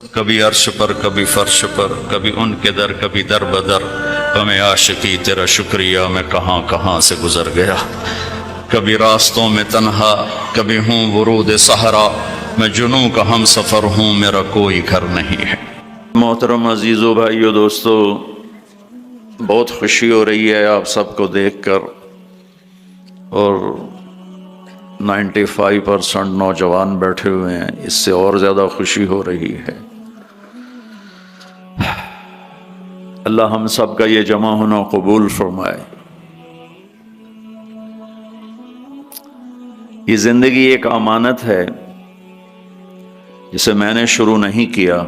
کبھی عرش پر کبھی فرش پر، کبھی ان کے در کبھی در بدر، ہمیں عاشقی تیرا شکریہ میں کہاں کہاں سے گزر گیا۔ کبھی راستوں میں تنہا، کبھی ہوں ورود صحرا، میں جنوں کا ہم سفر ہوں، میرا کوئی گھر نہیں ہے۔ محترم عزیزو بھائیو دوستو، بہت خوشی ہو رہی ہے آپ سب کو دیکھ کر، اور 95% نوجوان بیٹھے ہوئے ہیں، اس سے اور زیادہ خوشی ہو رہی ہے۔ اللہ ہم سب کا یہ جمع ہونا قبول فرمائے۔ یہ زندگی ایک امانت ہے جسے میں نے شروع نہیں کیا،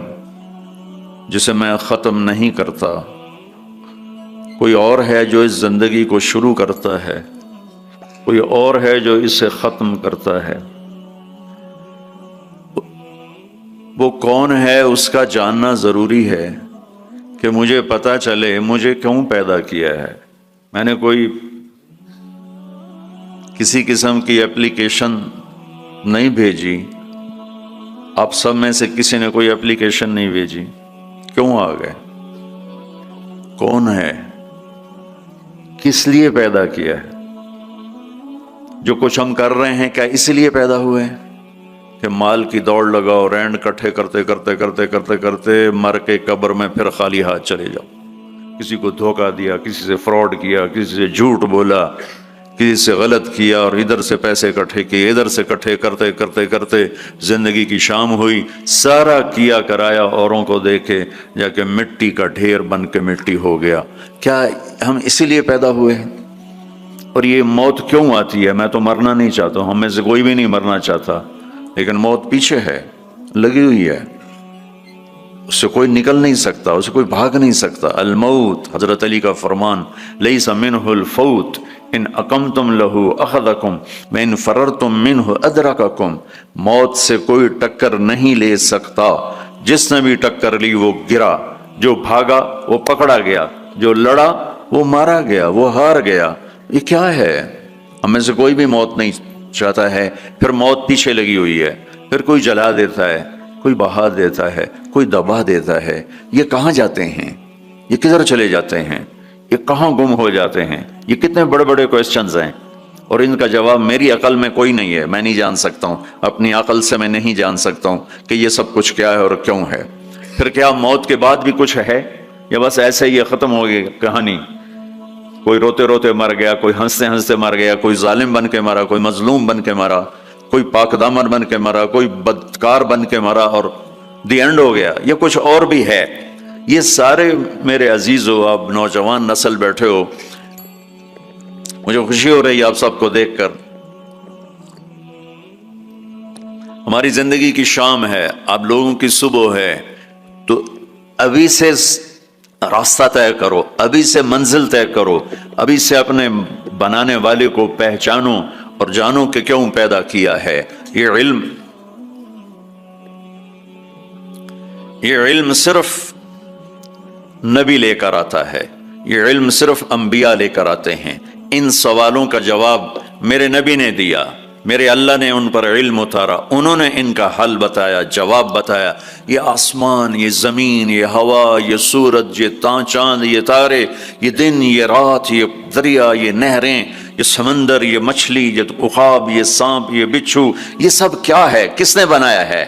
جسے میں ختم نہیں کرتا۔ کوئی اور ہے جو اس زندگی کو شروع کرتا ہے، کوئی اور ہے جو اسے ختم کرتا ہے۔ وہ کون ہے اس کا جاننا ضروری ہے کہ مجھے پتہ چلے مجھے کیوں پیدا کیا ہے۔ میں نے کوئی کسی قسم کی اپلیکیشن نہیں بھیجی، آپ سب میں سے کسی نے کوئی اپلیکیشن نہیں بھیجی، کیوں آ گئے؟ کون ہے؟ کس لیے پیدا کیا ہے؟ جو کچھ ہم کر رہے ہیں کیا اس لیے پیدا ہوئے ہیں کہ مال کی دوڑ لگاؤ، رینڈ کٹھے کرتے کرتے کرتے کرتے کرتے مر کے قبر میں پھر خالی ہاتھ چلے جاؤ؟ کسی کو دھوکہ دیا، کسی سے فراڈ کیا، کسی سے جھوٹ بولا، کسی سے غلط کیا، اور ادھر سے پیسے اکٹھے کیے، ادھر سے اکٹھے کرتے کرتے کرتے زندگی کی شام ہوئی، سارا کیا کرایا اوروں کو دیکھے، جا کے مٹی کا ڈھیر بن کے مٹی ہو گیا۔ کیا ہم اسی لیے پیدا ہوئے ہیں؟ اور یہ موت کیوں آتی ہے؟ میں تو مرنا نہیں چاہتا ہوں، ہم میں سے کوئی بھی نہیں مرنا چاہتا، لیکن موت پیچھے ہے، لگی ہوئی ہے، اس سے کوئی نکل نہیں سکتا، اس سے کوئی بھاگ نہیں سکتا۔ الموت، حضرت علی کا فرمان، لیس منہ الفوت ان اقمتم لہ اخذکم وان فررتم منہ ادرککم۔ موت سے کوئی ٹکر نہیں لے سکتا، جس نے بھی ٹکر لی وہ گرا، جو بھاگا وہ پکڑا گیا، جو لڑا وہ مارا گیا، وہ ہار گیا۔ یہ کیا ہے؟ ہم میں سے کوئی بھی موت نہیں چاہتا ہے، پھر موت پیچھے لگی ہوئی ہے، پھر کوئی جلا دیتا ہے، کوئی بہا دیتا ہے، کوئی دبا دیتا ہے۔ یہ کہاں جاتے ہیں؟ یہ کدھر چلے جاتے ہیں؟ یہ کہاں گم ہو جاتے ہیں؟ یہ کتنے بڑے بڑے کوسچنز ہیں، اور ان کا جواب میری عقل میں کوئی نہیں ہے، میں نہیں جان سکتا ہوں، اپنی عقل سے میں نہیں جان سکتا ہوں کہ یہ سب کچھ کیا ہے اور کیوں ہے۔ پھر کیا موت کے بعد بھی کچھ ہے، یا بس ایسے ہی یہ ختم ہو گئی کہانی؟ کوئی روتے روتے مر گیا، کوئی ہنستے ہنستے مر گیا، کوئی ظالم بن کے مرا، کوئی مظلوم بن کے مرا، کوئی پاک دامن بن کے مرا، کوئی بدکار بن کے مرا، اور دی اینڈ ہو گیا؟ یہ کچھ اور بھی ہے؟ یہ سارے میرے عزیزو، آپ نوجوان نسل بیٹھے ہو، مجھے خوشی ہو رہی ہے آپ سب کو دیکھ کر۔ ہماری زندگی کی شام ہے، آپ لوگوں کی صبح ہے، تو ابھی سے راستہ طے کرو، ابھی سے منزل طے کرو، ابھی سے اپنے بنانے والے کو پہچانو اور جانو کہ کیوں پیدا کیا ہے۔ یہ علم صرف نبی لے کر آتا ہے، یہ علم صرف انبیاء لے کر آتے ہیں۔ ان سوالوں کا جواب میرے نبی نے دیا، میرے اللہ نے ان پر علم اتارا، انہوں نے ان کا حل بتایا، جواب بتایا۔ یہ آسمان، یہ زمین، یہ ہوا، یہ سورج، یہ چاند، یہ تارے، یہ دن، یہ رات، یہ دریا، یہ نہریں، یہ سمندر، یہ مچھلی، یہ عقاب، یہ سانپ، یہ بچھو، یہ سب کیا ہے؟ کس نے بنایا ہے؟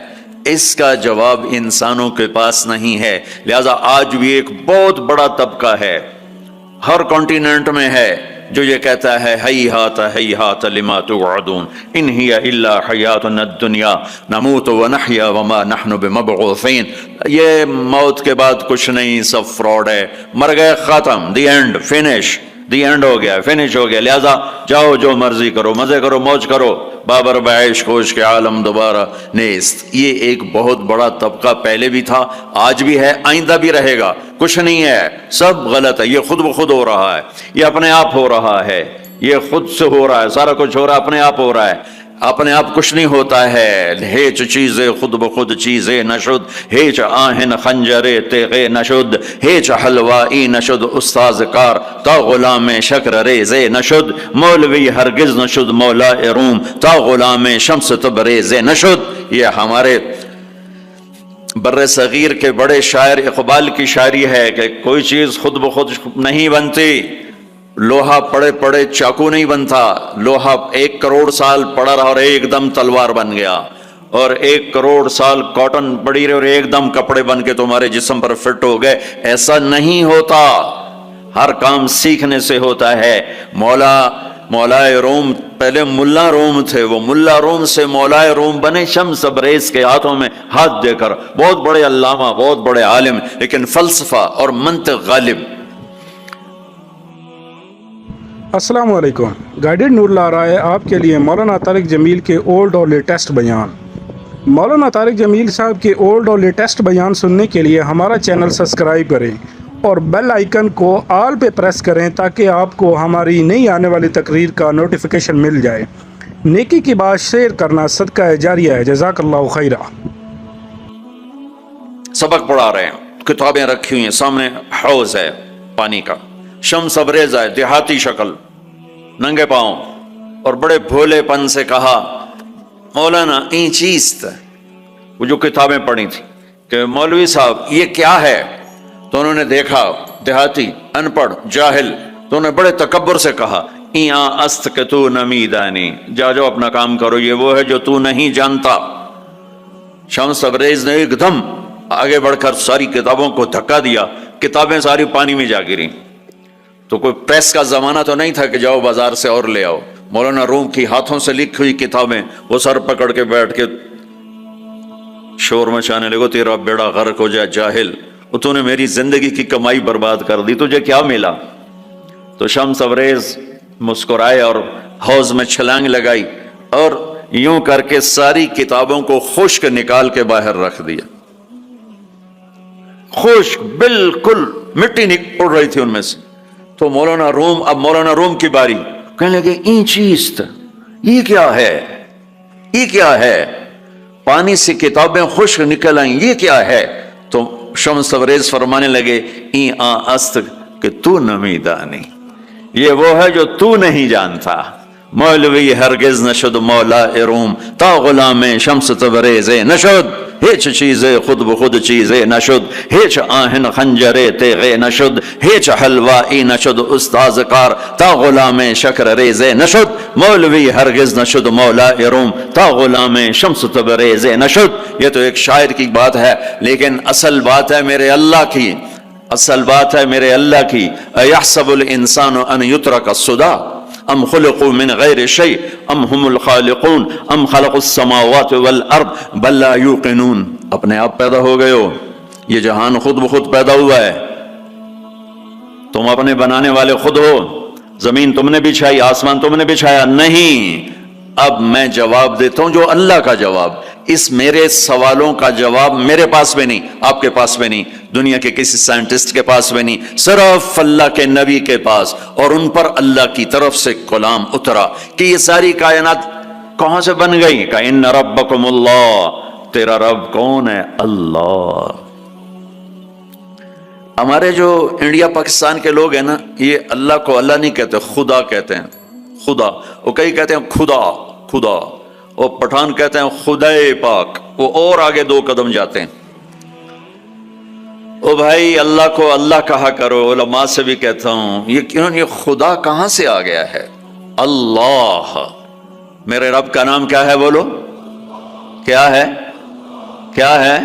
اس کا جواب انسانوں کے پاس نہیں ہے۔ لہذا آج بھی ایک بہت بڑا طبقہ ہے، ہر کانٹیننٹ میں ہے، جو یہ کہتا ہے ہیہات ہیہات لما توعدون ان ہی الا حیاتنا الدنیا نموت ونحیا وما نحن بمبعوثین۔ یہ موت کے بعد کچھ نہیں، سب فراڈ ہے، مر گئے، ختم، the end, finish, the end ہو گیا، فنش ہو گیا۔ لہذا جاؤ جو مرضی کرو، مزے کرو، موج کرو، بابر بعیش خوش کے عالم دوبارہ نیست۔ یہ ایک بہت بڑا طبقہ پہلے بھی تھا، آج بھی ہے، آئندہ بھی رہے گا۔ کچھ نہیں ہے، سب غلط ہے، یہ خود بخود ہو رہا ہے، یہ اپنے آپ ہو رہا ہے، یہ خود سے ہو رہا ہے، سارا کچھ ہو رہا ہے، اپنے آپ ہو رہا ہے۔ اپنے آپ کچھ نہیں ہوتا ہے، ہیچ چیزیں خود بخود چیزیں نشد، ہیچ آہن خنجرے تیغے نشد، ہیچ حلوائی نشد استاذ کار، تا غلام شکر ریزے نشد، مولوی ہرگز نشد مولا روم، تا غلام شمس تبریزے نشد۔ یہ ہمارے بر صغیر کے بڑے شاعر اقبال کی شاعری ہے کہ کوئی چیز خود بخود نہیں بنتی، لوہا پڑے پڑے چاقو نہیں بنتا، لوہا 1 کروڑ سال پڑا رہا اور ایک دم تلوار بن گیا، اور 1 کروڑ سال کاٹن پڑی رہی اور ایک دم کپڑے بن کے تمہارے جسم پر فٹ ہو گئے، ایسا نہیں ہوتا، ہر کام سیکھنے سے ہوتا ہے۔ مولائے روم پہلے ملا روم تھے، وہ ملا روم سے مولائے روم بنے شمس تبریز کے ہاتھوں میں ہاتھ دے کر، بہت بڑے علامہ، بہت بڑے عالم، لیکن فلسفہ اور منطق غالب۔ السلام علیکم، گائیڈڈ نور لا رہا ہے آپ کے لیے مولانا طارق جمیل کے اولڈ اور لیٹسٹ بیان۔ مولانا طارق جمیل صاحب کے اولڈ اور لیٹسٹ بیان سننے کے لیے ہمارا چینل سبسکرائب کریں اور بیل آئیکن کو آل پہ پریس کریں تاکہ آپ کو ہماری نئی آنے والی تقریر کا نوٹیفیکیشن مل جائے۔ نیکی کی بات شیئر کرنا صدقہ جاریہ ہے، جزاک اللہ خیرہ۔ سبق پڑھا رہے ہیں، کتابیں رکھی ہوئی ہیں سامنے، حوض ہے پانی کا، شمس تبریز ہے، دیہاتی شکل، ننگے پاؤں، اور بڑے بھولے پن سے کہا مولانا این چیز، وہ جو کتابیں پڑھی تھی کہ مولوی صاحب یہ کیا ہے؟ تو انہوں نے دیکھا دیہاتی، ان پڑھ، جاہل، تو انہوں نے بڑے تکبر سے کہا ایاں است کہ تو نمیدانی، جاؤ اپنا کام کرو، یہ وہ ہے جو تو نہیں جانتا۔ شمس تبریز نے ایک دم آگے بڑھ کر ساری کتابوں کو دھکا دیا، کتابیں ساری پانی میں جا گریں۔ تو کوئی پریس کا زمانہ تو نہیں تھا کہ جاؤ بازار سے اور لے آؤ، مولانا روم کی ہاتھوں سے لکھی ہوئی کتابیں، وہ سر پکڑ کے بیٹھ کے شور مچانے لگو تیرا بیڑا غرق ہو جائے جاہل، تو نے میری زندگی کی کمائی برباد کر دی، تجھے کیا ملا؟ تو شمس تبریز مسکرائے اور حوض میں چھلانگ لگائی اور یوں کر کے ساری کتابوں کو خشک نکال کے باہر رکھ دیا، خشک، بالکل مٹی اڑ رہی تھی ان میں سے۔ تو اب مولانا روم کی باری، کہنے لگے این چیز یہ کیا ہے، یہ کیا ہے؟ پانی سے کتابیں خشک نکل آئیں، یہ کیا ہے؟ تو شمس تبریز فرمانے لگے این است کہ تو نمیدانی، یہ وہ ہے جو تو نہیں جانتا۔ مولوی ہرگز نشد مولا روم تا غلام شمس تبریز نشد، ہیچ چیزے خود بخود چیزے نشد، ہیچ آہن خنجرے تیغے نشد، ہیچ حلوائی نشد استاذ کار تا غلام شکر ریزے نشد، مولوی ہرگز نشد مولا روم تا غلام شمس تبریز نشد۔ یہ تو ایک شاعر کی بات ہے، لیکن اصل بات ہے میرے اللہ کی، اصل بات ہے میرے اللہ کی۔ ایحسب الانسان ان یترک السدی ام خلقوا من غیر شیء ام هم الخالقون ام خلقوا السماوات والارض بل لا یوقنون۔ اپنے آپ پیدا ہو گئے ہو، یہ جہان خود بخود پیدا ہوا ہے، تم اپنے بنانے والے خود ہو، زمین تم نے بچھائی، آسمان تم نے بچھایا نہیں۔ اب میں جواب دیتا ہوں جو اللہ کا جواب، اس میرے سوالوں کا جواب میرے پاس بھی نہیں، آپ کے پاس بھی نہیں، دنیا کے کسی سائنٹسٹ کے پاس بھی نہیں، صرف اللہ کے نبی کے پاس، اور ان پر اللہ کی طرف سے کلام اترا کہ یہ ساری کائنات کہاں سے بن گئی؟ کہ ان ربکم اللہ، تیرا رب کون ہے؟ اللہ۔ ہمارے جو انڈیا پاکستان کے لوگ ہیں نا، یہ اللہ کو اللہ نہیں کہتے، خدا کہتے ہیں، خدا۔ وہ کئی کہتے ہیں خدا خدا، اور پٹھان کہتے ہیں خدائے پاک، وہ اور آگے 2 قدم جاتے ہیں۔ او بھائی اللہ کو اللہ کہا کرو، علماء سے بھی کہتا ہوں یہ خدا کہاں سے آ گیا ہے؟ اللہ، میرے رب کا نام کیا ہے؟ بولو کیا ہے؟ کیا ہے؟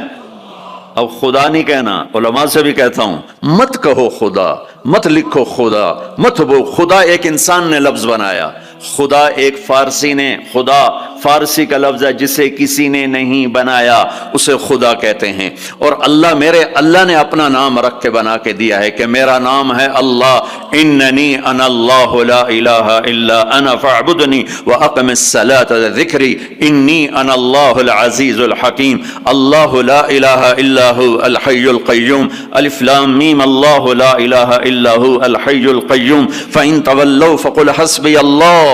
اب خدا نہیں کہنا، علماء سے بھی کہتا ہوں مت کہو خدا، مت لکھو خدا، مت بو خدا، ایک انسان نے لفظ بنایا، خدا ایک فارسی نے، خدا فارسی کا لفظ ہے جسے کسی نے نہیں بنایا، اسے خدا کہتے ہیں۔ اور اللہ، میرے اللہ نے اپنا نام رکھ کے بنا کے دیا ہے کہ میرا نام ہے اللہ، اننی انا اللہ لا الہ الا انا فاعبدنی واقم الصلاۃ ذکری انی انا اللہ العزیز الحکیم، اللہ لا الہ الا هو الحی القیوم، الف لام میم، اللہ لا الہ الا هو الحی القیوم، فإن تولوا فقل حسبی اللہ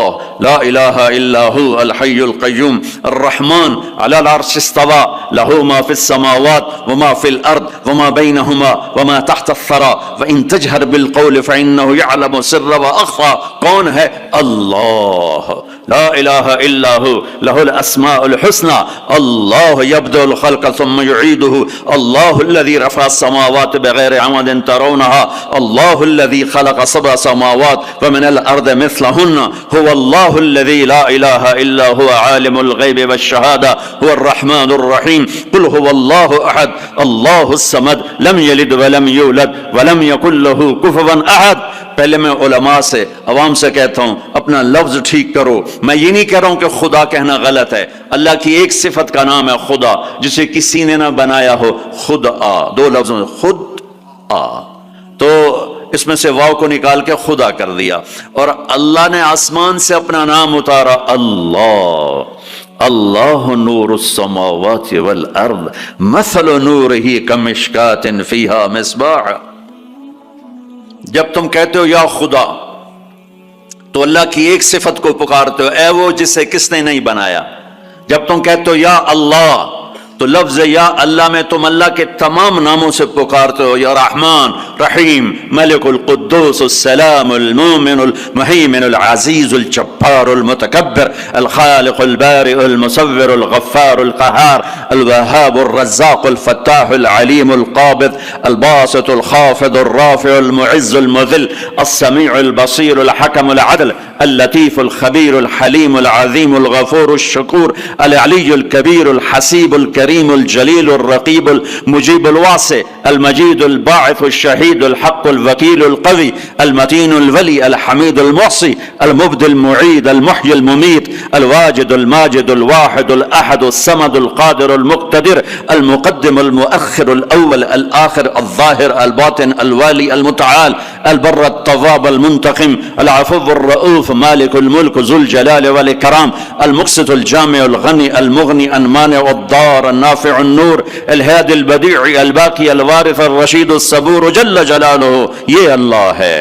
لا الہ الا هو الحی القیوم القيوم الرحمن على العرش استوى له ما في السماوات وما في الأرض وما بينهما وما تحت الثرى وإن تجهر بالقول فإنه يعلم السر وأخفى. کون ہے؟ اللہ، لا الہ الا هو له الاسماء الحسنى. اللہ يبدأ الخلق ثم يعيده. اللہ الذي رفع السماوات بغير عمد ترونها. اللہ الذي خلق سبع سماوات ومن الارض مثلهن. هو الله الذي لا اله الا هو عالم الغيب والشهادة هو الرحمن الرحيم. قل هو الله احد الله الصمد لم يلد ولم يولد ولم يكن له كفوا احد. پہلے میں علماء سے، عوام سے کہتا ہوں اپنا لفظ ٹھیک کرو. میں یہ نہیں کہہ رہا ہوں کہ خدا کہنا غلط ہے. اللہ کی ایک صفت کا نام ہے خدا، جسے کسی نے نہ بنایا ہو. خود آ، دو لفظوں میں خود آ، تو اس میں سے واو کو نکال کے خدا کر دیا. اور اللہ نے آسمان سے اپنا نام اتارا، اللہ. اللہ نور السماوات والارض مثل نورہ کمشکات فیہا مصباح. جب تم کہتے ہو یا خدا تو اللہ کی ایک صفت کو پکارتے ہو، اے وہ جسے کس نے نہیں بنایا. جب تم کہتے ہو یا اللہ تو لفظ یا اللہ میں تم اللہ کے تمام ناموں سے پکارتے ہو، یا رحمان، رحیم، ملک القدوس، السلام، المومن، المہیمن، العزیز، الجبار، المتکبر، الخالق، البارئ، المصور، الغفار، القہار، الوہاب، الرزاق، الفتاح، العلیم، القابض، الباسط، الخافض، الرافع، المعز، المذل، السمیع، البصیر، الحکم، العدل، اللطیف، الخبیر، الحلیم، العظیم، الغفور، الشکور، العلی الکبیر، الحسیب، الکریم، الجلیل، الرقیب، المجیب، الواسع، المجید، الباعث، الشہید، الحق، الوکیل، القوی، المتین، الولی، الحمید، المحصی، المبدی، المعید، المحیی، الممیت، الواجد، الماجد، الواحد، الاحد، الصمد، القادر، المقتدر، المقدم، المؤخر، الاول، الاخر، الظاہر، الباطن، الوالی، المتعال، البر، التواب، المنتقم، العفو، الرؤوف، مالک الملک، ذو الجلال والاکرام، المقسط، الجامع، الغنی، المغنی، المانع، الضار، النافع، النور، الهادي، البديع، الباقي، الوارث، الرشید، الصبور جل جلالہ. یہ اللہ ہے.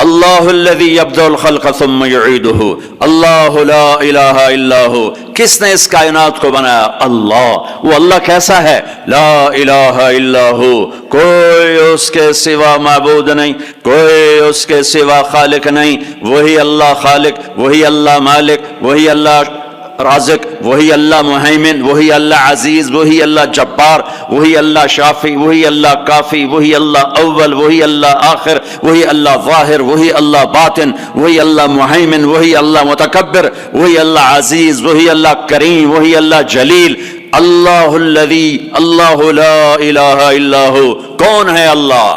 اللہ الذی یبدأ الخلق ثم یعیدہ. اللہ لا الہ الا ہو. کس نے اس کائنات کو بنایا؟ اللہ. وہ اللہ کیسا ہے؟ لا الہ الا ہو. کوئی اس کے سوا معبود نہیں، کوئی اس کے سوا خالق نہیں. وہی اللہ خالق، وہی اللہ مالک، وہی اللہ رازق، وہی اللہ مہیمن، وہی اللہ عزیز، وہی اللہ جبار، وہی اللہ شافی، وہی اللہ کافی، وہی اللہ اول، وہی اللہ آخر، وہی اللہ ظاہر، وہی اللہ باطن، وہی اللہ مہیمن، وہی اللہ متکبر، وہی اللہ عزیز، وہی اللہ کریم، وہی اللہ جلیل. اللہ الذی، اللہ لا الہ الا ہو. کون ہے اللہ؟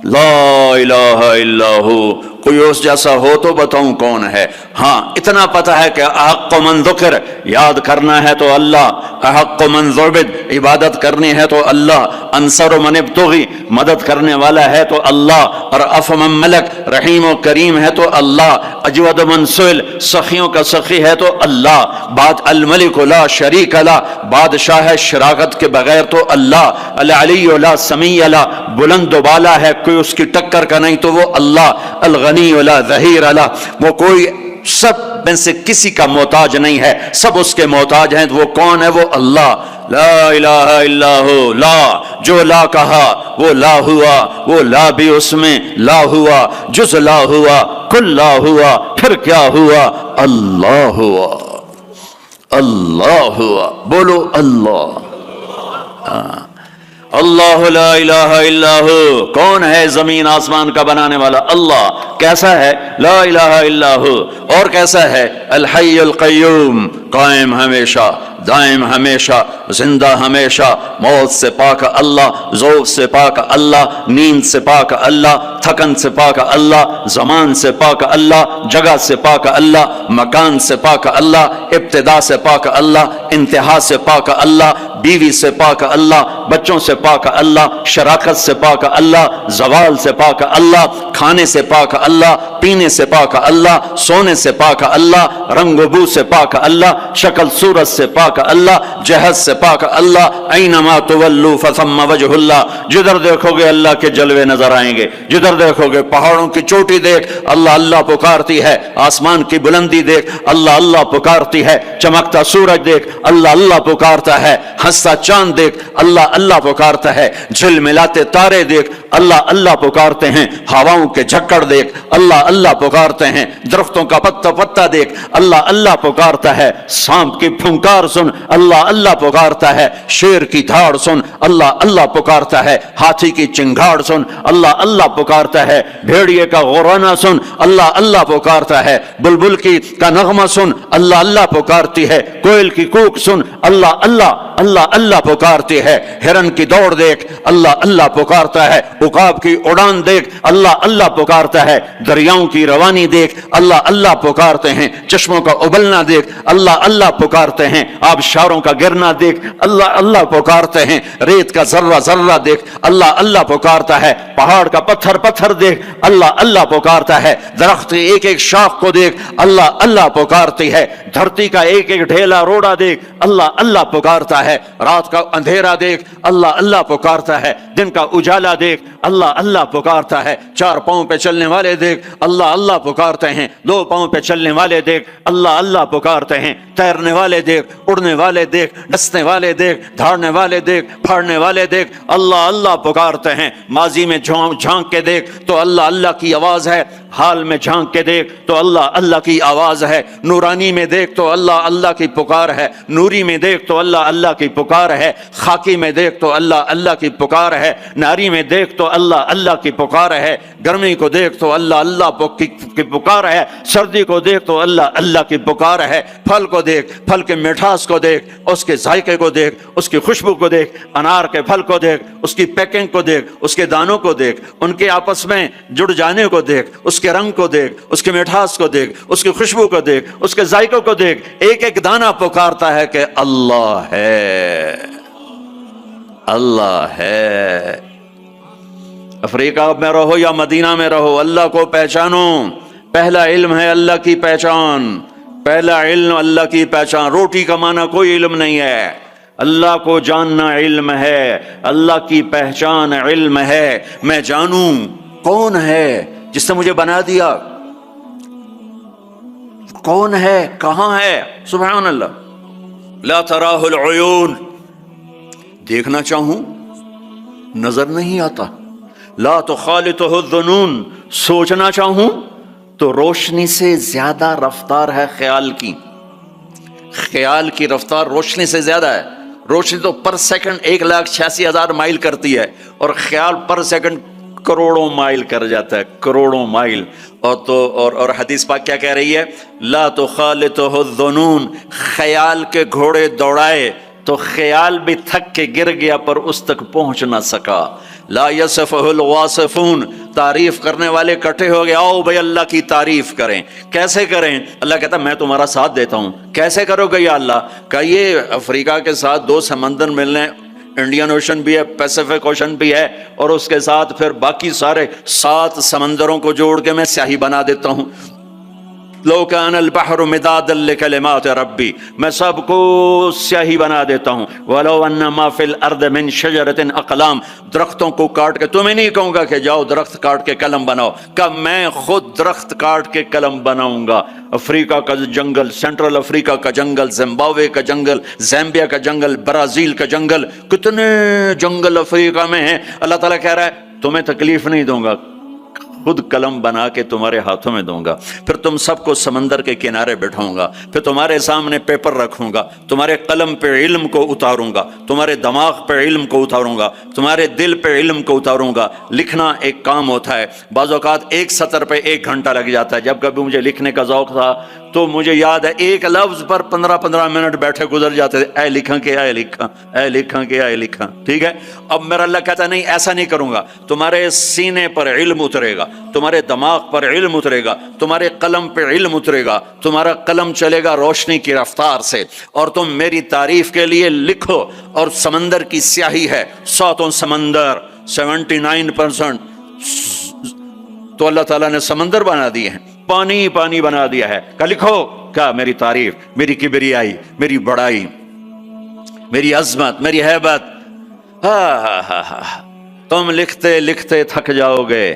لا الہ الا ہو. کوئی اس جیسا ہو تو بتاؤں کون ہے؟ ہاں اتنا پتہ ہے کہ احق من ذکر، یاد کرنا ہے تو اللہ. احق من ذعبد، عبادت کرنی ہے تو اللہ. انصر من ابتغی، مدد کرنے والا ہے تو اللہ. اور اف من ملک، رحیم و کریم ہے تو اللہ. اجود من سئل، سخیوں کا سخی ہے تو اللہ. بات الملک لا شریک لا، بادشاہ شراکت کے بغیر تو اللہ. العلی لا سمیع لا، بلند و بالا ہے کوئی اس کی ٹکر کا نہیں تو وہ اللہ. الغنی لا ظہیر لا، وہ کوئی سب میں سے کسی کا محتاج نہیں ہے، سب اس کے محتاج ہیں. وہ کون ہے؟ وہ اللہ. لا الہ الا ہو. لا، جو لا کہا وہ لا ہوا، وہ لا بھی اس میں لا ہوا، جز لا ہوا، کل لا ہوا، پھر کیا ہوا؟ اللہ ہوا. اللہ ہوا. بولو اللہ. اللہ لا الہ الا ہو. کون ہے زمین آسمان کا بنانے والا؟ اللہ. کیسا ہے؟ لا الہ الا ہو. اور کیسا ہے؟ الحی القیوم، قائم ہمیشہ، دائم ہمیشہ، زندہ ہمیشہ. موت سے پاک اللہ، ذوق سے پاک اللہ، نیند سے پاک اللہ، تھکن سے پاک اللہ، زمان سے پاک اللہ، جگہ سے پاک اللہ، مکان سے پاک اللہ، ابتدا سے پاک اللہ، انتہا سے پاک اللہ، بیوی سے پاک اللہ، بچوں سے پاک اللہ، شراکت سے پاک اللہ، زوال سے پاک اللہ، کھانے سے پاک اللہ، پینے سے پاک اللہ، سونے سے پاک اللہ، رنگ و بو سے پاک اللہ، شکل صورت سے پاک اللہ، جہت سے پاک اللہ، اینما تولوا فثم وجہ اللہ، جدھر دیکھو گے اللہ کے جلوے نظر آئیں گے، جدھر دیکھو گے پہاڑوں کی چوٹی دیکھ اللہ اللہ پکارتی ہے، آسمان کی بلندی دیکھ اللہ اللہ پکارتی ہے، چمکتا سورج دیکھ اللہ اللہ پکارتا ہے، ہنستا چاند دیکھ اللہ اللہ پکارتا ہے، جھل ملاتے تارے دیکھ اللہ اللہ پکارتے ہیں، ہواؤں کے جھکڑ دیکھ اللہ اللہ پکارتے ہیں، درختوں کا پتا پتا دیکھ اللہ اللہ پکارتا ہے، سانپ کی پھنکار سن اللہ اللہ پکارتا ہے، شیر کی دھاڑ سن اللہ اللہ پکارتا ہے، ہاتھی کی چنگھاڑ سن اللہ اللہ پکارتا ہے، بھیڑیے کا غورانا سن اللہ اللہ پکارتا ہے، بلبل کا نغمہ سن اللہ اللہ پکارتی ہے، کوئل کی کوک سن اللہ اللہ اللہ اللہ پکارتی ہے، ہرن کی دوڑ دیکھ اللہ اللہ پکارتا ہے، عقاب کی اڑان دیکھ اللہ اللہ پکارتا ہے، دریاؤں کی روانی دیکھ اللہ اللہ پکارتے ہیں، چشموں کا ابلنا دیکھ اللہ اللہ پکارتے ہیں، آبشاروں کا گرنا دیکھ اللہ اللہ پکارتے ہیں، ریت کا ذرہ ذرہ دیکھ اللہ اللہ پکارتا ہے، پہاڑ کا پتھر پتھر دیکھ اللہ اللہ پکارتا ہے، درخت کی ایک ایک شاخ کو دیکھ اللہ اللہ پکارتی ہے، دھرتی کا ایک ایک ڈھیلا روڑا دیکھ اللہ اللہ پکارتا ہے، رات کا اندھیرا دیکھ اللہ اللہ پکارتا ہے، دن کا اجالا دیکھ اللہ اللہ پکارتا ہے، چار پاؤں پہ چلنے والے دیکھ اللہ اللہ پکارتے ہیں، دو پاؤں پہ چلنے والے دیکھ اللہ اللہ پکارتے ہیں، تیرنے والے دیکھ، اڑنے والے دیکھ، ڈسنے والے دیکھ، دھاڑنے والے دیکھ، پھاڑنے والے دیکھ اللہ اللہ پکارتے ہیں، ماضی میں جھانک کے دیکھ تو اللہ اللہ کی آواز ہے، حال میں جھانک کے دیکھ تو اللہ اللہ کی آواز ہے، نورانی میں دیکھ تو اللہ اللہ کی پکار ہے، نوری میں دیکھ تو اللہ اللہ کی پکار ہے، خاکی میں دیکھ تو اللہ اللہ کی پکار ہے، ناری میں دیکھ تو اللہ اللہ کی پکار ہے، گرمی کو دیکھ تو اللہ اللہ کی پکار ہے، سردی کو دیکھ تو اللہ اللہ کی پکار ہے، پھل کو دیکھ، پھل کے مٹھاس کو دیکھ، اس کے ذائقے کو دیکھ، اس کی خوشبو کو دیکھ، انار کے پھل کو دیکھ، اس کی پیکنگ کو دیکھ، اس کے دانوں کو دیکھ، ان کے آپس میں جڑ جانے کو دیکھ، اس کے رنگ کو دیکھ، اس کے مٹھاس کو دیکھ، اس کی خوشبو کو دیکھ، اس کے ذائقوں کو دیکھ، ایک ایک دانہ پکارتا ہے کہ اللہ ہے، اللہ ہے۔ افریقہ میں رہو یا مدینہ میں رہو، اللہ کو پہچانو، پہلا علم ہے اللہ کی پہچان، پہلا علم اللہ کی پہچان، روٹی کمانا کوئی علم نہیں ہے، اللہ کو جاننا علم ہے، اللہ کی پہچان علم ہے، میں جانوں کون ہے جس نے مجھے بنا دیا، کون ہے، کہاں ہے، سبحان اللہ، لا تراہ العیون، دیکھنا چاہوں نظر نہیں آتا، لا تخالطہ الظنون، سوچنا چاہوں تو روشنی سے زیادہ رفتار ہے خیال کی، خیال کی رفتار روشنی سے زیادہ ہے، روشنی تو پر سیکنڈ 1,86,000 مائل کرتی ہے اور خیال پر سیکنڈ کروڑوں مائل کر جاتا ہے، کروڑوں مائل، اور حدیث پاک کیا کہہ رہی ہے، لا تخالطہ الظنون، خیال کے گھوڑے دوڑائے تو خیال بھی تھک کے گر گیا پر اس تک پہنچ نہ سکا، لا یصفہ الواصفون، تعریف کرنے والے اکٹھے ہو گئے، آؤ بھائی اللہ کی تعریف کریں، کیسے کریں؟ اللہ کہتا ہے میں تمہارا ساتھ دیتا ہوں، کیسے کرو گے یا اللہ؟ کہ یہ افریقہ کے ساتھ 2 سمندر ملنے، انڈین اوشن بھی ہے، پیسیفک اوشن بھی ہے، اور اس کے ساتھ پھر باقی سارے 7 سمندروں کو جوڑ کے میں سیاہی بنا دیتا ہوں، لو کان البحر مدادا لکلمات ربی، میں سب کو سیاہی بنا دیتا ہوں، ولو ان ما فی الارض من شجرۃ اقلام، درختوں کو کاٹ کے، تمہیں نہیں کہوں گا کہ جاؤ درخت کاٹ کے قلم بناؤ، کہ میں خود درخت کاٹ کے قلم بناؤں گا، افریقہ کا جنگل، سینٹرل افریقہ کا جنگل، زمبابوے کا جنگل، زامبیا کا جنگل، برازیل کا جنگل، کتنے جنگل افریقہ میں ہیں، اللہ تعالیٰ کہہ رہا ہے تمہیں تکلیف نہیں دوں گا، خود قلم بنا کے تمہارے ہاتھوں میں دوں گا، پھر تم سب کو سمندر کے کنارے بٹھاؤں گا، پھر تمہارے سامنے پیپر رکھوں گا، تمہارے قلم پہ علم کو اتاروں گا، تمہارے دماغ پہ علم کو اتاروں گا، تمہارے دل پہ علم کو اتاروں گا۔ لکھنا ایک کام ہوتا ہے، بعض اوقات ایک سطر پہ 1 گھنٹہ لگ جاتا ہے، جب کبھی مجھے لکھنے کا ذوق تھا تو مجھے یاد ہے ایک لفظ پر 15 منٹ بیٹھے گزر جاتے تھے، اے لکھاں کہ اے لکھاں، اے لکھاں کہ اے لکھاں، ٹھیک ہے۔ اب میرا اللہ کہتا ہے نہیں ایسا نہیں کروں گا، تمہارے سینے پر علم اترے گا، تمہارے دماغ پر علم اترے گا، تمہارے قلم پہ علم اترے گا، تمہارا قلم چلے گا روشنی کی رفتار سے، اور تم میری تعریف کے لیے لکھو۔ اور سمندر کی سیاہی ہے، 100 سمندر، 79% تو اللہ تعالیٰ نے سمندر بنا دیے ہیں، پانی پانی بنا دیا ہے کہ لکھو کیا میری تعریف، میری کبریائی، میری بڑائی، میری عظمت، میری ہیبت۔ تم لکھتے لکھتے تھک جاؤ گے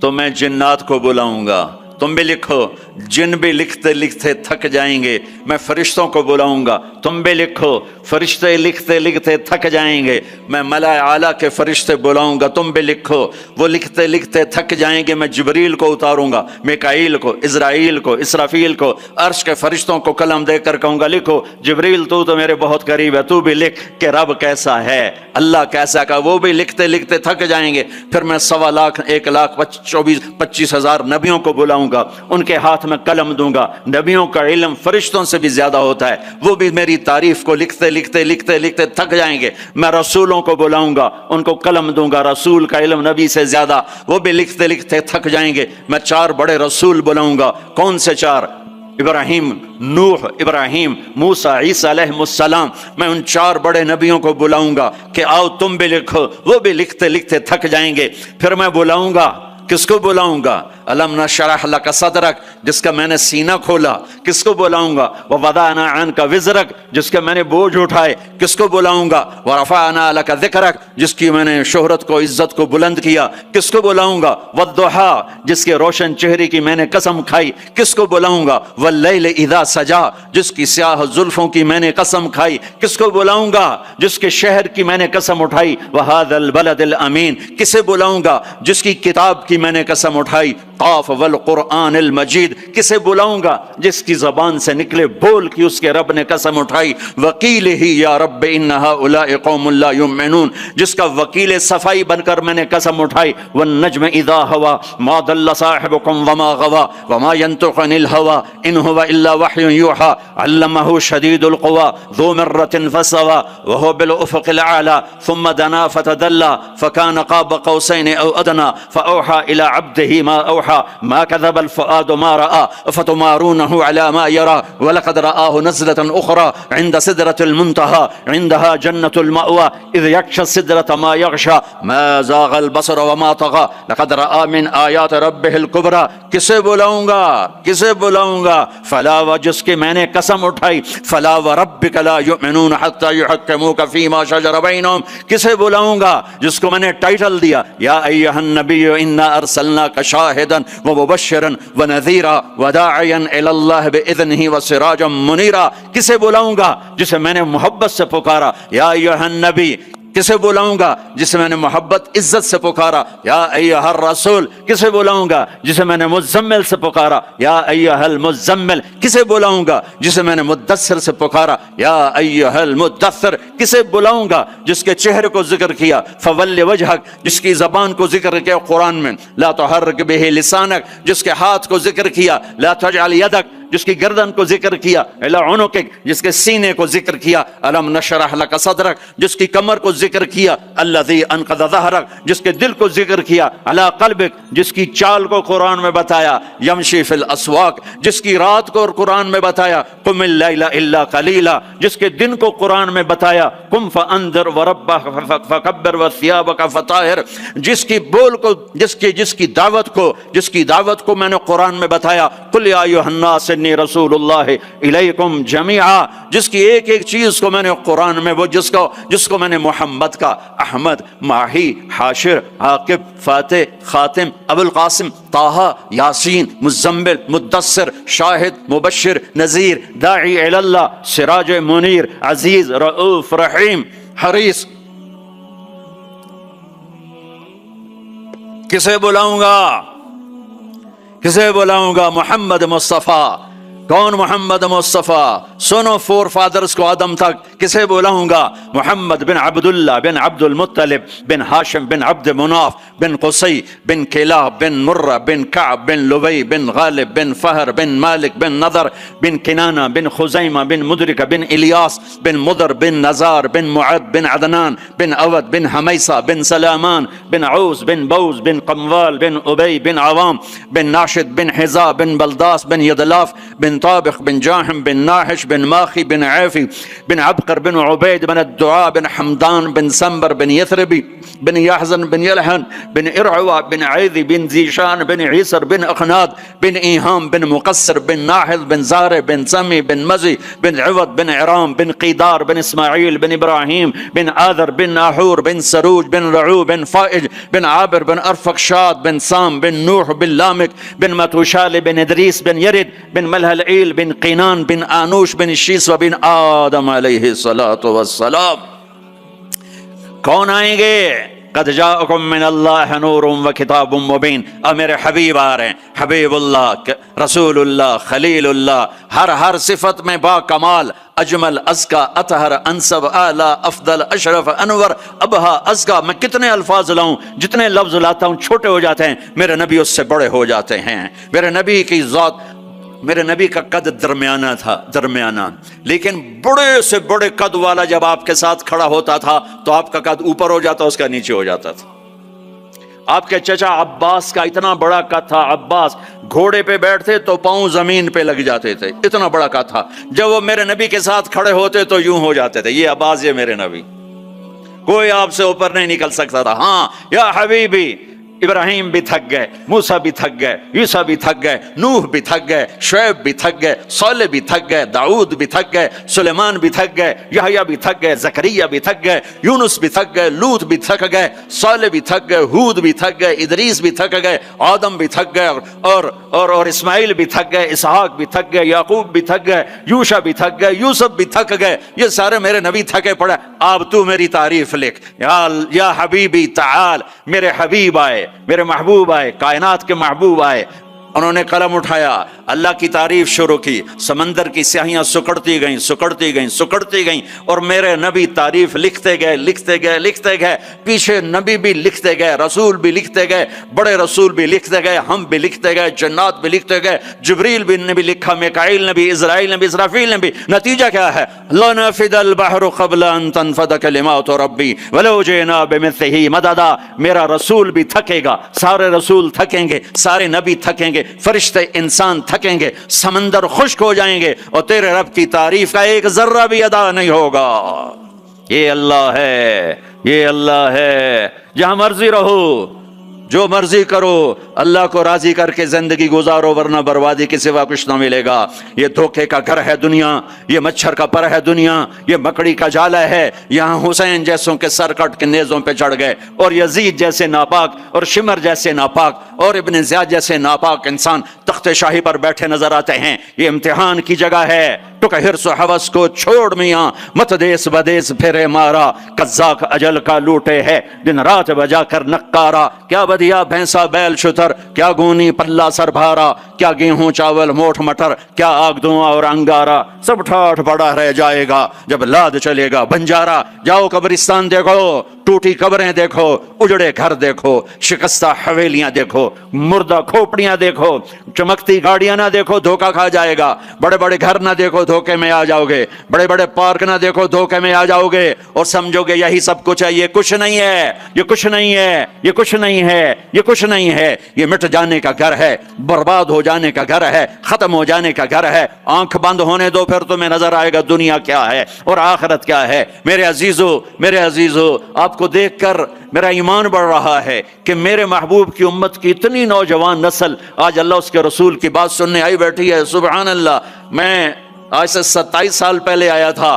تو میں جنات کو بلاؤں گا، تم بھی لکھو، جن بھی لکھتے لکھتے تھک جائیں گے میں فرشتوں کو بلاؤں گا، تم بھی لکھو، فرشتے لکھتے لکھتے تھک جائیں گے میں ملائے اعلیٰ کے فرشتے بلاؤں گا، تم بھی لکھو، وہ لکھتے لکھتے تھک جائیں گے میں جبریل کو اتاروں گا، میکائیل کو، اسرائیل کو، اسرافیل کو، عرش کے فرشتوں کو قلم دے کر کہوں گا لکھو، جبریل تو میرے بہت قریب ہے، تو بھی لکھ کہ رب کیسا ہے، اللہ کیسا کا، وہ بھی لکھتے لکھتے تھک جائیں گے۔ پھر میں 1,25,000 نبیوں کو بلاؤں گا، ان کے ہاتھ میں قلم دوں گا، نبیوں کا علم فرشتوں سے بھی زیادہ ہوتا ہے، وہ بھی میری تعریف کو لکھتے لکھتے لکھتے لکھتے تھک جائیں گے۔ میں رسولوں کو بلاؤں گا، ان کو قلم دوں گا، رسول کا علم نبی سے زیادہ، وہ بھی لکھتے لکھتے تھک جائیں گے۔ میں 4 بڑے رسول بلاؤں گا، کون سے 4؟ ابراہیم، نوح، ابراہیم، موسیٰ، عیسیٰ علیہ السلام، میں ان 4 بڑے نبیوں کو بلاؤں گا کہ آؤ تم بھی لکھو، وہ بھی لکھتے لکھتے تھک جائیں گے۔ پھر میں بلاؤں گا، کس کو بلاؤں گا؟ الم نشرح لک صدرک، جس کا میں نے سینہ کھولا، کس کو بلاؤں گا؟ ووضعنا عنک وزرک، جس کے میں نے بوجھ اٹھائے، کس کو بلاؤں گا؟ ورفعنا لک ذکرک، جس کی میں نے شہرت کو، عزت کو بلند کیا، کس کو بلاؤں گا؟ والضحی، جس کے روشن چہرے کی میں نے قسم کھائی، کس کو بلاؤں گا؟ واللیل اذا سجا، جس کی سیاہ زلفوں کی میں نے قسم کھائی، کس کو بلاؤں گا؟ جس کے شہر کی میں نے قسم اٹھائی۔ وہذا البلد الامین، کسے بلاؤں گا؟ جس کی کتاب کی میں نے قسم اٹھائی۔ قاف والقرآن المجید، کسے بلاؤں گا؟ جس کی زبان سے نکلے بول کی اس کے رب نے قسم اٹھائی۔ وکیل ہی یا رب ان ہؤلاء قوم لا یؤمنون، جس کا وکیل صفائی بن کر میں نے قسم اٹھائی۔ والنجم اذا ہوا ما ضل صاحبكم وما غوا وما ينطق عن الهوى ان هو الا وحي يوحى علمه شديد القوى ذو مرة فاستوى وهو بالافق الاعلى ثم دنا فتدلى فكان قاب قوسين او ادنى فاوحى الى عبده ما اوحى ما كذب الفؤاد ما راى افتمارونه على ما يرى ولقد رآه نزلة اخرى عند سدرة المنتهى عندها جنة المأوى اذ يغشى السدرة ما يغشى ما زاغ البصر وما طغى لقد رآ من آیات ربه الكبرى، کسے بلاؤں گا؟ کسے بلاؤں گا؟ فلا، و جس کی میں نے قسم اٹھائی، فلا وربک لا یؤمنون حتی یحکموک فیما شجر بینہم، کسے بلاؤں گا؟ جس کو میں نے ٹائٹل دیا یا ایھا النبی انا ارسلناک شاہدا ومبشرا ونذیرا وداعیا الی اللہ باذنہ وسراجا منیرا، کسے بلاؤں گا؟ جسے میں نے محبت سے پکارا یا ایھا النبی، کسے بلاؤں گا؟ جسے میں نے محبت عزت سے پکارا یا ایھا الرسول، کسے بلاؤں گا؟ جسے میں نے مزمل سے پکارا یا ایھا المزمل، کسے بلاؤں گا؟ جسے میں نے مدثر سے پکارا یا ایھا المدثر، کسے بلاؤں گا؟ جس کے چہرے کو ذکر کیا فول وجہک، جس کی زبان کو ذکر کیا قرآن میں لا تحرک بہ لسانک، جس کے ہاتھ کو ذکر کیا لا تجعل یدک، جس کی گردن کو ذکر کیا الی عنقک، جس کے سینے کو ذکر کیا الم نشرح لک صدرک، جس کی کمر کو ذکر کیا الذی انقض ظہرک، جس کے دل کو ذکر کیا علی قلبک، جس کی چال کو قرآن میں بتایا یمشی فی الاسواق، جس کی رات کو قرآن میں بتایا قم اللیل الا قلیلا، جس کے دن کو قرآن میں بتایا قم فانذر وربک فکبر وثیابک فطہر، جس کی بول کو، جس کی دعوت کو میں نے قرآن میں بتایا قل یا ایھا الناس انی رسول اللہ الیکم جمیعا، جس کی ایک ایک چیز کو میں نے قرآن میں، وہ جس کو میں نے محمد کا احمد، ماہی، حاشر، عاقب، فاتح، خاتم، ابو القاسم، طٰہٰ، یاسین، مزمل، مدثر، شاہد، مبشر، نذیر، داعی الی اللہ، سراج منیر، عزیز، رؤوف، رحیم، حریص، کسے بلاؤں گا؟ کسے بلاؤں گا؟ محمد مصطفیٰ کون؟ محمد مصطفیٰ. سنو فور فادرز کو آدم تک. کسے بلاؤں گا؟ محمد بن عبداللہ بن عبد المطلب بن ہاشم بن عبد مناف بن قصی بن کلاب بن مرہ بن کعب بن لبی بن غالب بن فہر بن مالک بن نضر بن کنانہ بن خزیمہ بن مدرکہ بن الیاس بن مدر بن نزار بن معد بن عدنان بن اود بن حمیسہ بن سلامان بن عوس بن بوز بن قموال بن ابی بن عوام بن ناشد بن حذا بن بلداس بن یدلاف بن طابخ بن جاحم بن ناحش بن ماخی بن عافی بن عبقر بن عبید بن الدعاء بن حمدان بن سنبر بن یثربی بن یحزن بن یلحن بن ارعوا بن عیذی بن زیشان بن عیسر بن اخناد بن ایہام بن مقصر بن ناحذ بن زارع بن سمی بن مزی بن عوض بن عرام بن قیدار بن اسماعیل بن ابراہیم بن آذر بن ناحور بن سروج بن رعو بن فائج بن عابر بن ارفقشاد بن سام بن نوح بن لامک بن متوشال بن ادریس بن یرد بن ملہلعیل بن قینان بن آنوش بن شیس و بن آدم علیہ الصلاۃ والسلام. کون آئیں گے؟ قد جاءکم من اللہ نور و کتاب مبین. اب میرے حبیب آ رہے ہیں. حبیب اللہ، رسول اللہ، خلیل اللہ، ہر صفت میں با کمال، اجمل، ازکا، اطہر، انسب، اعلی، افضل، اشرف، انور، ابہا، ازکا. میں کتنے الفاظ لاؤں، جتنے لفظ لاتا ہوں چھوٹے ہو جاتے ہیں. میرے نبی اس سے بڑے ہو جاتے ہیں. میرے نبی کی ذات، میرے نبی کا قد درمیانہ تھا، درمیانہ. لیکن بڑے سے بڑے قد والا جب آپ کے ساتھ کھڑا ہوتا تھا تو آپ کا قد اوپر ہو جاتا، اس کا نیچے ہو جاتا تھا. آپ کے چچا عباس کا اتنا بڑا قد تھا. عباس گھوڑے پہ بیٹھتے تو پاؤں زمین پہ لگ جاتے تھے، اتنا بڑا قد تھا. جب وہ میرے نبی کے ساتھ کھڑے ہوتے تو یوں ہو جاتے تھے. یہ عباس، یہ میرے نبی، کوئی آپ سے اوپر نہیں نکل سکتا تھا. ہاں یا حبیبی، ابراہیم بھی تھک گئے، موسیٰ بھی تھک گئے، عیسیٰ بھی تھک گئے، نوح بھی تھک گئے، شعیب بھی تھک گئے، صالح بھی تھک گئے، داؤد بھی تھک گئے، سلیمان بھی تھک گئے، یحییٰ بھی تھک گئے، زکریا بھی تھک گئے، یونس بھی تھک گئے، لوط بھی تھک گئے، صالح بھی تھک گئے، ہود بھی تھک گئے، ادریس بھی تھک گئے، آدم بھی تھک گئے، اور اسماعیل بھی تھک گئے، اسحاق بھی تھک گئے، یعقوب بھی تھک گئے، یوشع بھی تھک گئے، یوسف بھی تھک گئے. یہ سارے میرے نبی تھکے پڑے. اب تو میری تعریف لکھ. یا حبیبی تعال. میرے حبیب آئے، میرے محبوب آئے، کائنات کے محبوب آئے. انہوں نے قلم اٹھایا، اللہ کی تعریف شروع کی. سمندر کی سیاہیاں سکڑتی گئیں، سکڑتی گئیں، سکڑتی گئیں، اور میرے نبی تعریف لکھتے گئے، لکھتے گئے، لکھتے گئے. پیچھے نبی بھی لکھتے گئے، رسول بھی لکھتے گئے، بڑے رسول بھی لکھتے گئے، ہم بھی لکھتے گئے، جنات بھی لکھتے گئے، جبریل نے بھی لکھا، میکائیل نے بھی، اسرائیل نے بھی، اسرافیل نے بھی. نتیجہ کیا ہے؟ لنفد البحر قبل ان تنفد کلمات ربی ولو جئنا بمثلہ مددا. میرا رسول بھی تھکے گا، سارے رسول تھکیں گے، سارے نبی تھکیں گے، فرشتے انسان تھکیں گے، سمندر خشک ہو جائیں گے، اور تیرے رب کی تعریف کا ایک ذرہ بھی ادا نہیں ہوگا. یہ اللہ ہے، یہ اللہ ہے. جہاں مرضی رہو، جو مرضی کرو، اللہ کو راضی کر کے زندگی گزارو، ورنہ بربادی کے سوا کچھ نہ ملے گا. یہ دھوکے کا گھر ہے دنیا، یہ مچھر کا پر ہے دنیا، یہ مکڑی کا جالا ہے. یہاں حسین جیسوں کے سر کٹ کے نیزوں پہ چڑھ گئے، اور یزید جیسے ناپاک، اور شمر جیسے ناپاک، اور ابن زیاد جیسے ناپاک انسان تخت شاہی پر بیٹھے نظر آتے ہیں. یہ امتحان کی جگہ ہے. تو کہ حرص و حوث کو چھوڑ میاں، مت دیس بدیس پھرے مارا، قزاق اجل کا لوٹے ہے دن رات بجا کر نقارا. کیا بدیا بھینسا بیل شتر، کیا گونی پلہ سر بھارا، کیا گیہوں چاول موٹھ مٹر، کیا آگ دھواں اور انگارا. سب ٹھاٹھ پڑا رہ جائے گا جب لاد چلے گا بنجارا. جاؤ قبرستان دیکھو، ٹوٹی قبریں دیکھو، اجڑے گھر دیکھو، شکستہ حویلیاں دیکھو، مردہ کھوپڑیاں دیکھو، چمکتی گاڑیاں نہ دیکھو، دھوکہ کھا جائے گا. بڑے بڑے گھر نہ دیکھو، دھوکے میں آ جاؤ گے. بڑے بڑے پارک نہ دیکھو، دھوکے میں آ جاؤ گے، اور سمجھو گے یہی سب کچھ ہے. یہ کچھ نہیں ہے، یہ کچھ نہیں ہے، یہ کچھ نہیں ہے، یہ کچھ نہیں ہے. یہ مٹ جانے کا گھر ہے، برباد ہو جانے کا گھر ہے، ختم ہو جانے کا گھر ہے. آنکھ بند ہونے دو، پھر تمہیں نظر آئے گا دنیا کیا ہے اور آخرت کیا ہے. میرے عزیزو، میرے عزیزو، آپ کو دیکھ کر میرا ایمان بڑھ رہا ہے کہ میرے محبوب کی امت کی اتنی نوجوان نسل آج اللہ اس کے رسول کی بات سننے آئی بیٹھی ہے. سبحان اللہ. میں آج سے 27 سال پہلے آیا تھا.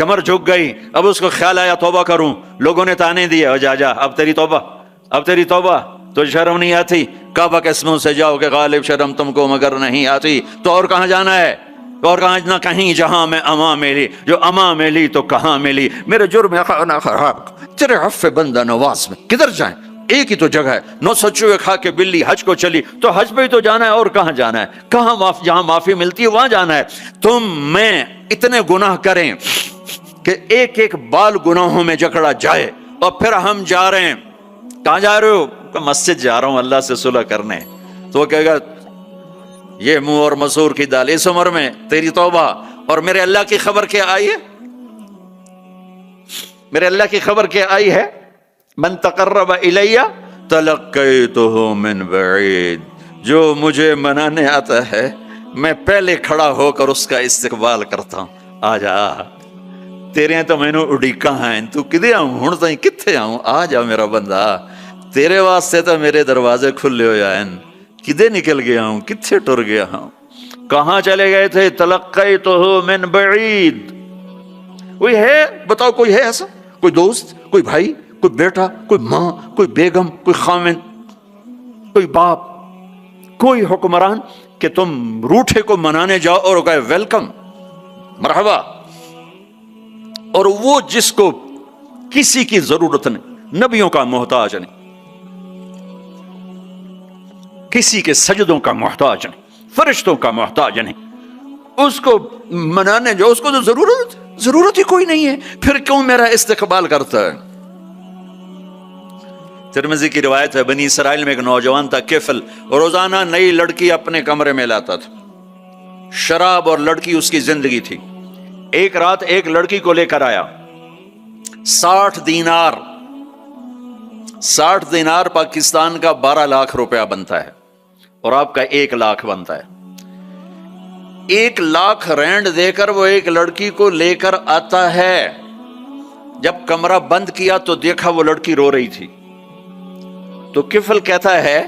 کمر جھک گئی، اب اس کو خیال آیا توبہ کروں، لوگوں نے تانے دیے، جا جا اب تیری توبہ، تو شرم نہیں آتی؟ کعبہ کے اسموں سے جاؤ کہ غالب شرم تم کو مگر نہیں آتی، تو اور کہاں جانا ہے؟ اور کہاں نہ کہیں جہاں میں اما ملی، جو اما ملی تو کہاں ملی، میرے جرم خانہ خراب تیرے عفو بندہ نواز میں کدھر جائیں؟ ایک ہی تو جگہ ہے، 900 چوہے کھا کے بلی حج کو چلی، تو حج پہ ہی تو جانا ہے، اور کہاں جانا ہے؟ کہاں جہاں معافی ملتی ہے وہاں جانا ہے۔ تم میں اتنے گناہ کریں کہ ایک ایک بال گناہوں میں جکڑا جائے، اور پھر ہم جا رہے ہیں، کہاں جا رہے ہو؟ کہ مسجد جا رہا ہوں اللہ سے صلح کرنے، تو وہ کہے گا یہ منہ اور مسور کی دال، اس عمر میں تیری توبہ، اور میرے اللہ کی خبر کیا آئی ہے؟ میرے اللہ کی خبر کیا آئی ہے؟ من تقرب الی تلقیتہ من بعید، جو مجھے منانے آتا ہے میں پہلے کھڑا ہو کر اس کا استقبال کرتا ہوں۔ آ جا، تیرے تو مینوں اڈیکاں ہیں، تو کدے آؤں ہن تائیں کتھے آؤں؟ آ جا میرا بندہ، تیرے واسطے تو میرے دروازے کھلے ہو جائیں، کدے نکل گیا ہوں، کتھے ٹر گیا ہوں؟ کہاں چلے گئے تھے؟ تلقیتہ من بعید۔ کوئی ہے بتاؤ، کوئی ہے ایسا؟ کوئی دوست، کوئی بھائی، کوئی بیٹا، کوئی ماں، کوئی بیگم، کوئی خامن، کوئی باپ، کوئی حکمران کہ تم روٹھے کو منانے جاؤ اور کہے ویلکم، مرحبا، اور وہ جس کو کسی کی ضرورت نہیں، نبیوں کا محتاج نہیں، کسی کے سجدوں کا محتاج نہیں، فرشتوں کا محتاج نہیں، اس کو منانے جو اس کو تو ضرورت ہی کوئی نہیں ہے، پھر کیوں میرا استقبال کرتا ہے؟ ترمذی کی روایت ہے، بنی اسرائیل میں ایک نوجوان تھا کفل، روزانہ نئی لڑکی اپنے کمرے میں لاتا تھا، شراب اور لڑکی اس کی زندگی تھی۔ ایک رات ایک لڑکی کو لے کر آیا، 60 دینار پاکستان کا 12 لاکھ روپیہ بنتا ہے، اور آپ کا 1 لاکھ بنتا ہے۔ 1 لاکھ رینڈ دے کر وہ ایک لڑکی کو لے کر آتا ہے۔ جب کمرہ بند کیا تو دیکھا وہ لڑکی رو رہی تھی، تو کفل کہتا ہے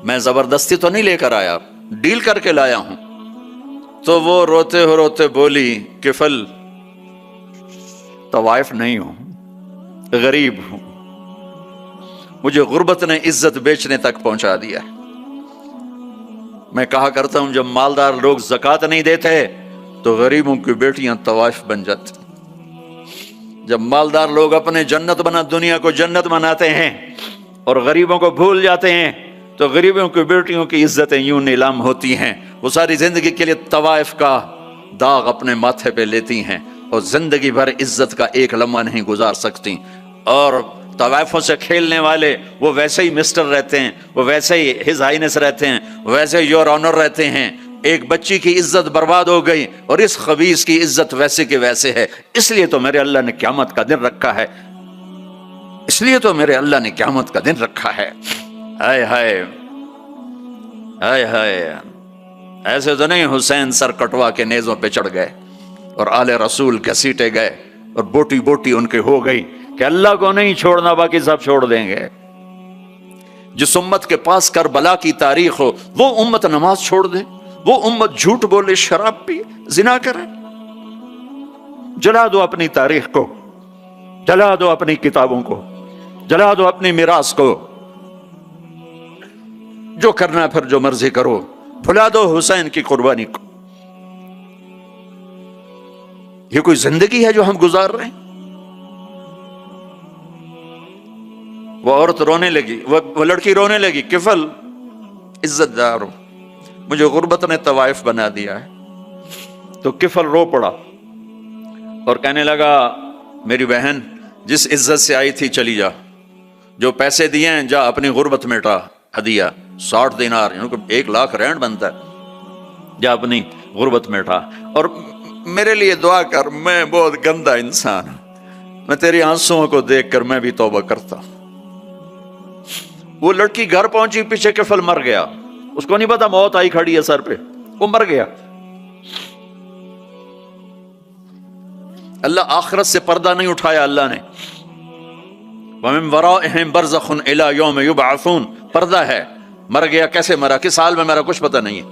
میں زبردستی تو نہیں لے کر آیا، ڈیل کر کے لایا ہوں۔ تو وہ روتے بولی کفل طوائف نہیں ہوں، غریب ہوں، مجھے غربت نے عزت بیچنے تک پہنچا دیا۔ میں کہا کرتا ہوں جب مالدار لوگ زکوٰۃ نہیں دیتے تو غریبوں کی بیٹیاں طوائف بن جاتی۔ جب مالدار لوگ اپنے دنیا کو جنت بناتے ہیں اور غریبوں کو بھول جاتے ہیں تو غریبوں کی بیٹیوں کی عزتیں یوں نیلام ہوتی ہیں، وہ ساری زندگی کے لیے طوائف کا داغ اپنے ماتھے پہ لیتی ہیں اور زندگی بھر عزت کا ایک لمحہ نہیں گزار سکتی۔ اور طوائفوں سے کھیلنے والے وہ ویسے ہی مسٹر رہتے ہیں، وہ ویسے ہی ہز ہائنس رہتے ہیں، ویسے یور آنر رہتے ہیں۔ ایک بچی کی عزت برباد ہو گئی اور اس خبیث کی عزت ویسے کے ویسے ہے۔ اس لیے تو میرے اللہ نے قیامت کا دن رکھا ہے، اس لیے تو میرے اللہ نے قیامت کا دن رکھا ہے۔ ہائے ہائے ہائے ہائے، ایسے تو نہیں حسین سر کٹوا کے نیزوں پہ چڑھ گئے اور آل رسول گھسیٹے گئے اور بوٹی بوٹی ان کے ہو گئی کہ اللہ کو نہیں چھوڑنا باقی سب چھوڑ دیں گے۔ جس امت کے پاس کربلا کی تاریخ ہو وہ امت نماز چھوڑ دے، وہ امت جھوٹ بولے، شراب پی، زنا کرے۔ جلا دو اپنی تاریخ کو، جلا دو اپنی کتابوں کو، جلا دو اپنی میراث کو، جو کرنا پھر جو مرضی کرو، بھلا دو حسین کی قربانی کو۔ یہ کوئی زندگی ہے جو ہم گزار رہے ہیں؟ وہ عورت رونے لگی، وہ لڑکی رونے لگی، کفل عزت دار ہو، مجھے غربت نے طوائف بنا دیا ہے۔ تو کفل رو پڑا اور کہنے لگا میری بہن جس عزت سے آئی تھی چلی جا، جو پیسے دیے ہیں جا اپنی غربت مٹا، ہدیہ 60 دینار یعنی کہ 1 لاکھ رینڈ بنتا ہے، جا اپنی غربت مٹا، اور میرے لیے دعا کر، میں بہت گندا انسان ہوں، میں تیری آنسوؤں کو دیکھ کر میں بھی توبہ کرتا ہوں۔ وہ لڑکی گھر پہنچی، پیچھے کفل مر گیا، اس کو نہیں پتا موت آئی کھڑی ہے سر پہ، وہ مر گیا۔ اللہ آخرت سے پردہ نہیں اٹھایا اللہ نے، وَمِن وَرَائِهِمْ بَرْزَخٌ إِلَى يَوْمِ يُبْعَثُونَ، پردہ ہے، مر گیا، کیسے مرا، کس حال میں مرا، کچھ پتہ نہیں ہے،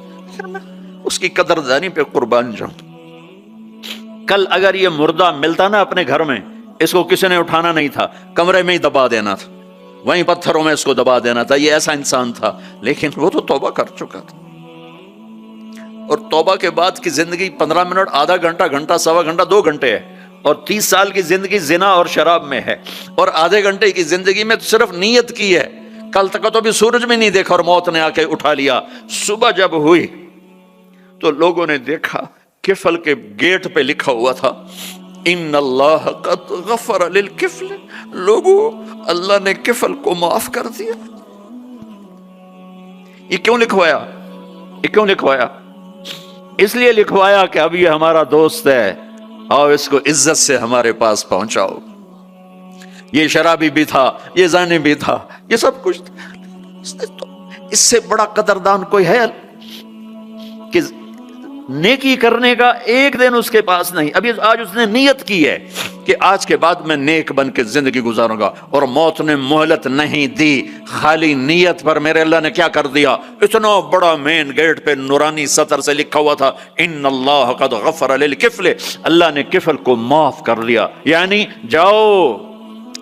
اس کی قدردانی پہ قربان جاؤں۔ کل اگر یہ مردہ ملتا نا اپنے گھر میں، اس کو کسی نے اٹھانا نہیں تھا، کمرے میں ہی دبا دینا تھا، وہیں پتھروں میں اس کو دبا دینا تھا، یہ ایسا انسان تھا، لیکن وہ تو توبہ کر چکا تھا۔ اور توبہ کے بعد کی زندگی 15 منٹ، آدھا گھنٹہ، گھنٹہ، سوا گھنٹہ، 2 گھنٹے ہے، اور 30 سال کی زندگی زنا اور شراب میں ہے، اور آدھے گھنٹے کی زندگی میں صرف نیت کی ہے، کل تک تو بھی سورج میں نہیں دیکھا اور موت نے آ کے اٹھا لیا۔ صبح جب ہوئی تو لوگوں نے دیکھا کفل کے گیٹ پہ لکھا ہوا تھا ان اللہ قد غفر للکفل، لوگوں اللہ نے کفل کو معاف کر دیا۔ یہ کیوں لکھوایا؟ یہ کیوں لکھوایا؟ اس لیے لکھوایا کہ اب یہ ہمارا دوست ہے، اور اس کو عزت سے ہمارے پاس پہنچاؤ۔ یہ شرابی بھی تھا، یہ زانی بھی تھا، یہ سب کچھ تھا۔ اس سے بڑا قدردان کوئی ہے کہ نیکی کرنے کا ایک دن اس کے پاس نہیں؟ ابھی آج اس نے نیت کی ہے کہ آج کے بعد میں نیک بن کے زندگی گزاروں گا، اور موت نے مہلت نہیں دی، خالی نیت پر میرے اللہ نے کیا کر دیا، اتنا بڑا مین گیٹ پہ نورانی سطر سے لکھا ہوا تھا ان اللہ قد غفر للکفل، اللہ نے کفل کو معاف کر دیا، یعنی جاؤ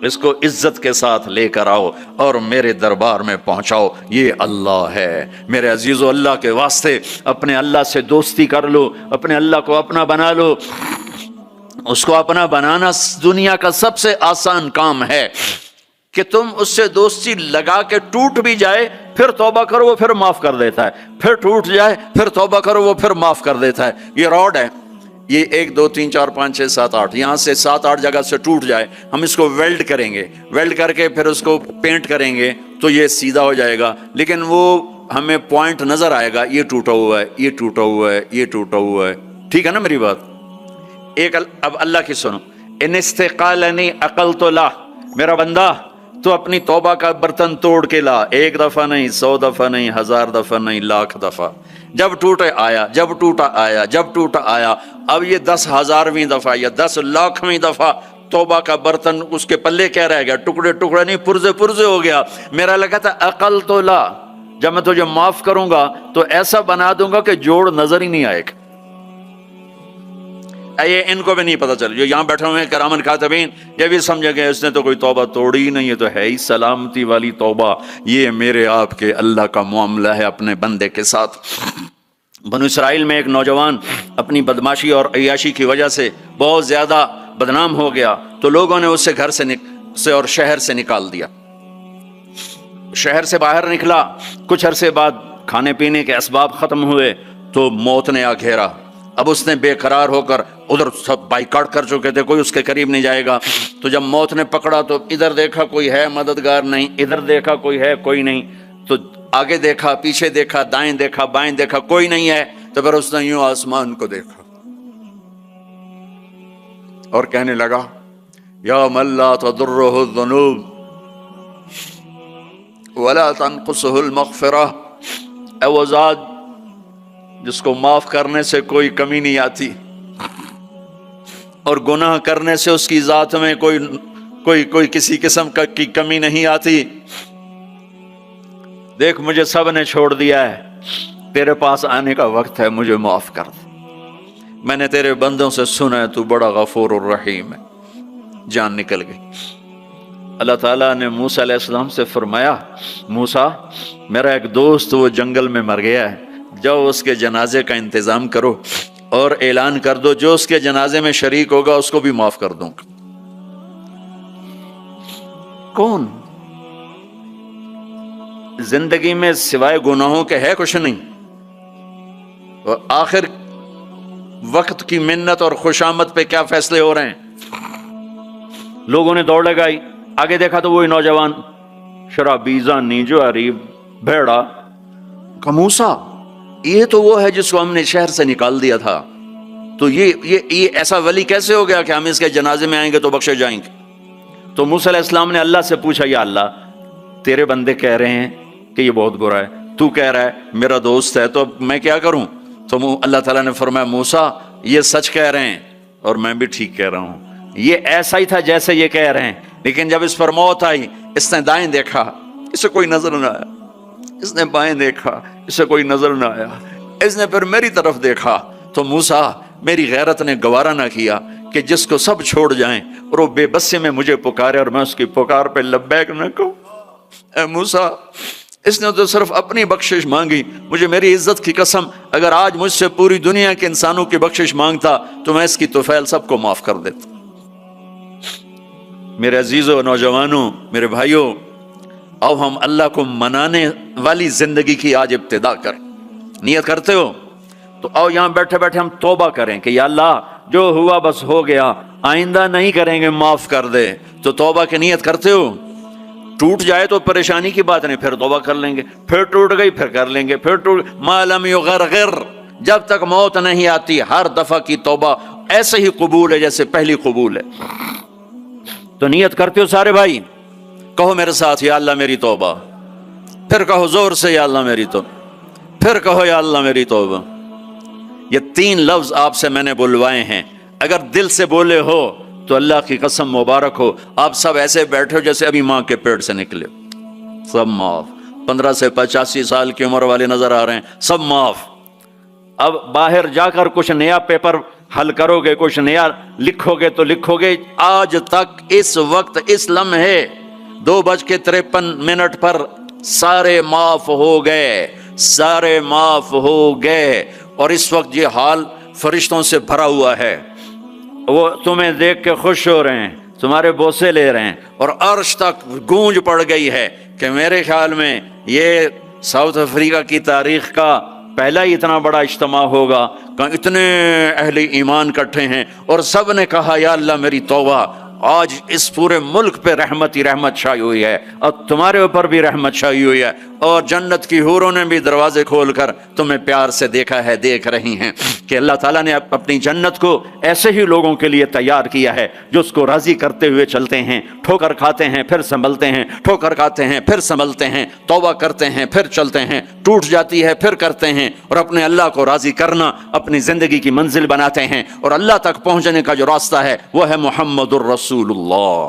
اس کو عزت کے ساتھ لے کر آؤ اور میرے دربار میں پہنچاؤ، یہ اللہ ہے۔ میرے عزیزو، اللہ کے واسطے اپنے اللہ سے دوستی کر لو، اپنے اللہ کو اپنا بنا لو۔ اس کو اپنا بنانا دنیا کا سب سے آسان کام ہے کہ تم اس سے دوستی لگا کے ٹوٹ بھی جائے پھر توبہ کرو، وہ پھر معاف کر دیتا ہے، پھر ٹوٹ جائے پھر توبہ کرو، وہ پھر معاف کر دیتا ہے۔ یہ راڈ ہے، یہ 1 2 3 4 5 6 7 8 یہاں سے 7 8 جگہ سے ٹوٹ جائے، ہم اس کو ویلڈ کریں گے، ویلڈ کر کے پھر اس کو پینٹ کریں گے تو یہ سیدھا ہو جائے گا، لیکن وہ ہمیں پوائنٹ نظر آئے گا، یہ ٹوٹا ہوا ہے، یہ ٹوٹا ہوا ہے، یہ ٹوٹا ہوا ہے۔ ٹھیک ہے نا میری بات؟ اب اللہ کی سنو، ان استقالنی عقلت لا، میرا بندہ تو اپنی توبہ کا برتن توڑ کے لا، 1 دفعہ نہیں، 100 دفعہ نہیں، 1000 دفعہ نہیں، 1,00,000 دفعہ، جب ٹوٹے آیا، جب ٹوٹا آیا، جب ٹوٹا آیا۔ اب یہ 10,000ویں دفعہ یا 10,00,000ویں دفعہ توبہ کا برتن اس کے پلے کیا رہ گیا؟ ٹکڑے ٹکڑے نہیں، پرزے پرزے ہو گیا۔ میرا لگا تھا عقل تو لا، جب میں تجھے معاف کروں گا تو ایسا بنا دوں گا کہ جوڑ نظر ہی نہیں آئے گا۔ یہ ان کو بھی نہیں پتا چل، جو یہاں بیٹھے ہوئے ہیں کرامن کاتبین، یہ بھی سمجھ گئے اس نے تو کوئی توبہ توڑی ہی نہیں، یہ تو ہے ہی سلامتی والی توبہ۔ یہ میرے آپ کے اللہ کا معاملہ ہے اپنے بندے کے ساتھ۔ بنو اسرائیل میں ایک نوجوان اپنی بدماشی اور عیاشی کی وجہ سے بہت زیادہ بدنام ہو گیا، تو لوگوں نے اسے گھر سے اور شہر سے نکال دیا۔ شہر سے باہر نکلا، کچھ عرصے بعد کھانے پینے کے اسباب ختم ہوئے تو موت نے آ گھیرا۔ اب اس نے بے قرار ہو کر، ادھر سب بائیکاٹ کر چکے تھے، کوئی اس کے قریب نہیں جائے گا، تو جب موت نے پکڑا تو ادھر دیکھا کوئی ہے مددگار نہیں، ادھر دیکھا کوئی ہے کوئی نہیں، تو آگے دیکھا، پیچھے دیکھا، دائیں دیکھا، بائیں دیکھا، کوئی نہیں ہے، تو پھر اس نے یوں آسمان کو دیکھا اور کہنے لگا یا من لا تضرہ الذنوب ولا تنقصہ المغفرہ، اے وہ ذات جس کو معاف کرنے سے کوئی کمی نہیں آتی اور گناہ کرنے سے اس کی ذات میں کوئی کسی قسم کی کمی نہیں آتی، دیکھ مجھے سب نے چھوڑ دیا ہے، تیرے پاس آنے کا وقت ہے، مجھے معاف کر دے، میں نے تیرے بندوں سے سنا ہے تو بڑا غفور الرحیم ہے۔ جان نکل گئی۔ اللہ تعالیٰ نے موسیٰ علیہ السلام سے فرمایا، موسیٰ میرا ایک دوست وہ جنگل میں مر گیا ہے، جاؤ اس کے جنازے کا انتظام کرو اور اعلان کر دو جو اس کے جنازے میں شریک ہوگا اس کو بھی معاف کر دوں گا۔ کون زندگی میں سوائے گناہوں کے ہے کچھ نہیں، اور آخر وقت کی منت اور خوشامد پہ کیا فیصلے ہو رہے ہیں۔ لوگوں نے دوڑ لگائی، آگے دیکھا تو وہی نوجوان شرابی، زانی، جواری، بھیڑا۔ موسیٰ یہ تو وہ ہے جس کو ہم نے شہر سے نکال دیا تھا، تو یہ ایسا ولی کیسے ہو گیا کہ ہم اس کے جنازے میں آئیں گے تو بخشے جائیں گے؟ تو موسیٰ علیہ السلام نے اللہ سے پوچھا، یا اللہ تیرے بندے کہہ رہے ہیں کہ یہ بہت برا ہے، تو کہہ رہا ہے میرا دوست ہے، تو اب میں کیا کروں؟ تو اللہ تعالیٰ نے فرمایا، موسیٰ یہ سچ کہہ رہے ہیں اور میں بھی ٹھیک کہہ رہا ہوں، یہ ایسا ہی تھا جیسے یہ کہہ رہے ہیں، لیکن جب اس پر موت آئی اس نے دائیں دیکھا، اسے کوئی نظر نہ آیا، اس نے بائیں دیکھا، اسے کوئی نظر نہ آیا، اس نے پھر میری طرف دیکھا، تو موسیٰ میری غیرت نے گوارا نہ کیا کہ جس کو سب چھوڑ جائیں اور وہ بے بسی میں مجھے پکارے اور میں اس کی پکار پہ لبیک نہ کہوں۔ اے موسیٰ، اس نے تو صرف اپنی بخشش مانگی، مجھے میری عزت کی قسم اگر آج مجھ سے پوری دنیا کے انسانوں کی بخشش مانگتا تو میں اس کی طفیل سب کو معاف کر دیتا۔ میرے عزیزوں، نوجوانوں، میرے بھائیوں، آؤ ہم اللہ کو منانے والی زندگی کی آج ابتدا کریں۔ نیت کرتے ہو تو آؤ یہاں بیٹھے بیٹھے ہم توبہ کریں کہ یا اللہ جو ہوا بس ہو گیا، آئندہ نہیں کریں گے، معاف کر دے۔ تو توبہ کی نیت کرتے ہو؟ ٹوٹ جائے تو پریشانی کی بات نہیں، پھر توبہ کر لیں گے، پھر ٹوٹ گئی پھر کر لیں گے، پھر ٹوٹ ما لم یغرغر، جب تک موت نہیں آتی ہر دفعہ کی توبہ ایسے ہی قبول ہے جیسے پہلی قبول ہے۔ تو نیت کرتے ہو سارے بھائی؟ کہو میرے ساتھ، یا اللہ میری توبہ، پھر کہو زور سے یا اللہ میری توبہ، پھر کہو یا اللہ میری توبہ۔ یہ 3 لفظ آپ سے میں نے بلوائے ہیں، اگر دل سے بولے ہو تو اللہ کی قسم مبارک ہو، آپ سب ایسے بیٹھے ہو جیسے ابھی ماں کے پیٹ سے نکلے، سب معاف۔ 15 سے 85 سال کی عمر والے نظر آ رہے ہیں، سب معاف۔ اب باہر جا کر کچھ نیا پیپر حل کرو گے، کچھ نیا لکھو گے تو لکھو گے آج تک اس وقت اس لمحے 2:53 پر سارے معاف ہو گئے، سارے معاف ہو گئے۔ اور اس وقت یہ حال فرشتوں سے بھرا ہوا ہے، وہ تمہیں دیکھ کے خوش ہو رہے ہیں، تمہارے بوسے لے رہے ہیں، اور عرش تک گونج پڑ گئی ہے کہ میرے خیال میں یہ ساؤتھ افریقہ کی تاریخ کا پہلا ہی اتنا بڑا اجتماع ہوگا کہ اتنے اہل ایمان کٹھے ہیں، اور سب نے کہا یا اللہ میری توبہ۔ آج اس پورے ملک پہ رحمت ہی رحمت چھائی ہوئی ہے، اور تمہارے اوپر بھی رحمت چھائی ہوئی ہے، اور جنت کی حوروں نے بھی دروازے کھول کر تمہیں پیار سے دیکھا ہے، دیکھ رہی ہیں کہ اللہ تعالیٰ نے اپنی جنت کو ایسے ہی لوگوں کے لیے تیار کیا ہے جو اس کو راضی کرتے ہوئے چلتے ہیں، ٹھوکر کھاتے ہیں پھر سنبھلتے ہیں، ٹھوکر کھاتے ہیں پھر سنبھلتے ہیں، توبہ کرتے ہیں پھر چلتے ہیں، ٹوٹ جاتی ہے پھر کرتے ہیں، اور اپنے اللہ کو راضی کرنا اپنی زندگی کی منزل بناتے ہیں، اور اللہ تک پہنچنے کا جو راستہ ہے وہ ہے محمد الرسول اللہ۔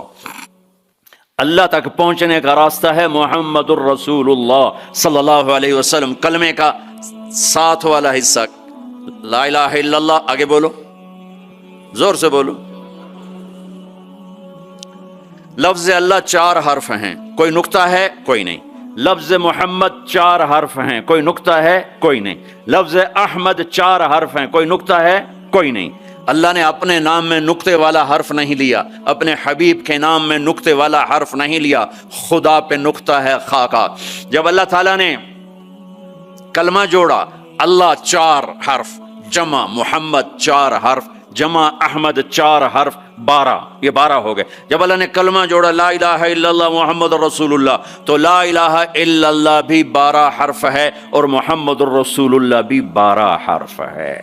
اللہ تک پہنچنے کا راستہ ہے محمد الرسول اللہ صلی اللہ علیہ وسلم۔ کلمے کا 7 والا حصہ لا الہ الا اللہ، آگے بولو، زور سے بولو۔ لفظ اللہ 4 حرف ہیں، کوئی نقطہ ہے کوئی نہیں۔ لفظ محمد 4 حرف ہیں، کوئی نقطہ ہے کوئی نہیں۔ لفظ احمد 4 حرف ہیں، کوئی نقطہ ہے کوئی نہیں۔ اللہ نے اپنے نام میں نقطے والا حرف نہیں لیا، اپنے حبیب کے نام میں نقطے والا حرف نہیں لیا، خدا پہ نقطہ ہے خا کا۔ جب اللہ تعالیٰ نے کلمہ جوڑا، اللہ 4 حرف، جمع محمد 4 حرف، جمع احمد 4 حرف، 12، یہ 12 ہو گئے۔ جب اللہ نے کلمہ جوڑا لا الہ الا اللہ محمد الرسول اللہ، تو لا الہ الا اللہ بھی 12 حرف ہے اور محمد الرسول اللہ بھی 12 حرف ہے۔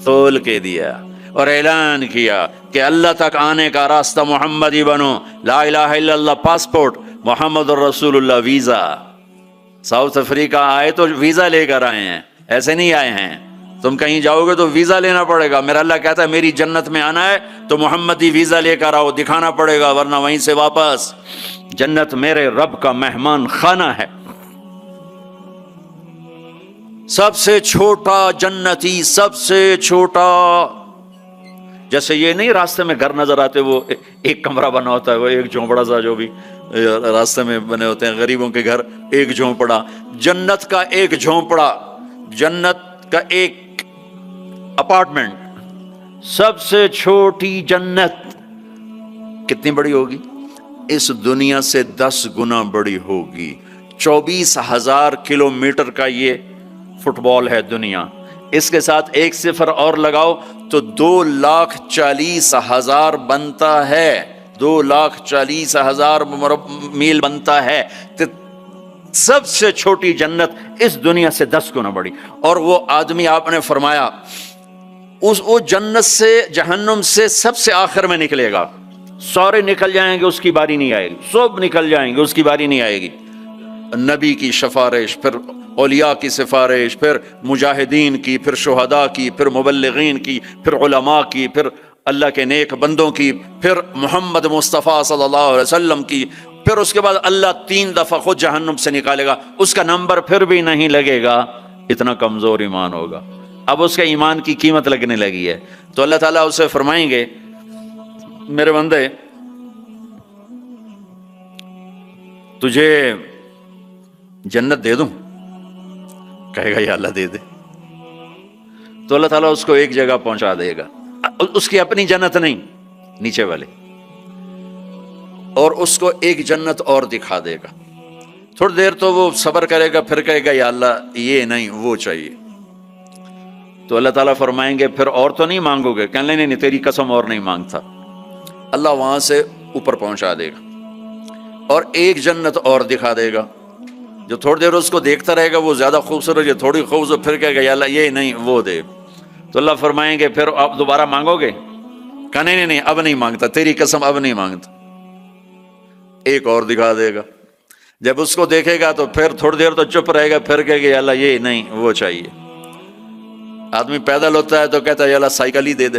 تول کے دیا اور اعلان کیا کہ اللہ تک آنے کا راستہ محمدی بنو، لا الہ الا اللہ پاسپورٹ، محمد الرسول اللہ ویزا۔ ساؤتھ افریقہ آئے تو ویزا لے کر آئے ہیں، ایسے نہیں آئے ہیں۔ تم کہیں جاؤ گے تو ویزا لینا پڑے گا۔ میرا اللہ کہتا ہے میری جنت میں آنا ہے تو محمدی ویزا لے کر آؤ، دکھانا پڑے گا، ورنہ وہیں سے واپس۔ جنت میرے رب کا مہمان خانہ ہے۔ سب سے چھوٹا جنتی، سب سے چھوٹا، جیسے یہ نہیں راستے میں گھر نظر آتے، وہ ایک کمرہ بنا ہوتا ہے، وہ ایک جھونپڑا سا جو بھی راستے میں بنے ہوتے ہیں غریبوں کے گھر، ایک جھونپڑا۔ جنت کا ایک جھونپڑا، جنت کا ایک اپارٹمنٹ، سب سے چھوٹی جنت کتنی بڑی ہوگی؟ اس دنیا سے 10 گنا بڑی ہوگی۔ 24,000 کلومیٹر کا یہ فٹ بال ہے دنیا، اس کے ساتھ 1 صفر اور لگاؤ تو 2,40,000 بنتا ہے، 2,40,000 میل بنتا ہے۔ سب سے چھوٹی جنت اس دنیا سے 10 گنا بڑی۔ اور وہ آدمی آپ نے فرمایا وہ جنت سے، جہنم سے سب سے آخر میں نکلے گا، سارے نکل جائیں گے اس کی باری نہیں آئے گی، سب نکل جائیں گے اس کی باری نہیں آئے گی۔ نبی کی سفارش، پھر اولیاء کی سفارش، پھر مجاہدین کی، پھر شہداء کی، پھر مبلغین کی، پھر علماء کی، پھر اللہ کے نیک بندوں کی، پھر محمد مصطفیٰ صلی اللہ علیہ وسلم کی، پھر اس کے بعد اللہ 3 دفعہ خود جہنم سے نکالے گا، اس کا نمبر پھر بھی نہیں لگے گا، اتنا کمزور ایمان ہوگا۔ اب اس کے ایمان کی قیمت لگنے لگی ہے. تو اللہ تعالیٰ اسے فرمائیں گے میرے بندے تجھے جنت دے دوں؟ کہے گا یا اللہ دے دے. تو اللہ تعالیٰ اس کو ایک جگہ پہنچا دے گا، اس کی اپنی جنت نہیں، نیچے والے، اور اس کو ایک جنت اور دکھا دے گا. تھوڑی دیر تو وہ صبر کرے گا، پھر کہے گا یا اللہ یہ نہیں وہ چاہیے. تو اللہ تعالیٰ فرمائیں گے پھر اور تو نہیں مانگو گے؟ کہنے نہیں نہیں تیری قسم اور نہیں مانگتا. اللہ وہاں سے اوپر پہنچا دے گا اور ایک جنت اور دکھا دے گا. جو تھوڑی دیر اس کو دیکھتا رہے گا وہ زیادہ خوبصورت ہے، تھوڑی خوبصورت، پھر کہے گا یا اللہ یہ نہیں وہ دے. تو اللہ فرمائیں گے پھر آپ دوبارہ مانگو گے؟ کہنے نہیں نہیں اب نہیں مانگتا، تیری قسم اب نہیں مانگتا. ایک اور دکھا دے گا. جب اس کو دیکھے گا تو پھر تھوڑی دیر تو چپ رہے گا، پھر کہے گا یا اللہ یہ نہیں وہ چاہیے. آدمی پیدل ہوتا ہے تو کہتا ہے یا اللہ سائیکل ہی دے دے.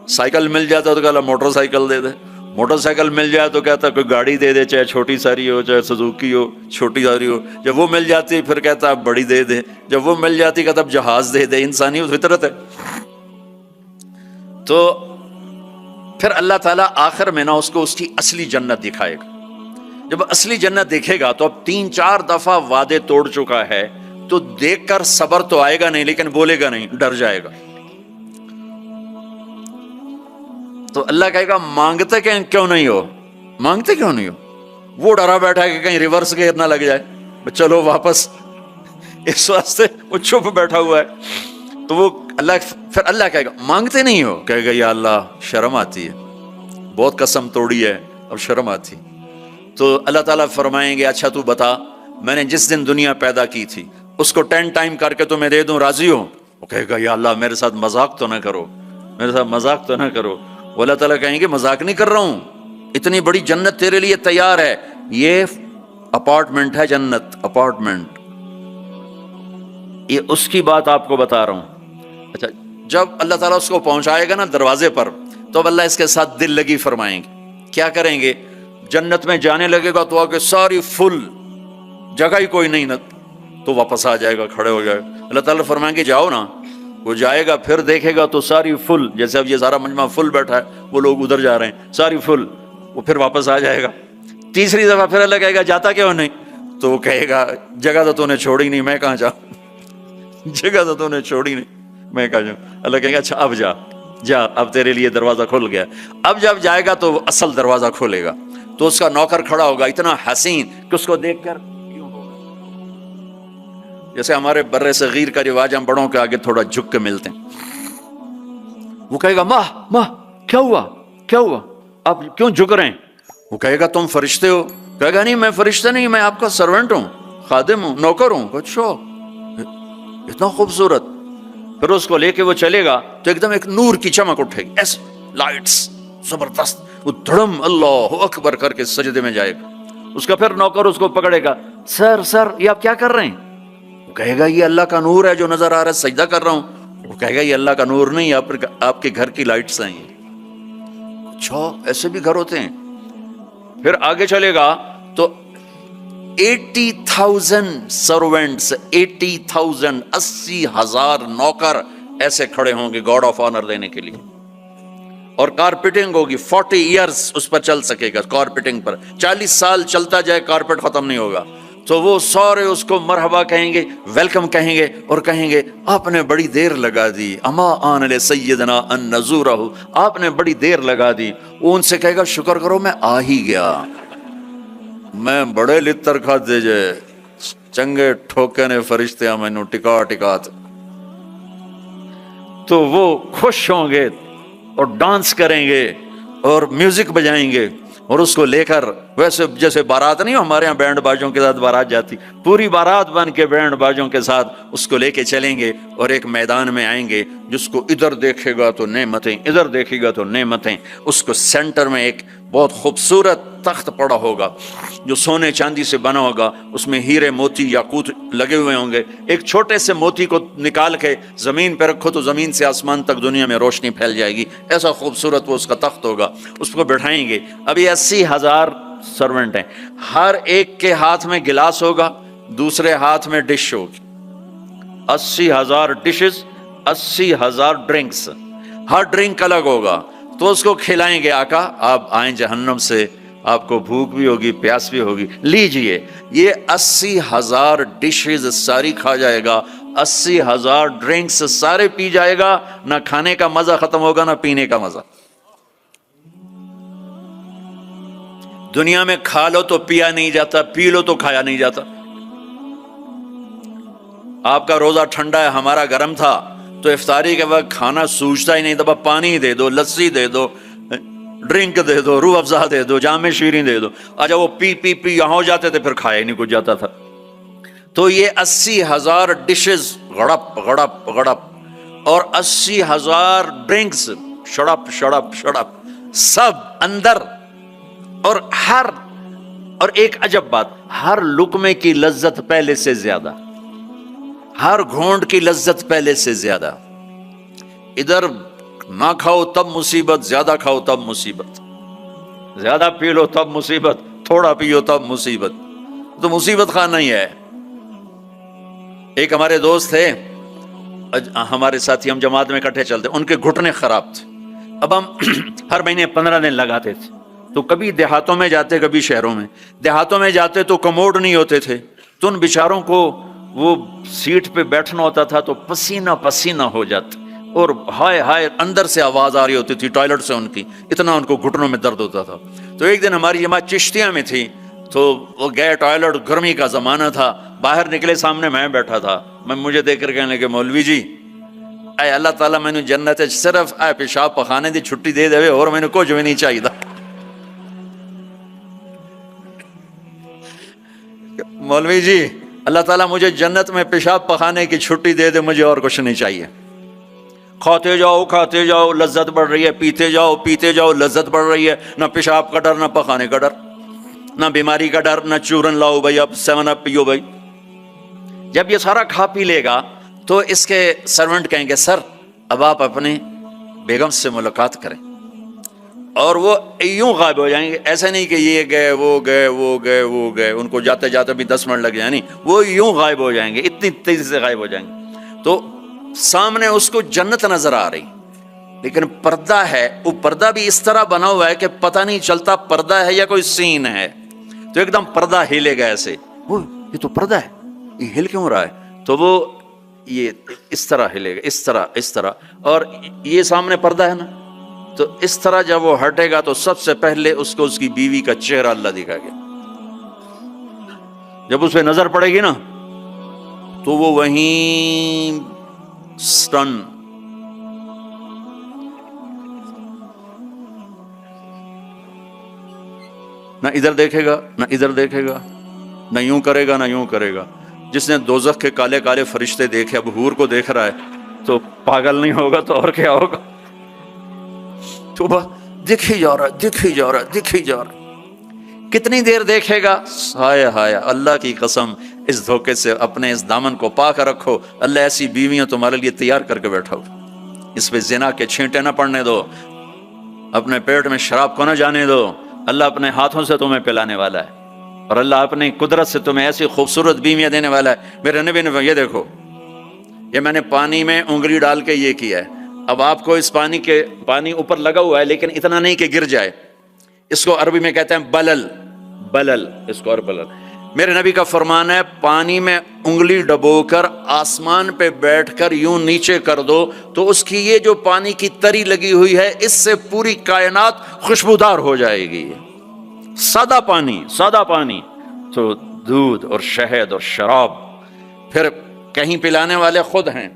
سائیکل مل جاتا ہے تو کہتا اللہ موٹر سائیکل دے دے. موٹر سائیکل مل جائے تو کہتا ہے کوئی گاڑی دے دے، چاہے چھوٹی ساری ہو چاہے سزوکی ہو چھوٹی ساری ہو. جب وہ مل جاتی پھر کہتا ہے بڑی دے دے. جب وہ مل جاتی کہتا اب جہاز دے دے. انسانی فطرت ہے. تو پھر اللہ تعالیٰ آخر میں نا اس کو اس کی اصلی جنت دکھائے گا. جب اصلی جنت دیکھے گا تو اب 3-4 دفعہ وعدے توڑ چکا ہے، تو دیکھ کر صبر تو آئے گا نہیں، لیکن بولے گا نہیں، ڈر جائے گا. تو اللہ کہے گا مانگتے کیوں نہیں ہو؟ مانگتے کیوں نہیں ہو؟ وہ ڈرا بیٹھا ہے کہ کہیں ریورس گیئر نہ لگ جائے، چلو واپس، اس واسطے وہ چھپ بیٹھا ہوا ہے. تو وہ پھر اللہ کہے گا مانگتے نہیں ہو؟ کہے گا یا اللہ شرم آتی ہے، بہت قسم توڑی ہے اب شرم آتی. تو اللہ تعالیٰ فرمائیں گے اچھا تو بتا میں نے جس دن دنیا پیدا کی تھی اس کو 10 ٹائم کر کے تمہیں دے دوں، راضی ہو؟ وہ کہے گا یا اللہ میرے ساتھ مذاق تو نہ کرو، میرے ساتھ مذاق تو نہ کرو. وہ اللہ تعالیٰ کہیں گے مذاق نہیں کر رہا ہوں، اتنی بڑی جنت تیرے لیے تیار ہے. یہ اپارٹمنٹ ہے، جنت اپارٹمنٹ، یہ اس کی بات آپ کو بتا رہا ہوں. اچھا جب اللہ تعالیٰ اس کو پہنچائے گا نا دروازے پر، تو اب اللہ اس کے ساتھ دل لگی فرمائیں گے. کیا کریں گے؟ جنت میں جانے لگے گا تو آگے ساری فل، جگہ ہی کوئی نہیں، تو واپس آ جائے گا، کھڑے ہو جائے گا. اللہ تعالیٰ فرمائیں گے جاؤ نا. وہ جائے گا، پھر دیکھے گا تو ساری فل، جیسے اب یہ سارا مجمع فل بیٹھا ہے، وہ لوگ ادھر جا رہے ہیں، ساری فل. وہ پھر واپس آ جائے گا. تیسری دفعہ پھر اللہ کہے گا جاتا کیوں نہیں؟ تو وہ کہے گا جگہ تو نے چھوڑی نہیں، میں کہاں جاؤں، جگہ تو نے چھوڑی نہیں، میں کہاں جاؤں. اللہ کہے گا اچھا اب جا، اب تیرے لیے دروازہ کھل گیا. اب جب جائے گا تو اصل دروازہ کھولے گا، تو اس کا نوکر کھڑا ہوگا اتنا حسین کہ اس کو دیکھ کر جیسے ہمارے بر صغیر کا رواج، ہم بڑوں کے آگے تھوڑا جھک کے ملتے ہیں. وہ کہے گا ماں کیا ہوا آپ کیوں جھک رہے ہیں؟ وہ کہے گا تم فرشتے ہو؟ کہے گا نہیں میں فرشتہ نہیں، میں آپ کا سرونٹ ہوں، خادم ہوں، نوکر ہوں. اچھا اتنا خوبصورت. پھر اس کو لے کے وہ چلے گا تو ایک دم ایک نور کی چمک اٹھے گی، ایس لائٹس زبردست. وہ دھڑم اللہ اکبر کر کے سجدے میں جائے گا. اس کا پھر نوکر اس کو پکڑے گا، سر یہ آپ کیا کر رہے ہیں؟ وہ کہے گا یہ اللہ کا نور ہے جو نظر آ رہا ہے، سجدہ کر رہا ہوں. وہ کہے گا یہ اللہ کا نور نہیں، آپ کے گھر کی لائٹس ہیں. اچھا ایسے بھی گھر ہوتے ہیں. پھر آگے چلے گا تو 80,000 سرونٹس، 80,000 80,000 نوکر ایسے کھڑے ہوں گے گاڈ آف آنر دینے کے لیے. اور کارپیٹنگ ہوگی 40 ایئرس اس پر چل سکے گا. کارپیٹنگ پر 40 سال چلتا جائے، کارپیٹ ختم نہیں ہوگا. تو وہ سارے اس کو مرحبا کہیں گے، ویلکم کہیں گے، اور کہیں گے آپ نے بڑی دیر لگا دی، اما آن لے سیدنا ان نزورہ، آپ نے بڑی دیر لگا دی. وہ ان سے کہے گا شکر کرو میں آ ہی گیا، میں بڑے لتر کھاتے جے چنگے ٹھوکے نے فرشتے مینوں ٹکا. تو وہ خوش ہوں گے اور ڈانس کریں گے اور میوزک بجائیں گے، اور اس کو لے کر ویسے جیسے بارات نہیں ہمارے ہاں بینڈ باجوں کے ساتھ بارات جاتی، پوری بارات بن کے بینڈ باجوں کے ساتھ اس کو لے کے چلیں گے اور ایک میدان میں آئیں گے جس کو ادھر دیکھے گا تو نعمتیں، ادھر دیکھے گا تو نعمتیں. اس کو سینٹر میں ایک بہت خوبصورت تخت پڑا ہوگا جو سونے چاندی سے بنا ہوگا، اس میں ہیرے موتی یاقوت لگے ہوئے ہوں گے. ایک چھوٹے سے موتی کو نکال کے زمین پہ رکھو تو زمین سے آسمان تک دنیا میں روشنی پھیل جائے گی. ایسا خوبصورت وہ اس کا تخت ہوگا. اس کو بٹھائیں گے. اب یہ 80,000 سرونٹ ہیں، ہر ایک کے ہاتھ میں گلاس ہوگا، دوسرے ہاتھ میں ڈش ہوگی. 80,000 ڈشز 80,000 ڈرنکس، ہر ڈرنک الگ ہوگا، تو اس کو کھلائیں گے آقا آپ آئیں جہنم سے، آپ کو بھوک بھی ہوگی پیاس بھی ہوگی، لیجئے یہ 80,000 ڈشز ساری کھا جائے گا، 80,000 ڈرنکس سارے پی جائے گا، نہ کھانے کا مزہ ختم ہوگا نہ پینے کا مزہ۔ دنیا میں کھا لو تو پیا نہیں جاتا، پی لو تو کھایا نہیں جاتا۔ آپ کا روزہ ٹھنڈا ہے، ہمارا گرم تھا، تو افطاری کے وقت کھانا سوچتا ہی نہیں تھا، پانی دے دو، لسی دے دو، ڈرنک دے دو، روح افزا دے دو، جام شیریں دے دو، اچھا وہ پی پی پی یہاں ہو جاتے تھے، پھر کھایا ہی نہیں کچھ جاتا تھا۔ تو یہ 80,000 ڈشز غڑپ غڑپ غڑپ، اور 80,000 ڈرنکس شڑپ شڑپ شڑپ، سب اندر، اور ایک عجب بات، ہر لقمے کی لذت پہلے سے زیادہ، ہر گھونٹ کی لذت پہلے سے زیادہ۔ ادھر نہ کھاؤ تب مصیبت، زیادہ کھاؤ تب مصیبت، زیادہ پی لو تب مصیبت، تھوڑا پیو تب مصیبت، تو مصیبت خانہ ہی ہے۔ ایک ہمارے دوست تھے، ہمارے ساتھی، ہم جماعت میں اکٹھے چلتے، ان کے گھٹنے خراب تھے۔ اب ہم ہر مہینے 15 دن لگاتے تھے، تو کبھی دیہاتوں میں جاتے کبھی شہروں میں، دیہاتوں میں جاتے تو کموڈ نہیں ہوتے تھے، تو ان بیچاروں کو وہ سیٹ پہ بیٹھنا ہوتا تھا تو پسینہ پسینہ ہو جاتے، اور ہائے ہائے اندر سے آواز آ رہی ہوتی تھی ٹوائلٹ سے ان کی، اتنا ان کو گھٹنوں میں درد ہوتا تھا۔ تو ایک دن ہماری جماعت چشتیاں میں تھی، تو وہ گئے ٹوائلٹ، گرمی کا زمانہ تھا، باہر نکلے، سامنے میں بیٹھا تھا، مجھے دیکھ کر کہنے لگے مولوی جی اے اللہ تعالیٰ میں نے جنت صرف اے پیشاب پخانے دی چھٹی دے دے اور میں نے کچھ بھی نہیں چاہیے۔ مولوی جی اللہ تعالیٰ مجھے جنت میں پیشاب پخانے کی چھٹی دے دے، مجھے اور کچھ نہیں چاہیے۔ کھاتے جاؤ لذت بڑھ رہی ہے، پیتے جاؤ لذت بڑھ رہی ہے، نہ پیشاب کا ڈر نہ پخانے کا ڈر، نہ بیماری کا ڈر، نہ چورن لاؤ بھائی، اب 7 اپ پیو بھائی۔ جب یہ سارا کھا پی لے گا تو اس کے سرونٹ کہیں گے سر اب آپ اپنے بیگم سے ملاقات کریں، اور وہ یوں غائب ہو جائیں گے، ایسا نہیں کہ یہ گئے وہ گئے، ان کو جاتے جاتے بھی 10 منٹ لگ جائیں، نہیں، وہ یوں غائب ہو جائیں گے، اتنی تیزی سے غائب ہو جائیں گے۔ تو سامنے اس کو جنت نظر آ رہی، لیکن پردہ ہے، وہ پردہ بھی اس طرح بنا ہوا ہے کہ پتہ نہیں چلتا پردہ ہے یا کوئی سین ہے، تو ایک دم پردہ ہلے گا ایسے، یہ تو پردہ ہے، یہ ہل کیوں رہا ہے؟ تو وہ یہ اس طرح ہلے گا، اس طرح، اور یہ سامنے پردہ ہے نا، تو اس طرح جب وہ ہٹے گا تو سب سے پہلے اس کو اس کی بیوی کا چہرہ اللہ دکھائے گا۔ جب اس پہ نظر پڑے گی نا تو وہ وہیں سٹن، نہ ادھر دیکھے گا نہ ادھر دیکھے گا، نہ یوں کرے گا نہ یوں کرے گا۔ جس نے دوزخ کے کالے کالے فرشتے دیکھے، اب حور کو دیکھ رہا ہے تو پاگل نہیں ہوگا تو اور کیا ہوگا؟ تو دکھ ہی جا رہا ہے، کتنی دیر دیکھے گا؟ ہائے ہائے اللہ کی قسم، اس دھوکے سے اپنے اس دامن کو پاک رکھو، اللہ ایسی بیویاں تمہارے لیے تیار کر کے بیٹھا ہو، اس پہ زنا کے چھینٹے نہ پڑنے دو، اپنے پیٹ میں شراب کو نہ جانے دو، اللہ اپنے ہاتھوں سے تمہیں پلانے والا ہے، اور اللہ اپنی قدرت سے تمہیں ایسی خوبصورت بیویاں دینے والا ہے۔ میرے نبی نے یہ دیکھو، یہ میں نے پانی میں انگلی ڈال کے یہ کیا ہے، اب آپ کو اس پانی اوپر لگا ہوا ہے لیکن اتنا نہیں کہ گر جائے، اس کو عربی میں کہتے ہیں بلل، اس کو اور بلل۔ میرے نبی کا فرمان ہے پانی میں انگلی ڈبو کر آسمان پہ بیٹھ کر یوں نیچے کر دو تو اس کی یہ جو پانی کی تری لگی ہوئی ہے اس سے پوری کائنات خوشبودار ہو جائے گی۔ سادہ پانی تو دودھ اور شہد اور شراب، پھر کہیں پلانے والے خود ہیں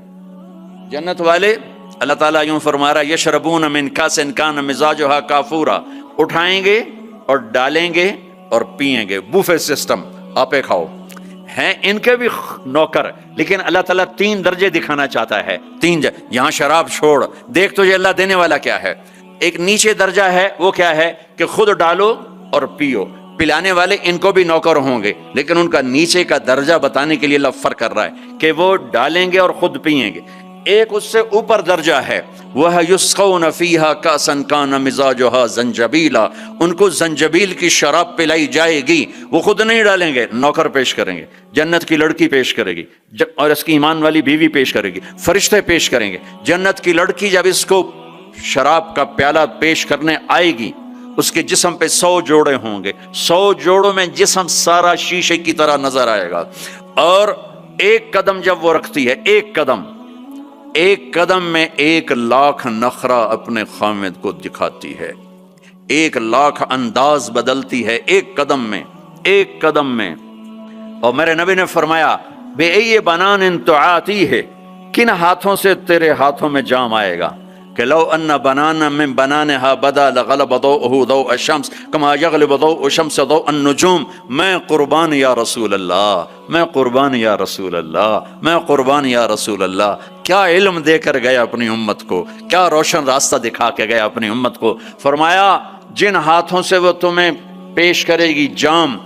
جنت والے۔ اللہ تعالیٰ یوں فرما رہا ہے یشربون من کاس کان مزاجھا کافورا، اٹھائیں گے اور ڈالیں گے اور پیئیں گے، بوفے سسٹم، آپے کھاؤ ہیں ان کے بھی نوکر، لیکن اللہ تعالیٰ 3 درجے دکھانا چاہتا ہے، 3 یہاں شراب چھوڑ، دیکھ تجھے اللہ دینے والا کیا ہے۔ ایک نیچے درجہ ہے، وہ کیا ہے کہ خود ڈالو اور پیو، پلانے والے ان کو بھی نوکر ہوں گے، لیکن ان کا نیچے کا درجہ بتانے کے لیے اللہ فرق کر رہا ہے کہ وہ ڈالیں گے اور خود پیئیں گے۔ ایک اس سے اوپر درجہ ہے، وہ یسقون فیہا کأسا کان مزاجہا زنجبیلا، ان کو زنجبیل کی شراب پلائی جائے گی، وہ خود نہیں ڈالیں گے، نوکر پیش کریں گے، جنت کی لڑکی پیش کرے گی اور اس کی ایمان والی بیوی پیش کرے گی، فرشتے پیش کریں گے۔ جنت کی لڑکی جب اس کو شراب کا پیالہ پیش کرنے آئے گی، اس کے جسم پہ 100 جوڑے ہوں گے، 100 جوڑوں میں جسم سارا شیشے کی طرح نظر آئے گا، اور ایک قدم جب وہ رکھتی ہے، ایک قدم میں 1,00,000 نخرہ اپنے خامد کو دکھاتی ہے، 1,00,000 انداز بدلتی ہے ایک قدم میں۔ اور میرے نبی نے فرمایا بے ای بنان تعاتی ہے، کن ہاتھوں سے تیرے ہاتھوں میں جام آئے گا، کہ لو ان بنانا من بنانها بدا لغلب ضوءه ضوء الشمس كما يغلب ضوء الشمس ضوء النجوم، میں قربان یا رسول اللہ، میں قربان یا رسول اللہ، میں قربان یا رسول اللہ۔ کیا علم دے کر گیا اپنی امت کو، کیا روشن راستہ دکھا کے گیا اپنی امت کو۔ فرمایا جن ہاتھوں سے وہ تمہیں پیش کرے گی جام،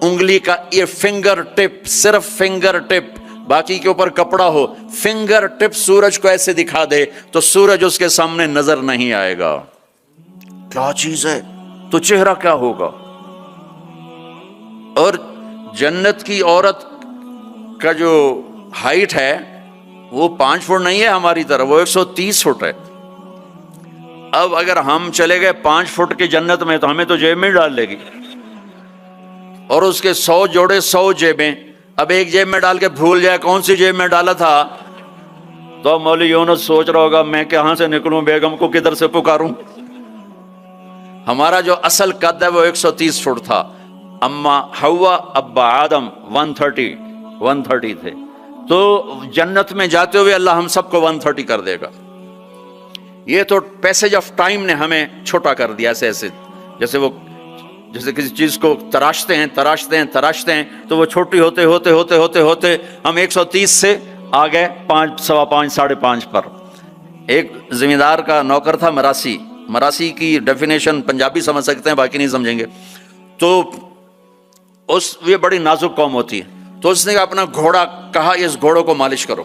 انگلی کا یہ فنگر ٹپ، صرف فنگر ٹپ، باقی کے اوپر کپڑا ہو، فنگر ٹپ سورج کو ایسے دکھا دے تو سورج اس کے سامنے نظر نہیں آئے گا۔ کیا چیز ہے، تو چہرہ کیا ہوگا۔ اور جنت کی عورت کا جو ہائٹ ہے وہ 5 فٹ نہیں ہے ہماری طرح، وہ 130 فٹ ہے۔ اب اگر ہم چلے گئے 5 فٹ کی جنت میں تو ہمیں تو جیب میں ڈال لے گی، اور اس کے 100 جوڑے 100 جیبیں، اب ایک جیب میں ڈال کے بھول جائے کون سی جیب میں ڈالا تھا، تو مولوی یونس سوچ رہا ہوگا میں کہاں سے نکلوں، بیگم کو کدھر سے پکاروں۔ ہمارا جو اصل قد ہے وہ 130 فٹ تھا، اما حوا ابا آدم 130 تھے، تو جنت میں جاتے ہوئے اللہ ہم سب کو 130 کر دے گا۔ یہ تو پیسج آف ٹائم نے ہمیں چھوٹا کر دیا، ایسے جیسے کسی چیز کو تراشتے ہیں تو وہ چھوٹی ہوتے ہم 130 سے آ گئے 5، 5.25، 5.5 پر۔ ایک زمیندار کا نوکر تھا مراسی کی ڈیفینیشن پنجابی سمجھ سکتے ہیں، باقی نہیں سمجھیں گے۔ تو یہ بڑی نازک قوم ہوتی ہے، تو اس نے اپنا گھوڑا کہا اس گھوڑے کو مالش کرو۔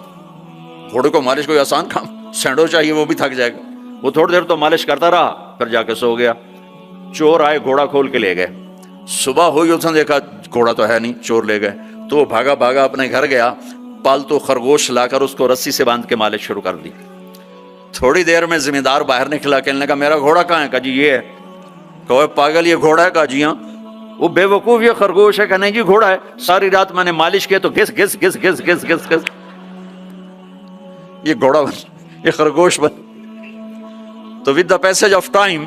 گھوڑے کو مالش کوئی آسان کام، سینڈو چاہیے وہ بھی تھک جائے گا۔ وہ تھوڑی دیر تو مالش کرتا رہا، پھر جا کے سو گیا۔ چور آئے، گھوڑا کھول کے لے گئے۔ صبح ہوئی اس نے دیکھا گھوڑا تو ہے نہیں، چور لے گئے، تو وہ بھاگا اپنے گھر گیا، پالتو خرگوش لا کر اس کو رسی سے باندھ کے مالش شروع کر دی۔ تھوڑی دیر میں زمیندار باہر نکلا، کہنے لگا میرا گھوڑا کہاں ہے؟ کہا جی یہ ہے۔ کہا پاگل یہ گھوڑا ہے؟ کہا جی ہاں۔ وہ بے وقوف یہ خرگوش ہے؟ کہ نہیں جی گھوڑا ہے، ساری رات میں نے مالش کیا تو گھس گھس گھس گھس گھس گھس گھس یہ گھوڑا بن، یہ خرگوش بن۔ تو with the passage of time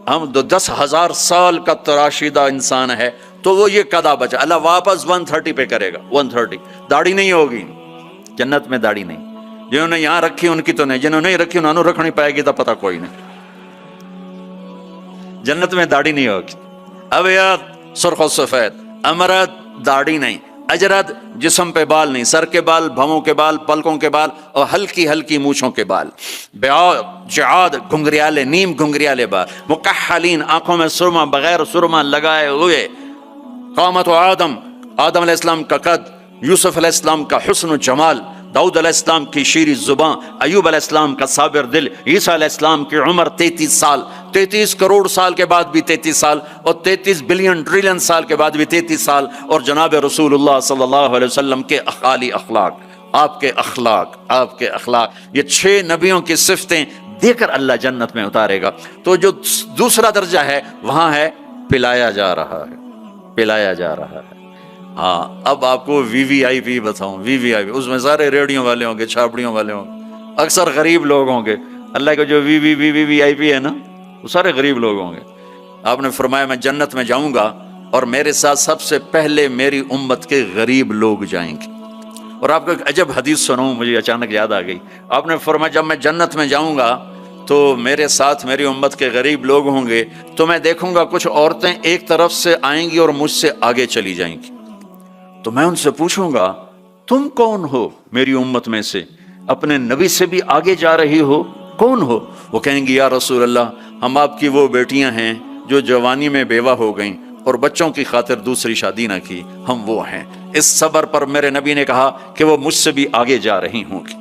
ہم 10,000 سال کا تراشیدہ انسان ہے، تو وہ یہ قدا بچا، اللہ واپس 130 پہ کرے گا۔ 130 داڑھی نہیں ہوگی جنت میں، داڑھی نہیں، جنہوں نے یہاں رکھی ان کی تو نہیں، جنہوں نے نہیں رکھی انہوں نے رکھنی پائے گی تو پتہ کوئی نہیں، جنت میں داڑھی نہیں ہوگی۔ ابیض سرخ و سفید، امرد داڑھی نہیں، اجرد جسم پہ بال نہیں، سر کے بال، بھووں کے بال، پلکوں کے بال، اور ہلکی ہلکی مونچھوں کے بال، بیاض جعاد گھنگریالے، نیم گھنگریالے بال، مکحلین آنکھوں میں سرما بغیر سرما لگائے ہوئے، قامت آدم علیہ السلام کا قد، یوسف علیہ السلام کا حسن و جمال، داؤد علیہ السلام کی شیریں زباں، ایوب علیہ السلام کا صابر دل، عیسیٰ علیہ السلام کی عمر 33 سال، 33 کروڑ سال کے بعد بھی 33 سال، اور 33 بلین ٹریلین سال کے بعد بھی 33 سال، اور جناب رسول اللہ صلی اللہ علیہ وسلم کے اعلی اخلاق، آپ کے اخلاق، یہ 6 نبیوں کی صفتیں دے کر اللہ جنت میں اتارے گا۔ تو جو دوسرا درجہ ہے وہاں ہے پلایا جا رہا ہے۔ ہاں اب آپ کو وی وی آئی پی بتاؤں، وی وی آئی پی، اس میں سارے ریڑھیوں والے ہوں گے، چھاپڑیوں والے ہوں گے، اکثر غریب لوگ ہوں گے۔ اللہ کا جو وی وی آئی پی ہے نا، وہ سارے غریب لوگ ہوں گے۔ آپ نے فرمایا میں جنت میں جاؤں گا اور میرے ساتھ سب سے پہلے میری امت کے غریب لوگ جائیں گے۔ اور آپ کو ایک عجب حدیث سناؤں، مجھے اچانک یاد آ گئی۔ آپ نے فرمایا جب میں جنت میں جاؤں گا تو میرے ساتھ میری امت کے غریب لوگ ہوں گے، تو میں دیکھوں گا کچھ عورتیں ایک طرف سے آئیں گی اور مجھ سے آگے چلی جائیں گی، تو میں ان سے پوچھوں گا تم کون ہو میری امت میں سے، اپنے نبی سے بھی آگے جا رہی ہو، کون ہو؟ وہ کہیں گی یا رسول اللہ ہم آپ کی وہ بیٹیاں ہیں جو جوانی میں بیوہ ہو گئیں اور بچوں کی خاطر دوسری شادی نہ کی، ہم وہ ہیں۔ اس صبر پر میرے نبی نے کہا کہ وہ مجھ سے بھی آگے جا رہی ہوں گی۔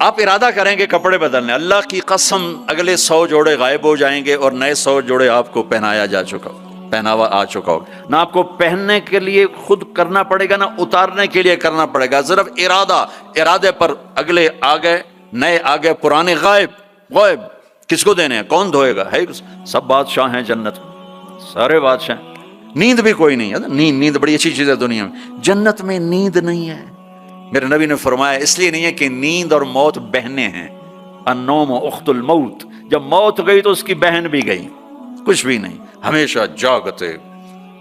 آپ ارادہ کریں گے کپڑے بدلنے، اللہ کی قسم اگلے 100 جوڑے غائب ہو جائیں گے اور نئے 100 جوڑے آپ کو پہنایا جا چکا پہناوا آ چکا ہوگا. نہ آپ کو پہننے کے لیے خود کرنا پڑے گا، نہ اتارنے کے لیے کرنا پڑے گا، صرف ارادے پر اگلے آ گئے، نئے آ گئے، پرانے غائب. کس کو دینے ہیں؟ کون دھوئے گا؟ ہے سب بادشاہ ہیں جنت، سارے بادشاہ. نیند بھی کوئی نہیں ہے. نیند بڑی اچھی چیز ہے دنیا میں، جنت میں نیند نہیں ہے. میرے نبی نے فرمایا اس لیے نہیں ہے کہ نیند اور موت بہنیں ہیں. النوم اخت الموت، جب موت گئی تو اس کی بہن بھی گئی. کچھ بھی نہیں، ہمیشہ جاگتے،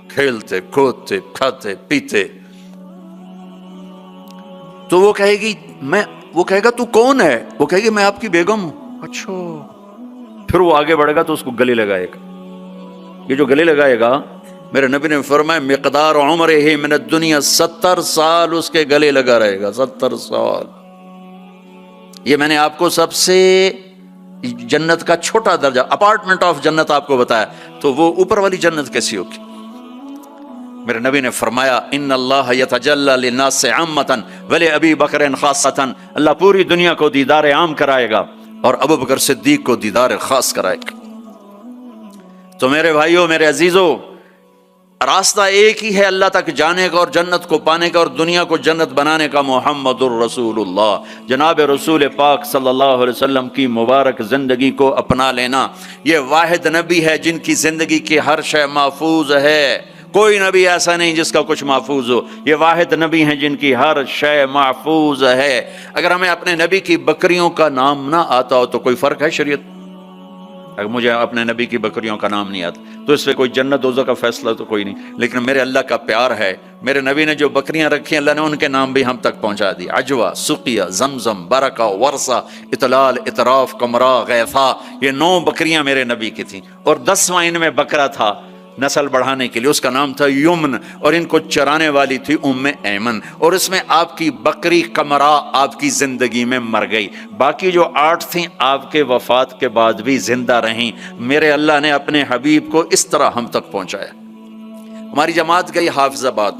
کھیلتے، کودتے، کھاتے، پیتے. تو وہ کہے گا تو کون ہے؟ وہ کہے گی میں آپ کی بیگم ہوں. اچھا. پھر وہ آگے بڑھے گا تو اس کو گلے لگائے گا. یہ جو گلے لگائے گا، میرے نبی نے فرمایا مقدار عمرہ من الدنیا 70 سال اس کے گلے لگا رہے گا. 70 سال. یہ میں نے آپ کو سب سے جنت کا چھوٹا درجہ، اپارٹمنٹ آف جنت آپ کو بتایا، تو وہ اوپر والی جنت کیسی ہوگی؟ میرے نبی نے فرمایا ان اللہ یتجلی للناس عامۃ ولابی بکر خاصۃ، اللہ پوری دنیا کو دیدار عام کرائے گا اور ابو بکر صدیق کو دیدار خاص کرائے گا. تو میرے بھائیوں، میرے عزیزوں، راستہ ایک ہی ہے اللہ تک جانے کا اور جنت کو پانے کا اور دنیا کو جنت بنانے کا، محمد الرسول اللہ، جناب رسول پاک صلی اللہ علیہ وسلم کی مبارک زندگی کو اپنا لینا. یہ واحد نبی ہے جن کی زندگی کی ہر شے محفوظ ہے. کوئی نبی ایسا نہیں جس کا کچھ محفوظ ہو. یہ واحد نبی ہیں جن کی ہر شے محفوظ ہے. اگر ہمیں اپنے نبی کی بکریوں کا نام نہ آتا ہو تو کوئی فرق ہے شریعت؟ اگر مجھے اپنے نبی کی بکریوں کا نام نہیں آتا تو اس سے کوئی جنت دوزخ کا فیصلہ تو کوئی نہیں. لیکن میرے اللہ کا پیار ہے، میرے نبی نے جو بکریاں رکھی اللہ نے ان کے نام بھی ہم تک پہنچا دی. عجوہ، سقیہ، زمزم، برکہ، ورثہ، اطلال، اطراف، کمرا، غیثہ، یہ 9 بکریاں میرے نبی کی تھیں. اور 10واں ان میں بکرا تھا نسل بڑھانے کے لیے، اس کا نام تھا یمن، اور ان کو چرانے والی تھی ام ایمن. اور اس میں آپ کی بکری کمرا آپ کی زندگی میں مر گئی. باقی جو 8 تھیں آپ کے وفات کے بعد بھی زندہ رہیں. میرے اللہ نے اپنے حبیب کو اس طرح ہم تک پہنچایا. ہماری جماعت گئی حافظ آباد،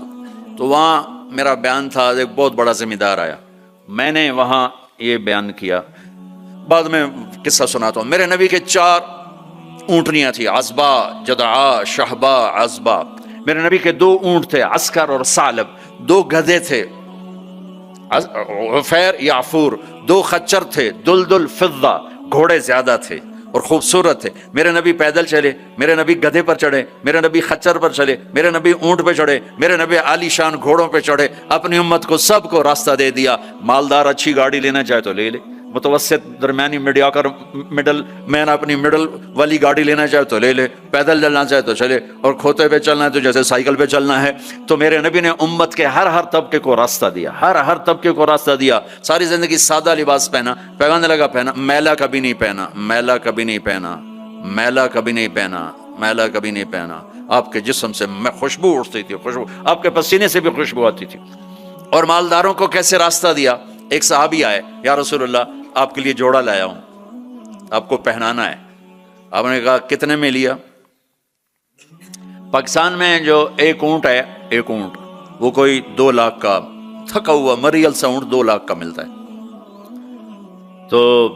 تو وہاں میرا بیان تھا، ایک بہت بڑا ذمہ دار آیا، میں نے وہاں یہ بیان کیا. بعد میں قصہ سناتا ہوں. میرے نبی کے 4 اونٹنیاں تھی، عصبہ، جدعا، شہبہ، عصبہ. میرے نبی کے 2 اونٹ تھے، عسکر اور ثعلب. 2 گدھے تھے، عفیر یعفور. 2 خچر تھے، دلدل فضہ. گھوڑے زیادہ تھے اور خوبصورت تھے. میرے نبی پیدل چلے، میرے نبی گدھے پر چڑھے، میرے نبی خچر پر چلے، میرے نبی اونٹ پہ چڑھے، میرے نبی عالی شان گھوڑوں پہ چڑھے. اپنی امت کو سب کو راستہ دے دیا. مالدار اچھی گاڑی لینا چاہے تو لے لے، متوسط درمیانی میڈیاکر مڈل مین اپنی مڈل والی گاڑی لینا چاہے تو لے لے، پیدل چلنا چاہے تو چلے، اور کھوتے پہ چلنا ہے تو جیسے سائیکل پہ چلنا ہے. تو میرے نبی نے امت کے ہر طبقے کو راستہ دیا، ہر طبقے کو راستہ دیا. ساری زندگی سادہ لباس پہنا، پیغام لگا پہنا، میلا کبھی نہیں پہنا، میلا کبھی نہیں پہنا، میلا کبھی نہیں پہنا، میلا کبھی نہیں پہنا. آپ کے جسم سے خوشبو اٹھتی تھی، خوشبو آپ کے پسینے سے بھی خوشبو آتی تھی. اور مالداروں کو کیسے راستہ دیا. ایک صحابی آئے، یا رسول اللہ آپ کے لیے جوڑا لایا ہوں، آپ کو پہنانا ہے. آپ نے کہا کتنے میں لیا؟ پاکستان میں جو ایک اونٹ ہے، ایک اونٹ وہ کوئی 2 لاکھ کا، تھکا ہوا مریل سا اونٹ 2 لاکھ کا ملتا ہے. تو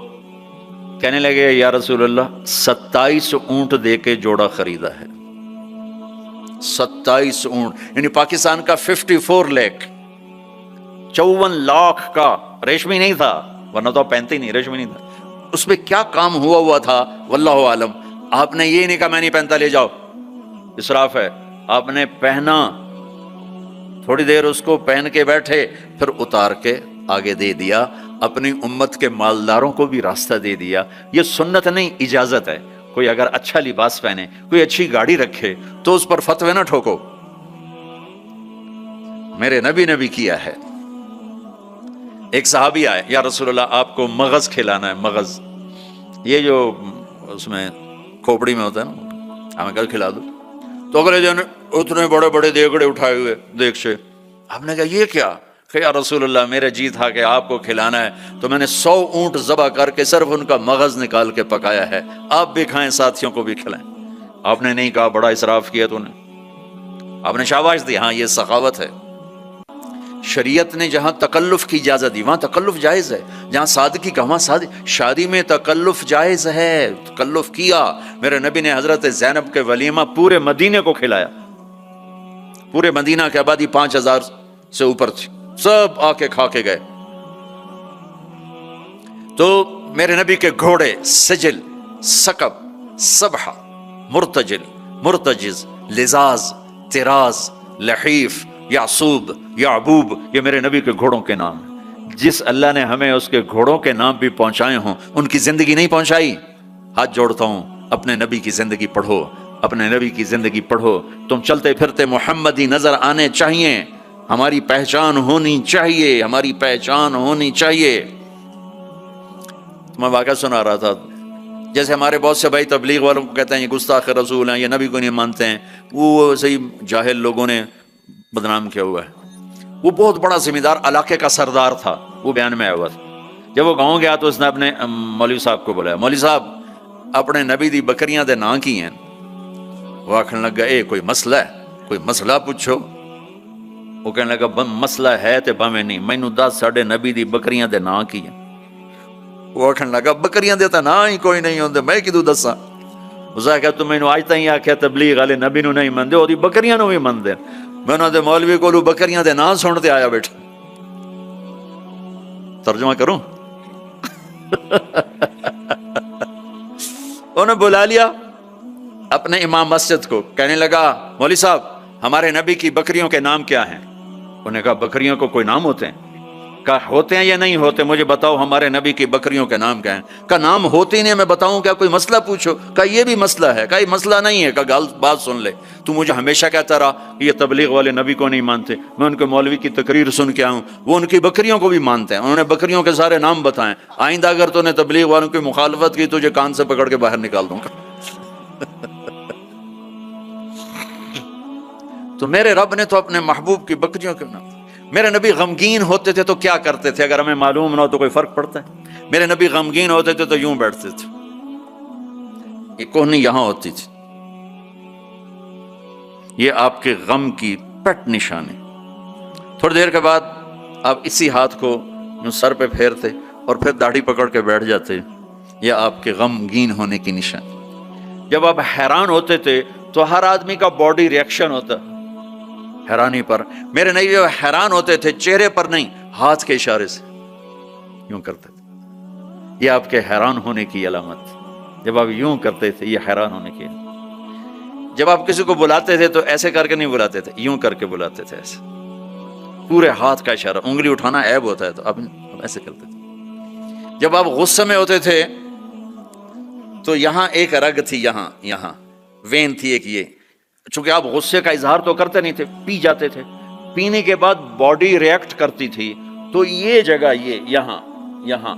کہنے لگے یا رسول اللہ 27 اونٹ دے کے جوڑا خریدا ہے. 27 اونٹ یعنی پاکستان کا 54 لاکھ، 54 لاکھ کا. ریشمی نہیں تھا، ورنہ تو پہنتے ہی نہیں، ریشمی نہیں تھا. اس میں کیا کام ہوا تھا واللہ عالم. آپ نے یہ نہیں کہا میں نہیں پہنتا لے جاؤ، اسراف ہے. آپ نے پہنا، تھوڑی دیر اس کو پہن کے بیٹھے، پھر اتار کے آگے دے دیا. اپنی امت کے مالداروں کو بھی راستہ دے دیا. یہ سنت نہیں، اجازت ہے. کوئی اگر اچھا لباس پہنے، کوئی اچھی گاڑی رکھے تو اس پر فتوے نہ ٹھوکو. میرے نبی نے بھی کیا ہے. ایک صحابی آئے، یا رسول اللہ آپ کو مغز کھلانا ہے. مغز یہ جو اس میں کھوپڑی میں ہوتا ہے نا، ہمیں کل کھلا دو. تو اگلے دن اتنے بڑے بڑے دیگڑے اٹھائے ہوئے دیگ سے. آپ نے کہا یہ کیا؟ کہ یا رسول اللہ میرے جی تھا کہ آپ کو کھلانا ہے تو میں نے 100 اونٹ ذبح کر کے صرف ان کا مغز نکال کے پکایا ہے، آپ بھی کھائیں، ساتھیوں کو بھی کھلائیں. آپ نے نہیں کہا بڑا اسراف کیا تو نے، آپ نے شاباش دی. ہاں یہ سخاوت ہے. شریعت نے جہاں تکلف کی اجازت دی وہاں تکلف جائز ہے، جہاں سادگی کا وہاں شادی میں تکلف جائز ہے، تکلف کیا۔ میرے نبی نے حضرت زینب کے ولیمہ پورے مدینے کو کھلایا، پورے مدینہ کی آبادی 5000 سے اوپر تھی، سب آ کے کھا کے گئے۔ تو میرے نبی کے گھوڑے سجل، سکب، سبحہ، مرتجل، مرتجز، لزاز، تراز، لحیف، یعصوب، یعبوب، یہ میرے نبی کے گھوڑوں کے نام ہیں۔ جس اللہ نے ہمیں اس کے گھوڑوں کے نام بھی پہنچائے ہوں، ان کی زندگی نہیں پہنچائی۔ ہاتھ جوڑتا ہوں، اپنے نبی کی زندگی پڑھو، اپنے نبی کی زندگی پڑھو۔ تم چلتے پھرتے محمدی نظر آنے چاہیے، ہماری پہچان ہونی چاہیے، ہماری پہچان ہونی چاہیے۔ میں واقعہ سنا رہا تھا، جیسے ہمارے بہت سے بھائی تبلیغ والوں کو کہتے ہیں یہ گستاخ رسول ہیں، یہ نبی کو نہیں مانتے ہیں، وہ صحیح جاہل لوگوں نے بدنام کیا ہوا ہے۔ وہ بہت بڑا ذمہ دار علاقے کا سردار تھا، وہ بیان میں آیا ہوا تھا۔ جب وہ گاؤں گیا تو اس نے اپنے مولوی صاحب کو بلایا، مولوی صاحب اپنے نبی دی بکریاں دے نام کی ہیں؟ وہ آخر لگا اے کوئی مسئلہ ہے، کوئی مسئلہ پوچھو۔ وہ کہنے لگا مسئلہ ہے تے باویں نہیں، مینوں دس ساڈے نبی دی بکریاں دے نام کی ہیں۔ وہ آخر لگا بکریاں دے تا نام ہی کوئی نہیں ہوندے، میں کدوں دساں؟ اس نے کہا تم مینوں اج تائیں آکھیا تبلیغ والے نبی نو نہیں مندے، اودی بکریاں نو بھی مندے۔ میں انہاں دے مولوی کولوں بکریاں دے نام سن تے آیا بیٹھا۔ ترجمہ کروں؟ انہوں نے بلا لیا اپنے امام مسجد کو، کہنے لگا مولوی صاحب ہمارے نبی کی بکریوں کے نام کیا ہیں؟ انہوں نے کہا بکریوں کو کوئی نام ہوتے ہیں؟ کہا ہوتے ہیں یا نہیں ہوتے، مجھے بتاؤ ہمارے نبی کی بکریوں کے نام کیا ہیں؟ کہا نام ہوتے نہیں، میں بتاؤں کیا، کوئی مسئلہ پوچھو۔ کہا یہ بھی مسئلہ ہے۔ کہا یہ مسئلہ نہیں ہے۔ کہا بات سن لے، تو مجھے ہمیشہ کہتا رہا کہ یہ تبلیغ والے نبی کو نہیں مانتے، میں ان کے مولوی کی تقریر سن کے آؤں، وہ ان کی بکریوں کو بھی مانتے ہیں، انہوں نے بکریوں کے سارے نام بتائیں، آئندہ اگر تو نے تبلیغ والوں کی مخالفت کی تجھے کان سے پکڑ کے باہر نکال دوں گا۔ تو میرے رب نے تو اپنے محبوب کی بکریوں کے نام۔ میرے نبی غمگین ہوتے تھے تو کیا کرتے تھے؟ اگر ہمیں معلوم نہ ہو تو کوئی فرق پڑتا ہے؟ میرے نبی غمگین ہوتے تھے تو یوں بیٹھتے تھے، یہ کوہنی یہاں ہوتی تھی، یہ آپ کے غم کی پٹ نشانی۔ تھوڑی دیر کے بعد آپ اسی ہاتھ کو یوں سر پہ پھیرتے اور پھر داڑھی پکڑ کے بیٹھ جاتے، یہ آپ کے غمگین ہونے کی نشانی۔ جب آپ حیران ہوتے تھے تو ہر آدمی کا باڈی ریئیکشن ہوتا حیرانی پر، میرے نبی جو حیران ہوتے تھے چہرے پر نہیں، ہاتھ کے اشارے سے یوں کرتے تھے، یہ آپ کے حیران ہونے کی علامت۔ جب آپ یوں کرتے تھے یہ حیران ہونے کی علامت۔ جب آپ کسی کو بلاتے تھے تو ایسے کر کے نہیں بلاتے تھے، یوں کر کے بلاتے تھے، ایسے پورے ہاتھ کا اشارہ، انگلی اٹھانا عیب ہوتا ہے تو آپ ایسے کرتے تھے۔ جب آپ غصے میں ہوتے تھے تو یہاں ایک رگ تھی، یہاں وین تھی ایک، یہ چونکہ آپ غصے کا اظہار تو کرتے نہیں تھے، پی جاتے تھے، پینے کے بعد باڈی ریئیکٹ کرتی تھی، تو یہ جگہ یہاں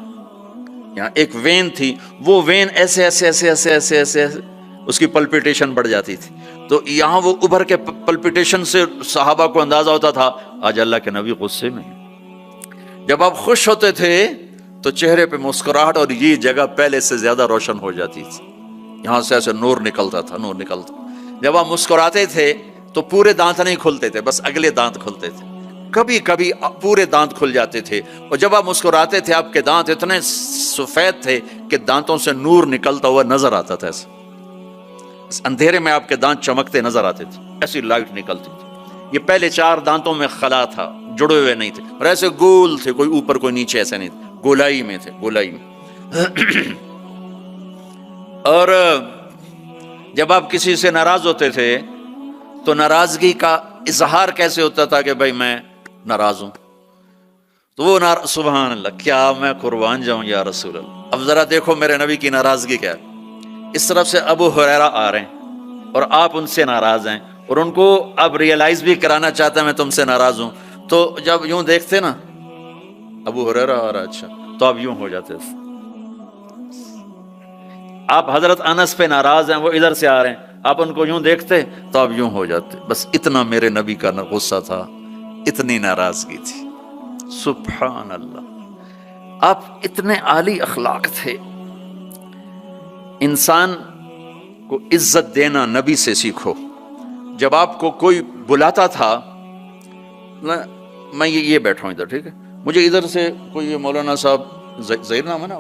ایک وین تھی، وہ وین ایسے اس کی پلپیٹیشن بڑھ جاتی تھی، تو یہاں وہ ابھر کے پلپیٹیشن سے صحابہ کو اندازہ ہوتا تھا آج اللہ کے نبی غصے میں۔ جب آپ خوش ہوتے تھے تو چہرے پہ مسکراہٹ اور یہ جگہ پہلے سے زیادہ روشن ہو جاتی تھی، یہاں سے ایسے نور نکلتا تھا۔ جب آپ مسکراتے تھے تو پورے دانت نہیں کھلتے تھے، بس اگلے دانت کھلتے تھے، کبھی کبھی پورے دانت کھل جاتے تھے، اور جب آپ مسکراتے تھے آپ کے دانت اتنے سفید تھے کہ دانتوں سے نور نکلتا ہوا نظر آتا تھا، ایسے اندھیرے میں آپ کے دانت چمکتے نظر آتے تھے، ایسی لائٹ نکلتی تھی۔ یہ پہلے 4 دانتوں میں خلا تھا، جڑے ہوئے نہیں تھے، اور ایسے گول تھے، کوئی اوپر کوئی نیچے، ایسے نہیں تھے، گولائی میں تھے، گولائی میں۔ اور جب آپ کسی سے ناراض ہوتے تھے تو ناراضگی کا اظہار کیسے ہوتا تھا کہ بھائی میں ناراض ہوں، تو وہ سبحان اللہ، کیا میں قربان جاؤں یا رسول اللہ۔ اب ذرا دیکھو میرے نبی کی ناراضگی کیا ہے۔ اس طرف سے ابو ہریرہ آ رہے ہیں اور آپ ان سے ناراض ہیں، اور ان کو اب ریئلائز بھی کرانا چاہتا ہے میں تم سے ناراض ہوں، تو جب یوں دیکھتے نا ابو ہریرہ آ رہا، اچھا، تو آپ یوں ہو جاتے تھے۔ آپ حضرت انس پہ ناراض ہیں، وہ ادھر سے آ رہے ہیں، آپ ان کو یوں دیکھتے تو آپ یوں ہو جاتے۔ بس اتنا میرے نبی کا غصہ تھا، اتنی ناراضگی تھی، سبحان اللہ۔ آپ اتنے عالی اخلاق تھے۔ انسان کو عزت دینا نبی سے سیکھو۔ جب آپ کو کوئی بلاتا تھا میں یہ بیٹھا ہوں ادھر، ٹھیک ہے، مجھے ادھر سے کوئی یہ مولانا صاحب ظہیر نام ہے نا،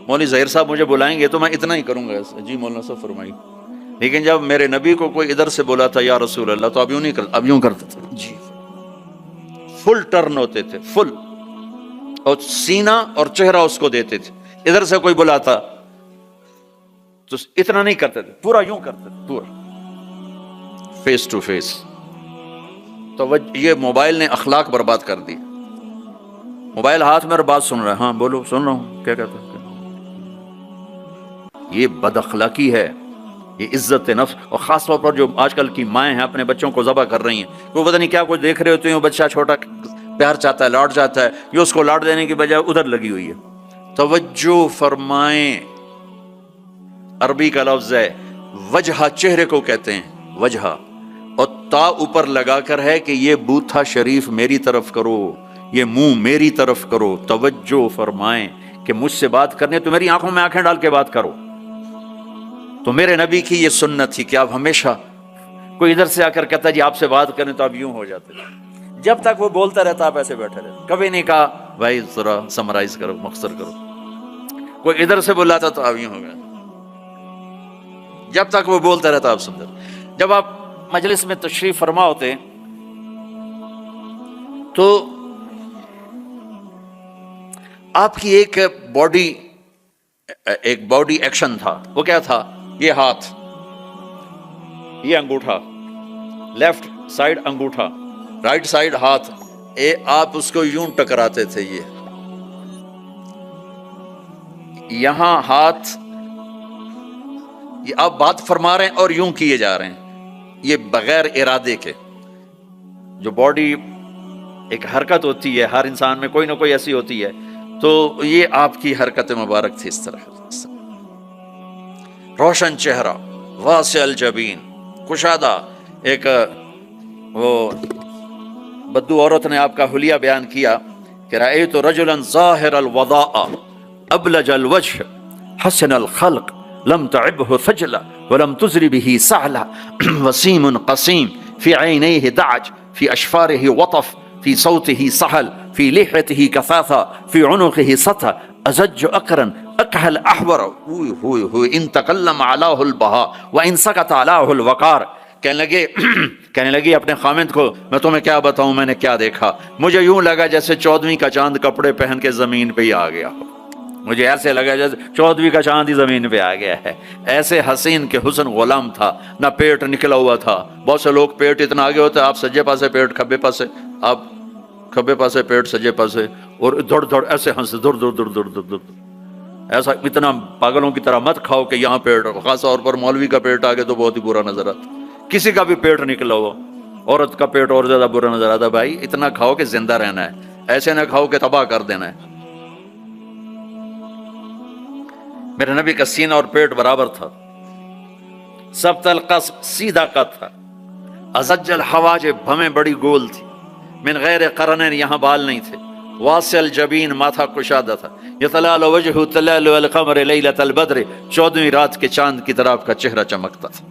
مولوی ظہیر صاحب مجھے بلائیں گے تو میں اتنا ہی کروں گا ایسے، جی مولانا صاحب فرمائیے. لیکن جب میرے نبی کو کوئی ادھر سے بولا تھا یا رسول اللہ، تو اب یوں نہیں کرتا، اب یوں کرتے تھے، جی فل ٹرن ہوتے تھے، فل، اور سینہ اور چہرہ اس کو دیتے تھے. ادھر سے کوئی بلاتا تو اتنا نہیں کرتے تھے، پورا یوں کرتے تھے، پورا فیس ٹو فیس. تو یہ موبائل نے اخلاق برباد کر دی. موبائل ہاتھ میں اور بات سن رہا ہے، ہاں بولو سن رہا ہوں، کیا کہتے ہیں. یہ بد اخلاقی ہے، یہ عزت نفس. اور خاص طور پر جو آج کل کی مائیں ہیں اپنے بچوں کو ذبح کر رہی ہیں، وہ پتہ نہیں کیا کچھ دیکھ رہے ہوتے ہیں، بچہ چھوٹا پیار چاہتا ہے، لاڈ چاہتا ہے، یہ اس کو لاڈ دینے کی بجائے ادھر لگی ہوئی ہے. توجہ فرمائیں، عربی کا لفظ ہے وجہ، چہرے کو کہتے ہیں وجہ، اور تا اوپر لگا کر ہے کہ یہ بوتھا شریف میری طرف کرو، یہ منہ میری طرف کرو. توجہ فرمائیں کہ مجھ سے بات کرنے تو میری آنکھوں میں آنکھیں ڈال کے بات کرو. تو میرے نبی کی یہ سنت تھی کہ آپ ہمیشہ، کوئی ادھر سے آ کر کہتا جی آپ سے بات کریں تو آپ یوں ہو جاتے، جب تک وہ بولتا رہتا آپ ایسے بیٹھے رہتے. کبھی نہیں کہا بھائی ذرا سمرائز کرو، مختصر کرو. کوئی ادھر سے بلاتا تو آپ یوں ہو گئے، جب تک وہ بولتا رہتا آپ سنتے. جب آپ مجلس میں تشریف فرما ہوتے تو آپ کی ایک باڈی ایکشن تھا. وہ کیا تھا؟ یہ ہاتھ، یہ انگوٹھا، لیفٹ سائڈ انگوٹھا، رائٹ سائڈ ہاتھ، آپ اس کو یوں ٹکراتے تھے. یہاں ہاتھ، یہ آپ بات فرما رہے ہیں اور یوں کیے جا رہے ہیں، یہ بغیر ارادے کے. جو باڈی ایک حرکت ہوتی ہے ہر انسان میں کوئی نہ کوئی ایسی ہوتی ہے، تو یہ آپ کی حرکت مبارک تھی. اس طرح روشن چہرہ، واسع الجبین، کشادہ. ایک وہ بدو عورت نے آپ کا حلیہ بیان کیا کہ رأیت رجلا ظاہر الوضاء ابلج الوجه حسن الخلق لم تعبه ثجلا ولم تزر به سعلا وسيم قسيم في عينيه دعج في أشفاره وطف في صوته سهل في لحيته كثاثة في عنقه سطى أزج أقرا أكهل أحور إن تكلم علاه البهاء وإن سكت علاه الوقار. کہنے لگی اپنے خامند کو، میں تمہیں کیا بتاؤں میں نے کیا دیکھا. مجھے یوں لگا جیسے 14ویں کا چاند کپڑے پہن کے زمین پہ ہی آ گیا ہو. مجھے ایسے لگا جیسے 14ویں کا چاند ہی زمین پہ آ گیا ہے. ایسے حسین کے حسن غلام تھا، نہ پیٹ نکلا ہوا تھا. بہت سے لوگ پیٹ اتنا آگے ہوتا ہے، آپ سجے پاسے پیٹ کھبے پاسے، آپ کھبے پاسے پیٹ سجے پاسے، اور دھڑ دھڑ ایسے ہنسے، دھڑ دھڑ دھڑ دھڑ دھڑ. ایسا اتنا پاگلوں کی طرح مت کھاؤ کہ یہاں پیٹ، خاص طور پر مولوی کا پیٹ آگے تو بہت ہی برا نظر آتا. کسی کا بھی پیٹ نکلا ہو، عورت کا پیٹ اور زیادہ برا نظر آتا. بھائی اتنا کھاؤ کہ زندہ رہنا ہے، ایسے نہ کھاؤ کہ تباہ کر دینا ہے. میرے نبی کا سینہ اور پیٹ برابر تھا، سبط القصب، سیدھا قد تھا. ازج الحواجب، بھمیں بڑی گول تھی. من غیر قرنین، یہاں بال نہیں تھے. واسع الجبین، ماتھا کشادہ تھا. یتلال وجہ تلال القمر لیلۃ البدر، 14ویں رات کے چاند کی طرح آپ کا چہرہ چمکتا تھا.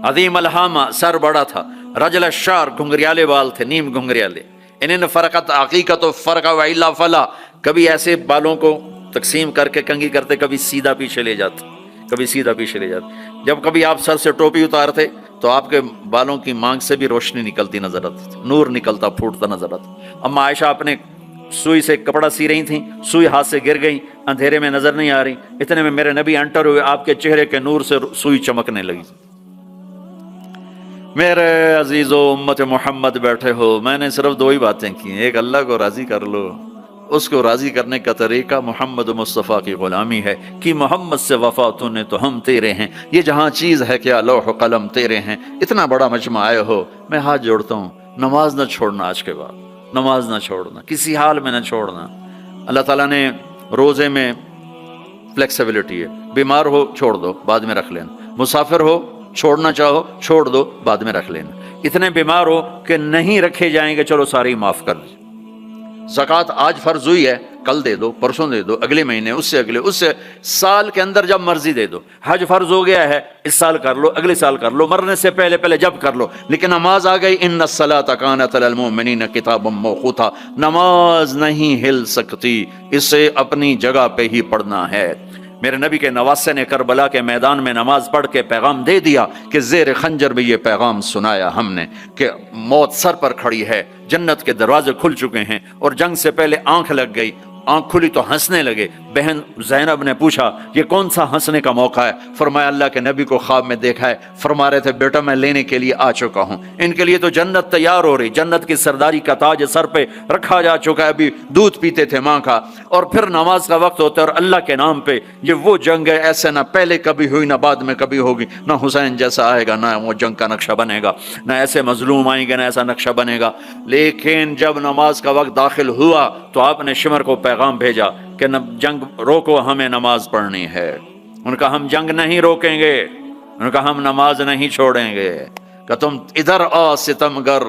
عظیم الہامہ، سر بڑا تھا. رجل الشعر، گھنگریالے بال تھے، نیم گھنگریالے. انہن فرقت عقیقت و فرق و الا فلا، کبھی ایسے بالوں کو تقسیم کر کے کنگھی کرتے، کبھی سیدھا پیچھے لے جاتے، کبھی سیدھا پیچھے لے جاتے. جب کبھی آپ سر سے ٹوپی اتارتے تو آپ کے بالوں کی مانگ سے بھی روشنی نکلتی نظر آتی تھی، نور نکلتا پھوٹتا نظر آتا. اما عائشہ اپنے سوئی سے کپڑا سی رہی تھیں، سوئی ہاتھ سے گر گئی، اندھیرے میں نظر نہیں آ رہی. اتنے میں میرے نبی انٹر ہوئے، آپ کے چہرے کے نور سے سوئی چمکنے لگی. میرے عزیزو امت محمد بیٹھے ہو، میں نے صرف 2 ہی باتیں کی. ایک، اللہ کو راضی کر لو. اس کو راضی کرنے کا طریقہ محمد مصطفیٰ کی غلامی ہے. کہ محمد سے وفا تو نے تو ہم تیرے ہیں. یہ جہاں چیز ہے کیا لوح و قلم تیرے ہیں. اتنا بڑا مجمع آئے ہو، میں ہاتھ جوڑتا ہوں، نماز نہ چھوڑنا. آج کے بعد نماز نہ چھوڑنا، کسی حال میں نہ چھوڑنا. اللہ تعالیٰ نے روزے میں فلیکسیبلٹی ہے. بیمار ہو چھوڑ دو، بعد میں رکھ لینا. مسافر ہو، چھوڑنا چاہو چھوڑ دو، بعد میں رکھ لینا. اتنے بیمار ہو کہ نہیں رکھے جائیں گے، چلو سارے معاف کر دیں. زکوٰۃ آج فرض ہوئی ہے، کل دے دو، پرسوں دے دو، اگلے مہینے، اس سے سال کے اندر جب مرضی دے دو۔ حج فرض ہو گیا ہے، اس سال کر لو، اگلے سال کر لو، مرنے سے پہلے جب کر لو، لیکن نماز آ گئی، ان الصلاۃ کانت علی المؤمنین کتابا موقوتا، نماز نہیں ہل سکتی، اسے اپنی جگہ پہ ہی پڑھنا ہے۔ میرے نبی کے نواسے نے کربلا کے میدان میں نماز پڑھ کے پیغام دے دیا کہ زیر خنجر بھی یہ پیغام سنایا ہم نے کہ موت سر پر کھڑی ہے، جنت کے دروازے کھل چکے ہیں، اور جنگ سے پہلے آنکھ لگ گئی، آنکھ کھلی تو ہنسنے لگے۔ بہن زینب نے پوچھا یہ کون سا ہنسنے کا موقع ہے؟ فرمایا اللہ کے نبی کو خواب میں دیکھا ہے، فرما رہے تھے بیٹا میں لینے کے لیے آ چکا ہوں، ان کے لیے تو جنت تیار ہو رہی، جنت کی سرداری کا تاج سر پہ رکھا جا چکا ہے، ابھی دودھ پیتے تھے ماں کا، اور پھر نماز کا وقت ہوتا ہے اور اللہ کے نام پہ یہ وہ جنگ ہے ایسے نہ پہلے کبھی ہوئی نہ بعد میں کبھی ہوگی، نہ حسین جیسا آئے گا، نہ وہ جنگ کا نقشہ بنے گا، نہ ایسے مظلوم آئیں گے، نہ ایسا نقشہ بنے گا۔ لیکن جب نماز کا وقت داخل ہوا تو آپ نے شمر کو پیغام بھیجا کہ جنگ روکو، ہمیں نماز پڑھنی ہے۔ ان کا ہم جنگ نہیں روکیں گے، ان کا ہم نماز نہیں چھوڑیں گے، کہ تم ادھر آ ستمگر،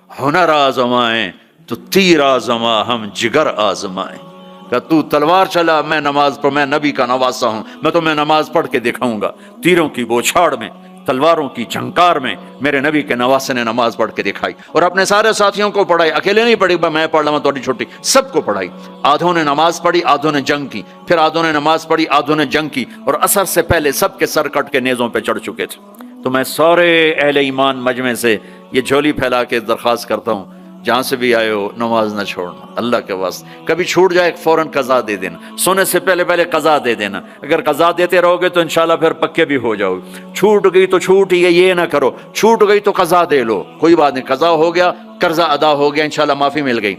ہنر آزمائیں تو تیر آزما ہم جگر آزمائیں، کہ تو تلوار چلا میں نماز پڑھ، میں نبی کا نواسا ہوں، میں تمہیں نماز پڑھ کے دکھاؤں گا۔ تیروں کی بوچھاڑ میں، تلواروں کی جھنکار میں میرے نبی کے نواسے نے نماز پڑھ کے دکھائی، اور اپنے سارے ساتھیوں کو پڑھائی، اکیلے نہیں پڑھی میں پڑھ لوں تھوڑی چھوٹی، سب کو پڑھائی۔ آدھوں نے نماز پڑھی، آدھوں نے جنگ کی، پھر آدھوں نے نماز پڑھی، آدھوں نے جنگ کی، اور عصر سے پہلے سب کے سر کٹ کے نیزوں پہ چڑھ چکے تھے۔ تو میں سارے اہل ایمان مجمع سے یہ جھولی پھیلا کے درخواست کرتا ہوں، جہاں سے بھی آئے ہو نماز نہ چھوڑنا، اللہ کے واسطے۔ کبھی چھوٹ جائے فوراً قضا دے دینا، سونے سے پہلے قضا دے دینا، اگر قضا دیتے رہو گے تو انشاءاللہ پھر پکے بھی ہو جاؤ گے۔ چھوٹ گئی تو چھوٹ ہی ہے، یہ نہ کرو، چھوٹ گئی تو قضا دے لو، کوئی بات نہیں، قضا ہو گیا، قرضہ ادا ہو گیا، انشاءاللہ معافی مل گئی،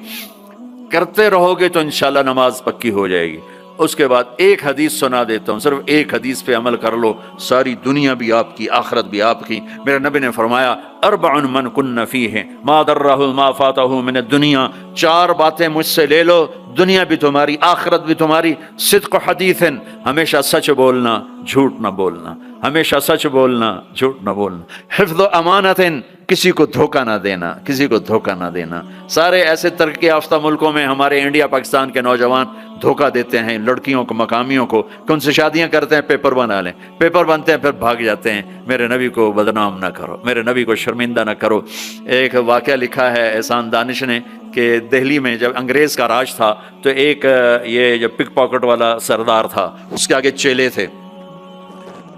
کرتے رہو گے تو انشاءاللہ نماز پکی ہو جائے گی۔ اس کے بعد ایک حدیث سنا دیتا ہوں، صرف ایک حدیث پہ عمل کر لو، ساری دنیا بھی آپ کی، آخرت بھی آپ کی۔ میرے نبی نے فرمایا اربع من کن فیہ ما ضرہ ما فاتہ من الدنیا، چار باتیں مجھ سے لے لو، دنیا بھی تمہاری، آخرت بھی تمہاری۔ صدق حدیث، ہمیشہ سچ بولنا، جھوٹ نہ بولنا، ہمیشہ سچ بولنا، جھوٹ نہ بولنا۔ حفظ امانت، کسی کو دھوکہ نہ دینا، کسی کو دھوکہ نہ دینا۔ سارے ایسے ترقی یافتہ ملکوں میں ہمارے انڈیا پاکستان کے نوجوان دھوکہ دیتے ہیں لڑکیوں کو، مقامیوں کو، کہ ان سے شادیاں کرتے ہیں، پیپر بنا لیں، پیپر بنتے ہیں پھر بھاگ جاتے ہیں۔ میرے نبی کو بدنام نہ کرو، میرے نبی کو شرمندہ نہ کرو۔ ایک واقعہ لکھا ہے احسان دانش نے کہ دہلی میں جب انگریز کا راج تھا تو ایک یہ جو پک پاکٹ والا سردار تھا، اس کے آگے چیلے تھے،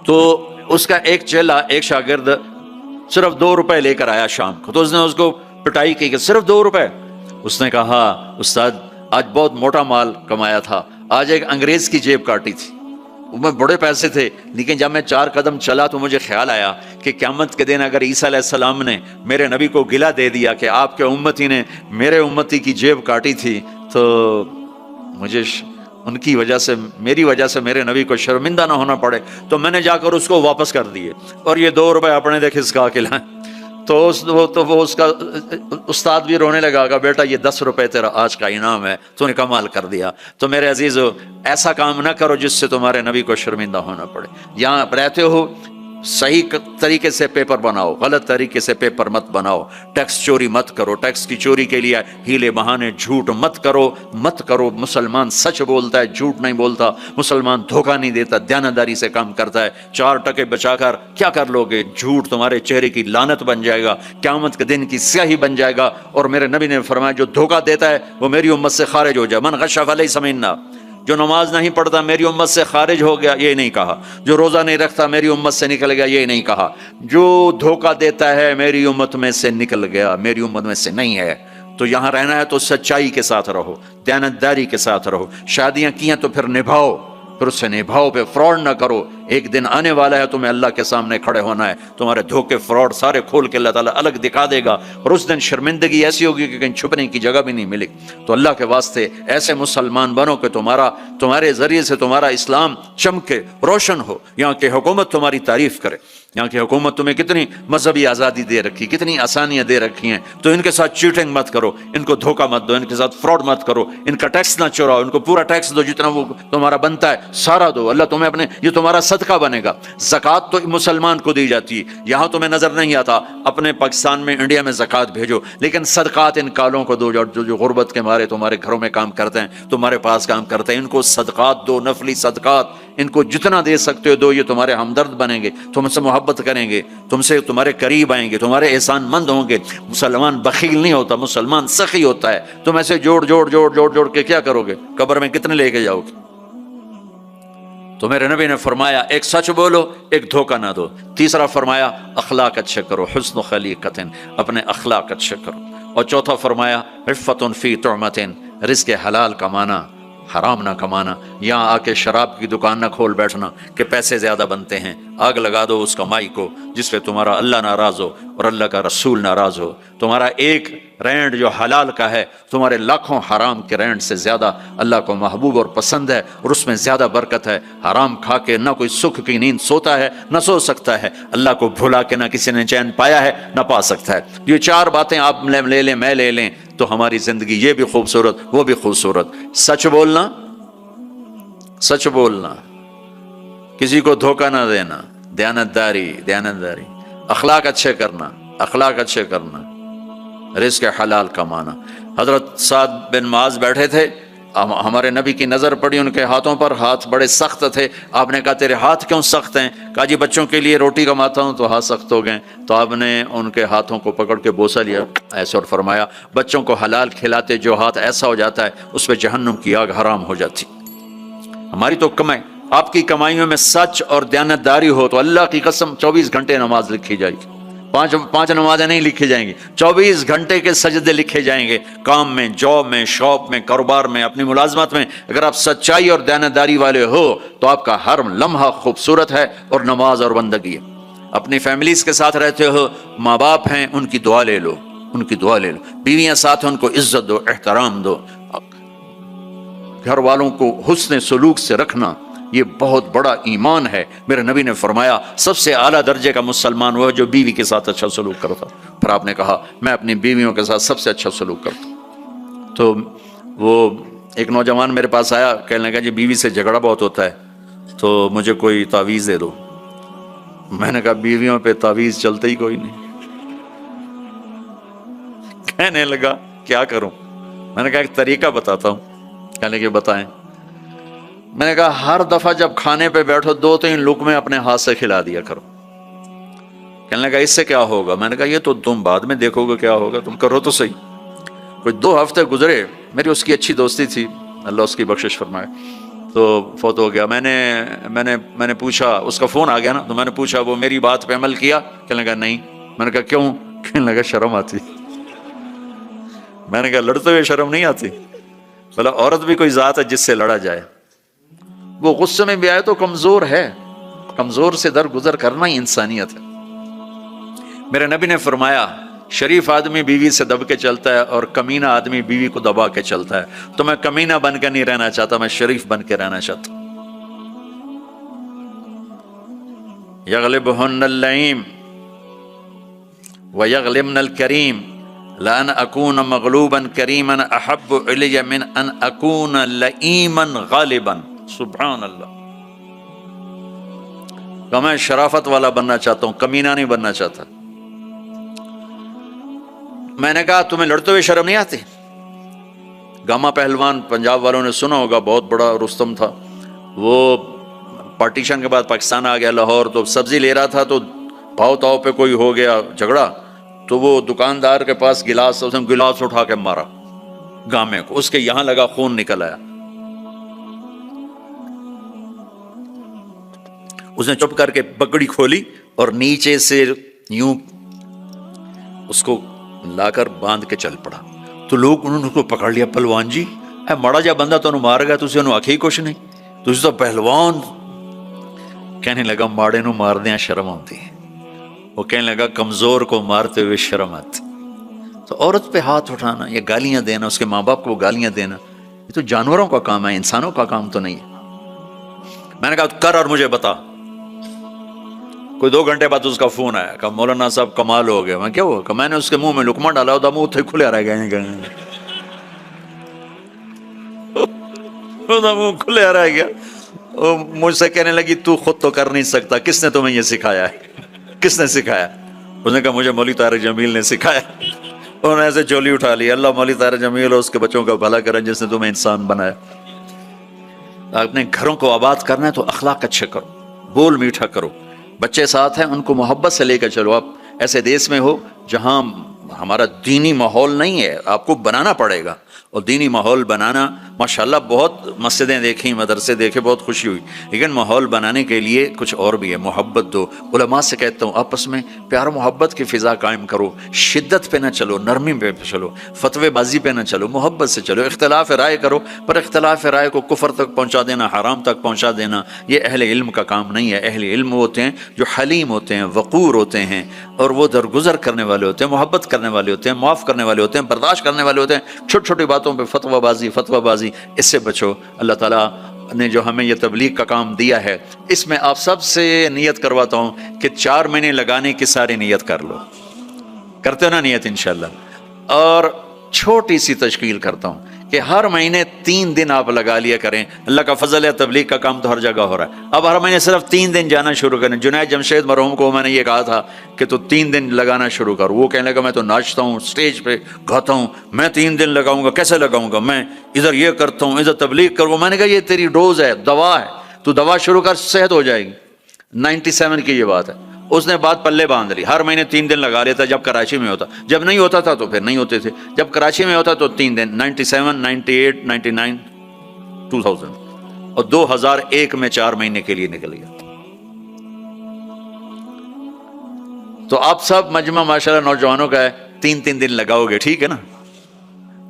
تو اس کا ایک چیلا، ایک شاگرد صرف 2 روپے لے کر آیا شام کو، تو اس نے اس کو پٹائی کی کہ صرف 2 روپے۔ اس نے کہا استاد آج بہت موٹا مال کمایا تھا، آج ایک انگریز کی جیب کاٹی تھی، میں بڑے پیسے تھے، لیکن جب میں 4 قدم چلا تو مجھے خیال آیا کہ قیامت کے دن اگر عیسیٰ علیہ السلام نے میرے نبی کو گلہ دے دیا کہ آپ کے امتی نے میرے امتی کی جیب کاٹی تھی، تو مجھے ان کی وجہ سے، میری وجہ سے میرے نبی کو شرمندہ نہ ہونا پڑے، تو میں نے جا کر اس کو واپس کر دیے، اور یہ 2 روپے اپنے دے کھسکا کے لائیں۔ تو وہ اس کا استاد بھی رونے لگا کہ بیٹا یہ 10 روپے تیرا آج کا انعام ہے، تو نے کمال کر دیا۔ تو میرے عزیزو، ایسا کام نہ کرو جس سے تمہارے نبی کو شرمندہ ہونا پڑے۔ یہاں رہتے ہو صحیح طریقے سے پیپر بناؤ، غلط طریقے سے پیپر مت بناؤ، ٹیکس چوری مت کرو، ٹیکس کی چوری کے لیے ہیلے بہانے جھوٹ مت کرو۔ مسلمان سچ بولتا ہے، جھوٹ نہیں بولتا، مسلمان دھوکہ نہیں دیتا، دیانتداری سے کام کرتا ہے۔ 4 ٹکے بچا کر کیا کر لو گے؟ جھوٹ تمہارے چہرے کی لعنت بن جائے گا، قیامت کے دن کی سیاہی بن جائے گا۔ اور میرے نبی نے فرمایا جو دھوکہ دیتا ہے وہ میری امت سے خارج ہو جائے، من غش فلیس منا، جو نماز نہیں پڑھتا میری امت سے خارج ہو گیا، یہ نہیں کہا۔ جو روزہ نہیں رکھتا میری امت سے نکل گیا، یہ نہیں کہا۔ جو دھوکہ دیتا ہے میری امت میں سے نکل گیا، میری امت میں سے نہیں ہے۔ تو یہاں رہنا ہے تو سچائی کے ساتھ رہو، دیانتداری کے ساتھ رہو۔ شادیاں کی ہیں تو پھر نبھاؤ، پھر اسے نبھاؤ، پہ فراڈ نہ کرو۔ ایک دن آنے والا ہے تمہیں اللہ کے سامنے کھڑے ہونا ہے، تمہارے دھوکے فراڈ سارے کھول کے اللہ تعالیٰ الگ دکھا دے گا، اور اس دن شرمندگی ایسی ہوگی کہ کہیں چھپنے کی جگہ بھی نہیں ملے۔ تو اللہ کے واسطے ایسے مسلمان بنو کہ تمہارے ذریعے سے تمہارا اسلام چمکے، روشن ہو، یہاں کی حکومت تمہاری تعریف کرے۔ یہاں کی حکومت تمہیں کتنی مذہبی آزادی دے رکھی، کتنی آسانیاں دے رکھی ہیں، تو ان کے ساتھ چیٹنگ مت کرو، ان کو دھوکہ مت دو، ان کے ساتھ فراڈ مت کرو، ان کا ٹیکس نہ چوراؤ، ان کو پورا ٹیکس دو، جتنا وہ تمہارا بنتا ہے سارا دو۔ اللہ تمہیں یہ تمہارا صدقہ صدقہ بنے گا. زکوٰۃ تو مسلمان کو دی جاتی ہے, یہاں تمہیں نظر نہیں آتا, اپنے پاکستان میں انڈیا میں زکوٰۃ بھیجو, لیکن صدقات ان کالوں کو دو جو غربت کے مارے تمہارے گھروں میں کام کرتے ہیں, تمہارے پاس کام کرتے ہیں, ان کو صدقات دو, نفلی صدقات. ان کو جتنا دے سکتے ہو دو, یہ تمہارے ہمدرد بنیں گے, تم سے محبت کریں گے, تم سے تمہارے قریب آئیں گے, تمہارے احسان مند ہوں گے. مسلمان بخیل نہیں ہوتا, مسلمان سخی ہوتا ہے. تم ایسے جوڑ کے کیا کرو گے؟ قبر میں کتنے لے کے جاؤ گے؟ تو میرے نبی نے فرمایا ایک سچ بولو, ایک دھوکہ نہ دو. تیسرا فرمایا اخلاق اچھے کرو, حسن خلیقت, اپنے اخلاق اچھے کرو. اور چوتھا فرمایا عفت فی طعمت, رزق حلال کمانا, حرام نہ کمانا. یہاں آ کے شراب کی دکان نہ کھول بیٹھنا کہ پیسے زیادہ بنتے ہیں. آگ لگا دو اس کمائی کو جس پہ تمہارا اللہ ناراض ہو اور اللہ کا رسول ناراض ہو. تمہارا ایک رینڈ جو حلال کا ہے تمہارے لاکھوں حرام کے رینڈ سے زیادہ اللہ کو محبوب اور پسند ہے, اور اس میں زیادہ برکت ہے. حرام کھا کے نہ کوئی سکھ کی نیند سوتا ہے نہ سو سکتا ہے, اللہ کو بھلا کے نہ کسی نے چین پایا ہے نہ پا سکتا ہے. یہ چار باتیں آپ لے لیں, میں لے لیں, تو ہماری زندگی یہ بھی خوبصورت وہ بھی خوبصورت. سچ بولنا, سچ بولنا, کسی کو دھوکہ نہ دینا, دیانتداری, اخلاق اچھے کرنا, رزق حلال کمانا. حضرت سعد بن معاذ بیٹھے تھے, ہمارے نبی کی نظر پڑی ان کے ہاتھوں پر, ہاتھ بڑے سخت تھے. آپ نے کہا تیرے ہاتھ کیوں سخت ہیں؟ کہا جی بچوں کے لیے روٹی کماتا ہوں تو ہاتھ سخت ہو گئے. تو آپ نے ان کے ہاتھوں کو پکڑ کے بوسہ لیا ایسے اور فرمایا بچوں کو حلال کھلاتے جو ہاتھ ایسا ہو جاتا ہے اس پہ جہنم کی آگ حرام ہو جاتی. ہماری تو کمائی, آپ کی کمائیوں میں سچ اور دیانتداری ہو تو اللہ کی قسم 24 گھنٹے نماز لکھی جائے گی. پانچ نمازیں نہیں لکھی جائیں گی, 24 گھنٹے کے سجدے لکھے جائیں گے. کام میں, جاب میں, شاپ میں, کاروبار میں, اپنی ملازمت میں اگر آپ سچائی اور دیانتداری والے ہو تو آپ کا ہر لمحہ خوبصورت ہے اور نماز اور بندگی ہے. اپنی فیملیز کے ساتھ رہتے ہو, ماں باپ ہیں ان کی دعا لے لو, بیویاں ساتھ ہیں ان کو عزت دو, احترام دو. گھر والوں کو حسن سلوک سے رکھنا یہ بہت بڑا ایمان ہے. میرے نبی نے فرمایا سب سے اعلیٰ درجے کا مسلمان وہ ہے جو بیوی کے ساتھ اچھا سلوک کرتا. پھر آپ نے کہا میں اپنی بیویوں کے ساتھ سب سے اچھا سلوک کرتا ہوں. تو وہ ایک نوجوان میرے پاس آیا, کہنے لگا جی بیوی سے جھگڑا بہت ہوتا ہے تو مجھے کوئی تعویذ دے دو. میں نے کہا بیویوں پہ تعویذ چلتے ہی کوئی نہیں. کہنے لگا کیا کروں؟ میں نے کہا ایک طریقہ بتاتا ہوں. کہنے لگے بتائیں. میں نے کہا ہر دفعہ جب کھانے پہ بیٹھو 2-3 لقمے اپنے ہاتھ سے کھلا دیا کرو. کہنے لگا اس سے کیا ہوگا؟ میں نے کہا یہ تو تم بعد میں دیکھو گے کیا ہوگا, تم کرو تو صحیح. کوئی 2 ہفتے گزرے, میری اس کی اچھی دوستی تھی, اللہ اس کی بخشش فرمائے, تو فوت ہو گیا. میں نے پوچھا, اس کا فون آ گیا نا, تو میں نے پوچھا وہ میری بات پہ عمل کیا؟ کہنے لگا نہیں. میں نے کہا کیوں؟ کہنے لگا شرم آتی. میں نے کہا لڑتے ہوئے شرم نہیں آتی؟ بولا عورت بھی کوئی ذات ہے جس سے لڑا جائے, وہ غصے میں بھی آئے تو کمزور ہے, کمزور سے درگزر کرنا ہی انسانیت ہے. میرے نبی نے فرمایا شریف آدمی بیوی سے دب کے چلتا ہے اور کمینہ آدمی بیوی کو دبا کے چلتا ہے. تو میں کمینہ بن کے نہیں رہنا چاہتا, میں شریف بن کے رہنا چاہتا. یغلبہن اللئیم ویغلبن الکریم لأن اکون مغلوبا کریما احب علی من ان اکون لئیما غالبا. سبحان اللہ. کہ میں شرافت والا بننا چاہتا ہوں, کمینہ نہیں بننا چاہتا. میں نے کہا تمہیں لڑتے ہوئے شرم نہیں آتی؟ گاما پہلوان پنجاب والوں نے سنا ہوگا, بہت بڑا رستم تھا. وہ پارٹیشن کے بعد پاکستان آ گیا لاہور, تو سبزی لے رہا تھا تو بھاؤ تاؤ پہ کوئی ہو گیا جھگڑا, تو وہ دکاندار کے پاس گلاس, اس نے گلاس اٹھا کے مارا گامے کو, اس کے یہاں لگا, خون نکل آیا. اس نے چپ کر کے پگڑی کھولی اور نیچے سے یوں اس کو لا کر باندھ کے چل پڑا. تو لوگ انہوں نے کو پکڑ لیا, پہلوان جی اے ماڑا جا بندہ تو مار گیا, تسی انہوں آکھی کچھ نہیں, تسی تو پہلوان. کہنے لگا ماڑے نو مار دیاں شرم آتی ہے. وہ کہنے لگا کمزور کو مارتے ہوئے شرم آتی. تو عورت پہ ہاتھ اٹھانا یا گالیاں دینا, اس کے ماں باپ کو گالیاں دینا, یہ تو جانوروں کا کام ہے, انسانوں کا کام تو نہیں ہے. میں نے کہا کر اور مجھے بتا. کوئی 2 گھنٹے بعد اس کا فون آیا, کہا مولانا صاحب کمال ہو گیا. میں کیا ہوا؟ کہ میں نے اس کے منہ میں لقمہ ڈالا ہوتا, منہ تھے کھلے رہ گئے, منہ کھلے رہ گیا. مجھ سے کہنے لگی تو خود تو کر نہیں سکتا، کس نے تمہیں یہ سکھایا ہے؟ کس نے سکھایا؟ اس نے کہا مجھے مولوی طارق جمیل نے سکھایا۔ انہوں نے ایسے چولی اٹھا لی، اللہ مولوی طارق جمیل اور اس کے بچوں کا بھلا کرے جس نے تمہیں انسان بنایا۔ اپنے گھروں کو آباد کرنا ہے تو اخلاق اچھے کرو، بول میٹھا کرو، بچے ساتھ ہیں ان کو محبت سے لے کر چلو۔ آپ ایسے دیس میں ہو جہاں ہمارا دینی ماحول نہیں ہے، آپ کو بنانا پڑے گا، اور دینی ماحول بنانا ماشاءاللہ بہت مسجدیں دیکھیں، مدرسے دیکھے، بہت خوشی ہوئی، لیکن ماحول بنانے کے لیے کچھ اور بھی ہے، محبت دو۔ علماء سے کہتا ہوں آپس میں پیار و محبت کی فضا قائم کرو، شدت پہ نہ چلو، نرمی پہ چلو، فتوے بازی پہ نہ چلو، محبت سے چلو، اختلاف رائے کرو، پر اختلاف رائے کو کفر تک پہنچا دینا، حرام تک پہنچا دینا، یہ اہل علم کا کام نہیں ہے۔ اہل علم ہوتے ہیں جو حلیم ہوتے ہیں، وقور ہوتے ہیں، اور وہ درگزر کرنے والے ہوتے ہیں، محبت کرنے والے ہوتے ہیں، معاف کرنے والے ہوتے ہیں، برداشت کرنے والے ہوتے ہیں۔ چھوٹی چھوٹی باتوں پہ فتویٰ بازی، اس سے بچو۔ اللہ تعالیٰ نے جو ہمیں یہ تبلیغ کا کام دیا ہے، اس میں آپ سب سے نیت کرواتا ہوں کہ 4 مہینے لگانے کی ساری نیت کر لو، کرتے ہو نا نیت انشاءاللہ؟ اور چھوٹی سی تشکیل کرتا ہوں کہ ہر مہینے 3 دن آپ لگا لیا کریں۔ اللہ کا فضل ہے، تبلیغ کا کام تو ہر جگہ ہو رہا ہے، اب ہر مہینے صرف 3 دن جانا شروع کریں۔ جنید جمشید مرحوم کو میں نے یہ کہا تھا کہ تو 3 دن لگانا شروع کر، وہ کہنے لگا میں تو ناچتا ہوں، اسٹیج پہ گاتا ہوں، میں 3 دن لگاؤں گا، کیسے لگاؤں گا؟ میں ادھر یہ کرتا ہوں، ادھر تبلیغ کروں۔ میں نے کہا یہ تیری ڈوز ہے، دوا ہے، تو دوا شروع کر، صحت ہو جائے گی۔ 97 کی یہ بات ہے۔ اس نے بات پلے باندھ لی، ہر مہینے 3 دن لگا لیتا جب کراچی میں ہوتا، جب نہیں ہوتا تھا تو پھر نہیں ہوتے تھے، جب کراچی میں ہوتا تو 3 دن، 97 98 99 2000، اور 2001 میں 4 مہینے کے لیے نکل گیا۔ تو آپ سب مجمع ماشاءاللہ نوجوانوں کا ہے، 3 دن لگاؤ گے، ٹھیک ہے نا؟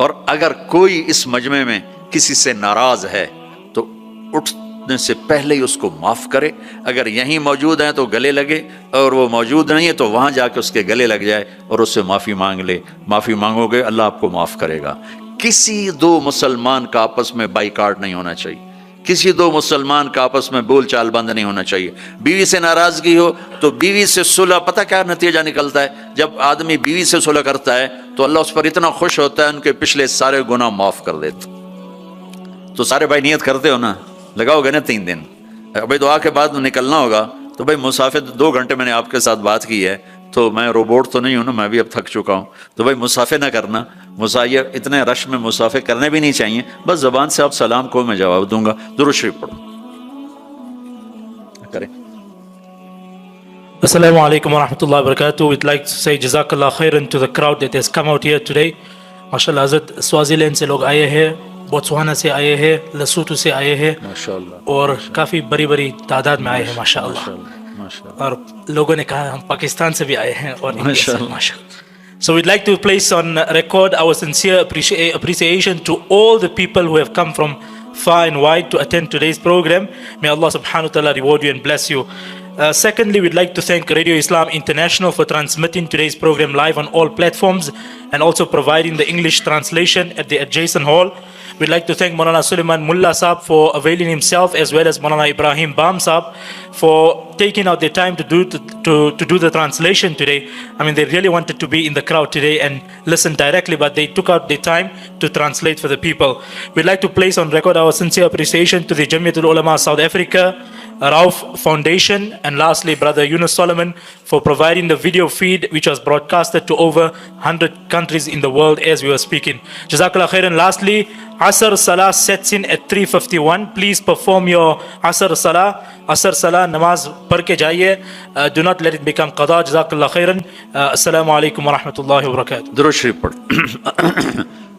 اور اگر کوئی اس مجمع میں کسی سے ناراض ہے تو اٹھنے سے پہلے ہی اس کو معاف کرے، اگر یہیں موجود ہیں تو گلے لگے، اور وہ موجود نہیں ہے تو وہاں جا کے اس کے گلے لگ جائے اور اس سے معافی مانگ لے۔ معافی مانگو گے اللہ آپ کو معاف کرے گا۔ کسی 2 مسلمان کا آپس میں بائیکاٹ نہیں ہونا چاہیے، کسی 2 مسلمان کا آپس میں بول چال بند نہیں ہونا چاہیے۔ بیوی سے ناراضگی ہو تو بیوی سے صلح، پتہ کیا نتیجہ نکلتا ہے؟ جب آدمی بیوی سے صلح کرتا ہے تو اللہ اس پر اتنا خوش ہوتا ہے، ان کے پچھلے سارے گناہ معاف کر دیتا۔ تو سارے بھائی نیت کرتے ہو نا؟ لگاؤ گے نا 3 دن؟ بھائی دعا کے بعد نکلنا ہوگا تو بھائی مسافر 2 گھنٹے میں نے آپ کے ساتھ بات کی ہے، تو میں روبوٹ تو نہیں ہوں نا، میں بھی اب تھک چکا ہوں، تو بھائی مسافر نہ کرنا۔ مسافر اتنے رش میں مسافر کرنے بھی نہیں چاہیے، بس زبان سے آپ سلام کو میں جواب دوں گا۔ درود شریف پڑھو کریں۔ Assalamu alaikum wa rahmatullahi wa barakatuh. We'd like to say Jazakallah khairan to the crowd that has come out here today. MashaAllah, Hazrat Swaziland سے لوگ آئے ہیں، بوتسوانا سے آئے ہیں، لسوٹو سے آئے ہیں، اور کافی بڑی بڑی تعداد میں آئے ہیں ماشاءاللہ، اور لوگوں نے کہا ہم پاکستان سے بھی آئے ہیں اور انڈیا سے ماشاءاللہ۔ So we'd like to place on record our sincere appreciation to all the people who have come from far and wide to attend today's program. May Allah subhanahu wa ta'ala reward you and bless you. Secondly, we'd like to thank Radio Islam International for transmitting today's program live on all platforms and also providing the English translation at the adjacent hall. We'd like to thank Maulana Suleiman Mullah Saab for availing himself, as well as Maulana Ibrahim Bam Saab for taking out their time to do the translation today. I mean, they really wanted to be in the crowd today and listen directly, but they took out their time to translate for the people. We'd like to place on record our sincere appreciation to the Jamiatul Ulama South Africa, Rauf Foundation, and lastly Brother Yunus Solomon for providing the video feed which was broadcasted to over 100 countries in the world as we were speaking. Jazakallah khairan. Lastly, Asr Salah sets in at 3:51. Please perform your Asr Salah. Asr Salah namaz padh ke jaiye. Do not let it become qada. Jazakallah khairan. Assalamu alaikum wa rahmatullahi wa barakatuh. درود شریف پڑھ۔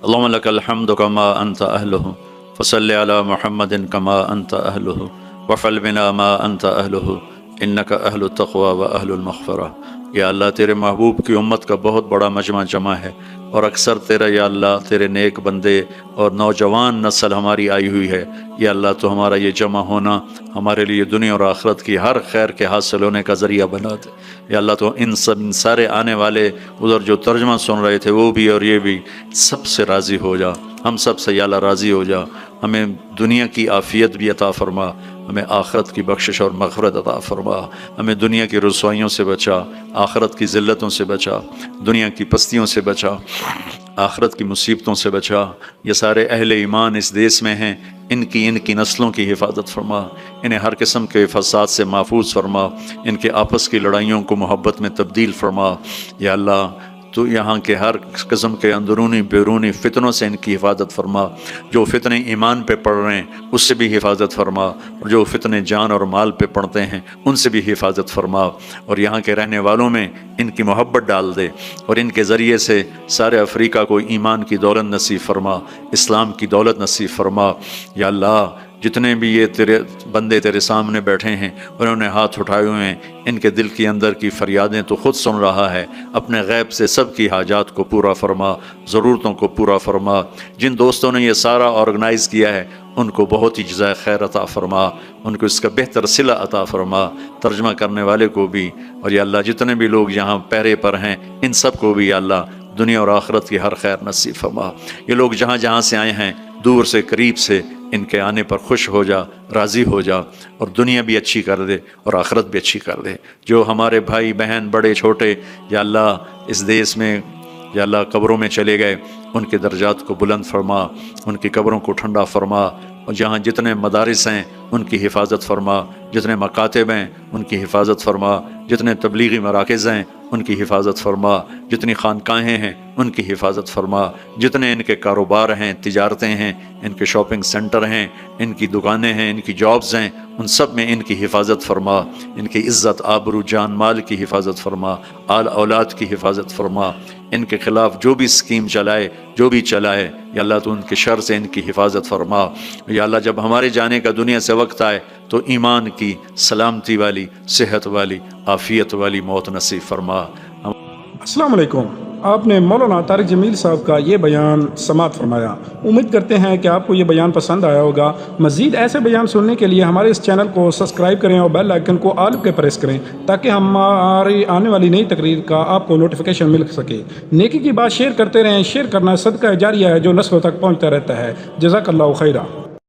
اللهم لك الحمد كما أنت أهله فصل على محمد كما أنت أهله وفعل بنا ما أنت أهله إنك أهل التقوى وأهل المغفرة۔ یا اللہ تیرے محبوب کی امت کا بہت بڑا مجمع جمع ہے، اور اکثر تیرا یا اللہ تیرے نیک بندے اور نوجوان نسل ہماری آئی ہوئی ہے۔ یا اللہ تو ہمارا یہ جمع ہونا ہمارے لیے دنیا اور آخرت کی ہر خیر کے حاصل ہونے کا ذریعہ بنا دے۔ یا اللہ تو ان سارے آنے والے ادھر جو ترجمہ سن رہے تھے وہ بھی اور یہ بھی، سب سے راضی ہو جا، ہم سب سے یا اللہ راضی ہو جا۔ ہمیں دنیا کی عافیت بھی عطا فرما، ہمیں آخرت کی بخشش اور مغفرت عطا فرما، ہمیں دنیا کی رسوائیوں سے بچا، آخرت کی ذلتوں سے بچا، دنیا کی پستیوں سے بچا۔ آخرت کی مصیبتوں سے بچا. یہ سارے اہل ایمان اس دیس میں ہیں، ان کی نسلوں کی حفاظت فرما، انہیں ہر قسم کے فساد سے محفوظ فرما، ان کے آپس کی لڑائیوں کو محبت میں تبدیل فرما. یا اللہ تو یہاں کے ہر قسم کے اندرونی بیرونی فتنوں سے ان کی حفاظت فرما. جو فتنے ایمان پہ پڑھ رہے ہیں اس سے بھی حفاظت فرما، اور جو فتنے جان اور مال پہ پڑھتے ہیں ان سے بھی حفاظت فرما. اور یہاں کے رہنے والوں میں ان کی محبت ڈال دے، اور ان کے ذریعے سے سارے افریقہ کو ایمان کی دولت نصیب فرما، اسلام کی دولت نصیب فرما. یا اللہ جتنے بھی یہ تیرے بندے تیرے سامنے بیٹھے ہیں انہوں نے ہاتھ اٹھائے ہوئے ہیں، ان کے دل کی اندر کی فریادیں تو خود سن رہا ہے. اپنے غیب سے سب کی حاجات کو پورا فرما، ضرورتوں کو پورا فرما. جن دوستوں نے یہ سارا آرگنائز کیا ہے ان کو بہت ہی جزائے خیر عطا فرما، ان کو اس کا بہتر صلہ عطا فرما، ترجمہ کرنے والے کو بھی. اور یا اللہ جتنے بھی لوگ یہاں پہرے پر ہیں ان سب کو بھی یا اللہ دنیا اور آخرت کی ہر خیر نصیب فرما. یہ لوگ جہاں جہاں سے آئے ہیں دور سے قریب سے ان کے آنے پر خوش ہو جا، راضی ہو جا، اور دنیا بھی اچھی کر دے اور آخرت بھی اچھی کر دے. جو ہمارے بھائی بہن بڑے چھوٹے یا اللہ اس دیس میں یا اللہ قبروں میں چلے گئے ان کے درجات کو بلند فرما، ان کی قبروں کو ٹھنڈا فرما. اور جہاں جتنے مدارس ہیں ان کی حفاظت فرما، جتنے مکاتب ہیں ان کی حفاظت فرما، جتنے تبلیغی مراکز ہیں ان کی حفاظت فرما، جتنی خانقاہیں ہیں ان کی حفاظت فرما، جتنے ان کے کاروبار ہیں، تجارتیں ہیں، ان کے شاپنگ سینٹر ہیں، ان کی دکانیں ہیں، ان کی جابز ہیں، ان سب میں ان کی حفاظت فرما. ان کی عزت آبرو جان مال کی حفاظت فرما، آل اولاد کی حفاظت فرما. ان کے خلاف جو بھی اسکیم چلائے جو بھی چلائے یا اللہ تو ان کے شر سے ان کی حفاظت فرما. یا اللہ جب ہمارے جانے کا دنیا سے وقت آئے تو ایمان کی سلامتی والی، صحت والی، عافیت والی موت نصیب فرما. السلام علیکم. آپ نے مولانا طارق جمیل صاحب کا یہ بیان سماعت فرمایا. امید کرتے ہیں کہ آپ کو یہ بیان پسند آیا ہوگا. مزید ایسے بیان سننے کے لیے ہمارے اس چینل کو سبسکرائب کریں اور بیل آئیکن کو آل پہ پریس کریں تاکہ ہماری آنے والی نئی تقریر کا آپ کو نوٹیفیکیشن مل سکے. نیکی کی بات شیئر کرتے رہیں، شیئر کرنا صدقہ جاریہ ہے جو نسلوں تک پہنچتا رہتا ہے. جزاک اللہ خیرہ.